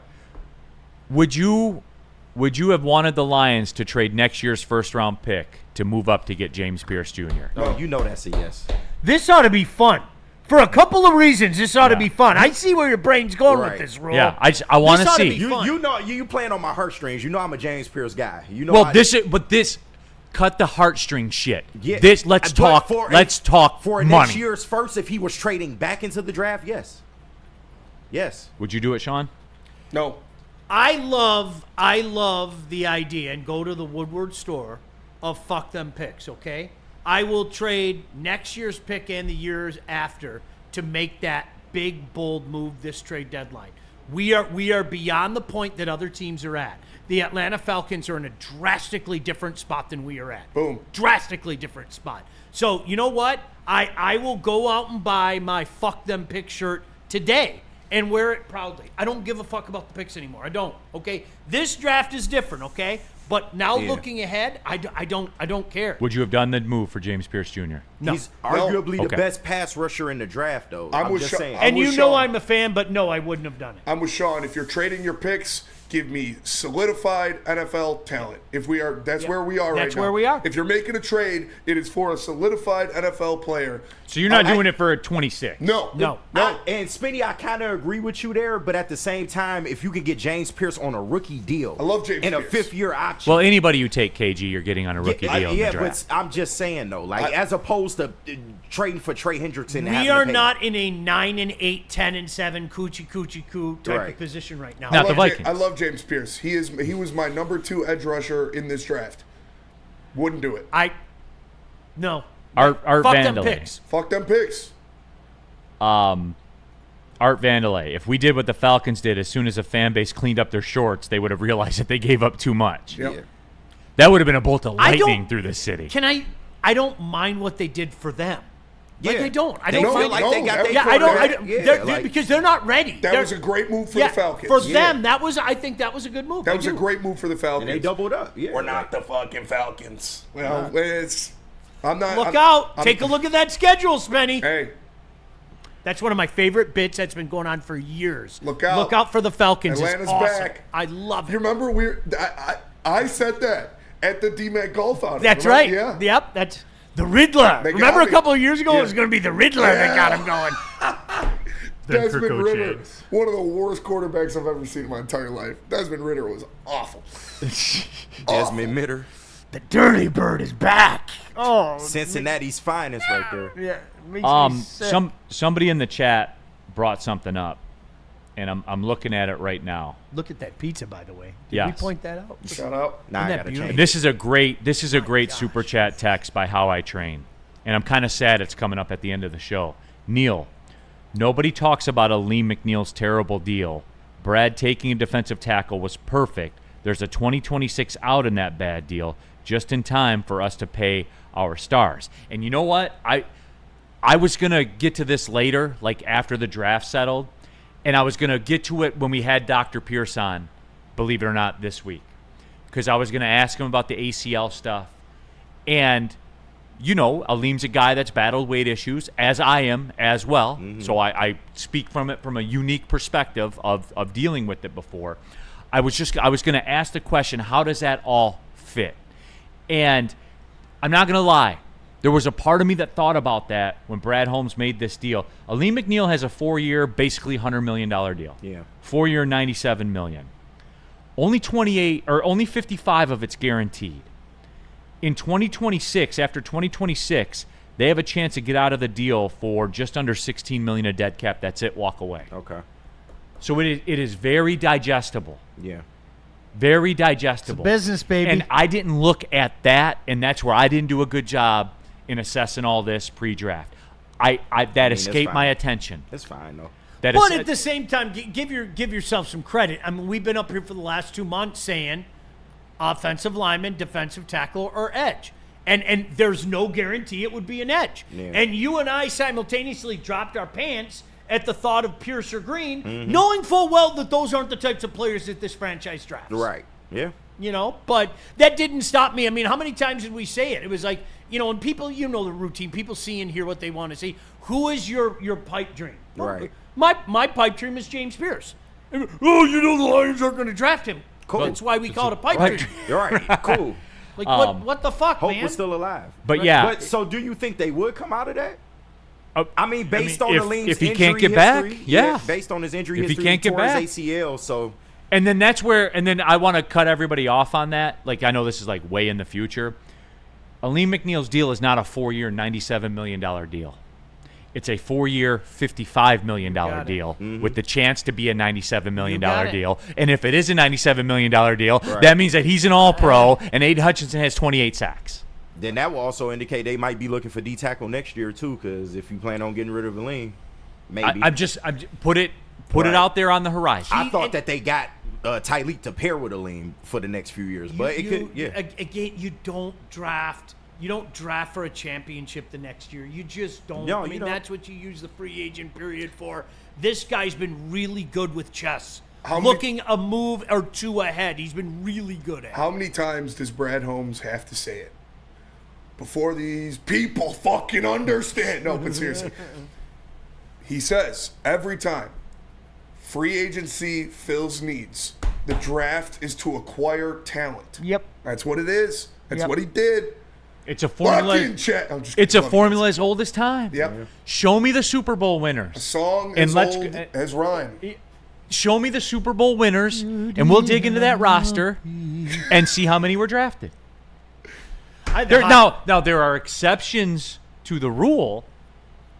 Would you have wanted the Lions to trade next year's first-round pick to move up to get James Pierce Jr.? Oh, you know that's a yes. This ought to be fun. For a couple of reasons, this ought to be fun. I see where your brain's going with this, Rule. Yeah, I want to see. You know, you playing on my heartstrings. You know I'm a James Pierce guy. You know. Well, cut the heartstring shit. Yeah. Let's talk for money. Next year's first. If he was trading back into the draft, yes. Would you do it, Sean? No. I love the idea, and go to the Woodward store, of fuck them picks, okay? I will trade next year's pick and the years after to make that big, bold move this trade deadline. We are beyond the point that other teams are at. The Atlanta Falcons are in a drastically different spot than we are at. Boom. Drastically different spot. So, you know what? I will go out and buy my fuck them pick shirt today and wear it proudly. I don't give a fuck about the picks anymore. I don't, okay? This draft is different, okay? But now looking ahead, I don't care. Would you have done the move for James Pierce Jr.? No. He's arguably the best pass rusher in the draft, though. I'm just saying. And you know I'm a fan, but no, I wouldn't have done it. I'm with Sean. If you're trading your picks, give me solidified NFL talent. That's where we are right now. That's where we are. If you're making a trade, it is for a solidified NFL player. So you're not doing it for a 26? No. And Spinny, I kind of agree with you there, but at the same time, if you could get James Pierce on a rookie deal, I love James and Pierce. A fifth-year option. Well, anybody you take, KG, you're getting on a rookie deal in the draft. But I'm just saying though, as opposed to trading for Trey Hendrickson. We are not in a 9-8, 10-7 coochie type of position right now. Not the Vikings. I love James Pierce. He was my number 2 edge rusher in this draft. Wouldn't do it. No. Art Fuck Vandelay. them picks. Fuck them picks. Art Vandelay. If we did what the Falcons did, as soon as a fan base cleaned up their shorts, they would have realized that they gave up too much. Yep. Yeah. That would have been a bolt of lightning through this city. I don't mind what they did for them. Like, I don't. I They don't feel feel like they got their I don't. quarterback. Because they're not ready. That was a great move for the Falcons. For them, I think that was a good move. That was a great move for the Falcons. And they doubled up. Yeah. We're not the fucking Falcons. Well, I'm not. Look out. Take a look at that schedule, Spenny. Hey. That's one of my favorite bits that's been going on for years. Look out. Look out for the Falcons. Atlanta's it's awesome. back. I love it. You remember I said that at the DMAC Golf Outing. That's right. Yeah. Yep. That's the Riddler. Remember a couple of years ago it was going to be the Riddler that got him going. than Desmond Kirko Ritter, James. one of the worst quarterbacks I've ever seen in my entire life. Desmond Ritter was awful. Desmond Ritter. The dirty bird is back. Oh, Cincinnati's finest right there. Yeah, makes me sick. Somebody in the chat brought something up, and I'm looking at it right now. Look at that pizza, by the way. Did Yes. we point that out? Shout out. Nah, I that gotta beautiful? change. This is a great super chat text by How I Train, and I'm kind of sad it's coming up at the end of the show. Neil, nobody talks about Aleem McNeil's terrible deal. Brad taking a defensive tackle was perfect. There's a 2026 out in that bad deal, just in time for us to pay our stars. And you know what? I was gonna get to this later, like after the draft settled, and I was gonna get to it when we had Dr. Pierce on, believe it or not, this week, because I was gonna ask him about the ACL stuff. And you know, Aleem's a guy that's battled weight issues, as I am as well. Mm-hmm. So I speak from it from a unique perspective of dealing with it before. I was going to ask the question, how does that all fit? And I'm not going to lie. There was a part of me that thought about that when Brad Holmes made this deal. Aleem McNeil has a 4-year, basically $100 million deal. Yeah. 4-year, $97 million. Only 55 of it's guaranteed. In 2026, after 2026, they have a chance to get out of the deal for just under $16 million of dead cap. That's it. Walk away. Okay. So it is very digestible. Yeah. Very digestible. Business, baby. And I didn't look at that, and that's where I didn't do a good job in assessing all this pre-draft. That escaped my attention. That's fine though. But at the same time, give yourself some credit. I mean, we've been up here for the last 2 months saying offensive lineman, defensive tackle, or edge. And there's no guarantee it would be an edge. Yeah. And you and I simultaneously dropped our pants at the thought of Pierce or Green, knowing full well that those aren't the types of players that this franchise drafts. Right. Yeah. You know, but that didn't stop me. I mean, how many times did we say it? It was like, you know, and people, you know the routine. People see and hear what they want to see. Who is your pipe dream? Right. My pipe dream is James Pierce. Oh, you know the Lions aren't going to draft him. Cool. That's why we call it a pipe dream. You're right. Cool. Like, what the fuck, Hope man? was still alive. But yeah. But so do you think they would come out of that? I mean, based on if Aleem's he injury can't get history, back, yeah. Based on his injury If he history, can't get tore back. his ACL, so. And then then I want to cut everybody off on that. Like, I know this is like way in the future. Aleem McNeil's deal is not a 4-year, $97 million deal. It's a 4-year, $55 million deal with the chance to be a $97 million deal. And if it is a $97 million deal, that means that he's an all-pro and Aiden Hutchinson has 28 sacks. Then that will also indicate they might be looking for D tackle next year too, because if you plan on getting rid of Aleem, maybe. I'm just put it out there on the horizon. I thought that they got Tyleek to pair with Aleem for the next few years, but it could. Yeah. Again, you don't draft for a championship the next year. You just don't. No, I mean, you don't. that's what you use the free agent period for. This guy's been really good with chess. How Looking a move or two ahead. He's been really good at it. How many times does Brad Holmes have to say it before these people fucking understand? No, but seriously. He says every time free agency fills needs, the draft is to acquire talent. Yep. That's what it is. That's what he did. It's a formula. It's a formula as old as time. Yep. Show me the Super Bowl winners. A song And as let's- old as rhyme. Show me the Super Bowl winners, and we'll dig into that roster and see how many were drafted. Now there are exceptions to the rule,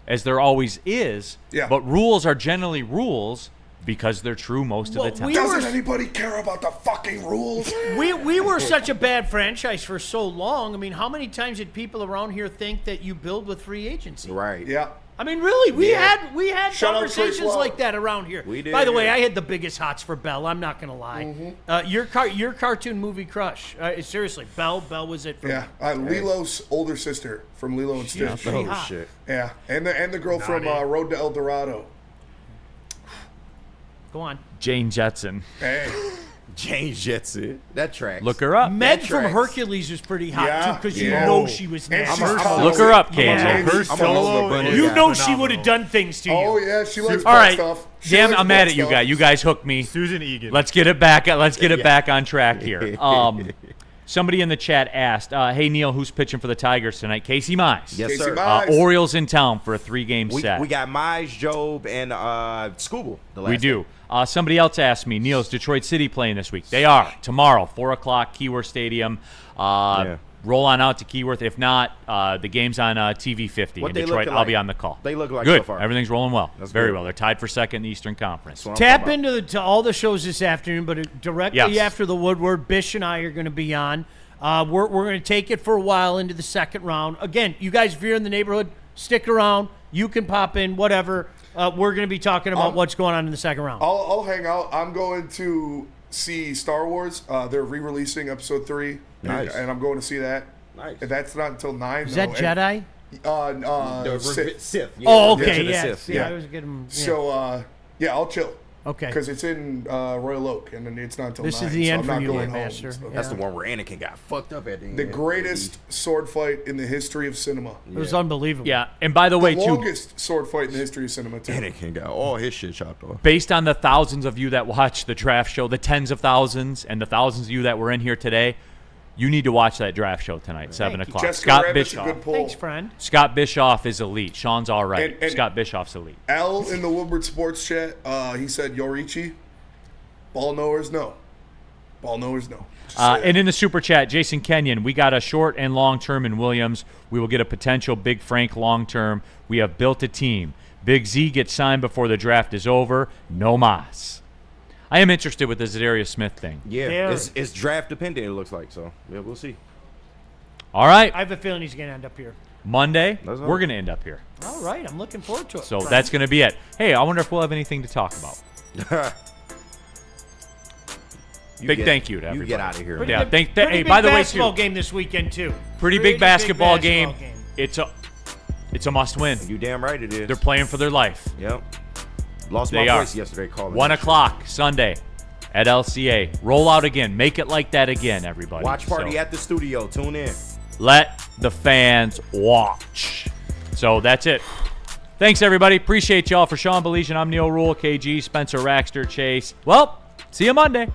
as there always is. Yeah. But rules are generally rules because they're true most of the time. Doesn't anybody care about the fucking rules? We were such a bad franchise for so long. I mean, how many times did people around here think that you build with free agency? Right. Yeah. I mean, really, we had Shout out conversations Chris Waller. like that around here. We did, By the way, yeah. I had the biggest hots for Bell. I'm not gonna lie. Your cartoon movie crush. Seriously, Bell was it for Yeah. me. Lilo's older sister from Lilo and Stitch. pretty hot. Shit. Yeah. And the girl from Road to El Dorado. Go on. Jane Jetson. Hey. James Jetson. That tracks. Look her up. Meg That from tracks. Hercules was pretty hot Yeah, too, because you yeah. know she was And nasty. she's Look her up, KJ. Her I'm solo all over is You know she phenomenal. would have done things to you. Oh, yeah. She likes All butt right. stuff. She Damn, likes I'm mad butt at you stuff. guys. You guys hooked me. Susan Egan. Let's get it back. Let's get it back on track here. Somebody in the chat asked, hey, Neil, who's pitching for the Tigers tonight? Casey Mize. Yes, Casey sir. Mize. Orioles in town for a 3-game set. We got Mize, Job, and Scooble. We do. Somebody else asked me, Neil, is Detroit City playing this week? They are. Tomorrow, 4 o'clock, Keyworth Stadium. Roll on out to Keyworth. If not, the game's on TV 50 in Detroit. I'll be on the call. They look like good. So far. Everything's rolling well. That's very good. well. They're tied for second in the Eastern Conference. Tap into to all the shows this afternoon, but directly Yes. after the Woodward, Bish and I are going to be on. We're going to take it for a while into the second round. Again, you guys, if you're in the neighborhood, stick around. You can pop in, whatever. We're going to be talking about what's going on in the second round. I'll hang out. I'm going to see Star Wars. They're re-releasing Episode 3. Nice. And I'm going to see that. Nice. And that's not until 9. Is that Jedi? Sith. Yeah, Oh, Revenge okay, of the yeah. Sith. Yeah, I was getting. Yeah. So, I'll chill. Okay. Because it's in Royal Oak, and then it's not until 9. This is the so end I'm for not you, going Lane home, Master. so. That's the one where Anakin got fucked up at the end. The greatest sword fight in the history of cinema. It was unbelievable. Yeah, and by the way, The too, longest sword fight in the history of cinema, too. Anakin got all his shit chopped off. based on the thousands of you that watch the draft show, the tens of thousands, and the thousands of you that were in here today, you need to watch that draft show tonight, 7 o'clock. Jessica Scott Rabbit's a Bischoff. good pull. Thanks, friend. Scott Bischoff is elite. Sean's all right. And Scott Bischoff's elite. Al in the Woodward Sports chat, he said, Yorichi, ball knowers know. Ball knowers know. And in the super chat, Jason Kenyon, we got a short and long term in Williams. We will get a potential Big Frank long term. We have built a team. Big Z gets signed before the draft is over. No mas. I am interested with the Zadarius Smith thing. Yeah, it's draft dependent, it looks like. So, yeah, we'll see. All right. I have a feeling he's going to end up here. Monday, That's we're all. going to end up here. All right, I'm looking forward to it. So friend. that's going to be it. Hey, I wonder if we'll have anything to talk about. Thank you to everybody. You get out of here. Pretty Yeah, big- hey, pretty by big the way, basketball too, game this weekend too. pretty big basketball game. It's a must-win. You damn right it is. They're playing for their life. Yep. Lost They my are. voice yesterday calling. 1 that o'clock Sunday at LCA. Roll out again. Make it like that again, everybody. shit. Watch party So, at the studio. Tune in. let the fans watch. So that's it. Thanks, everybody. Appreciate y'all. For Sean Belizian, I'm Neil Rule, KG, Spencer Raxter, Chase. Well, see you Monday.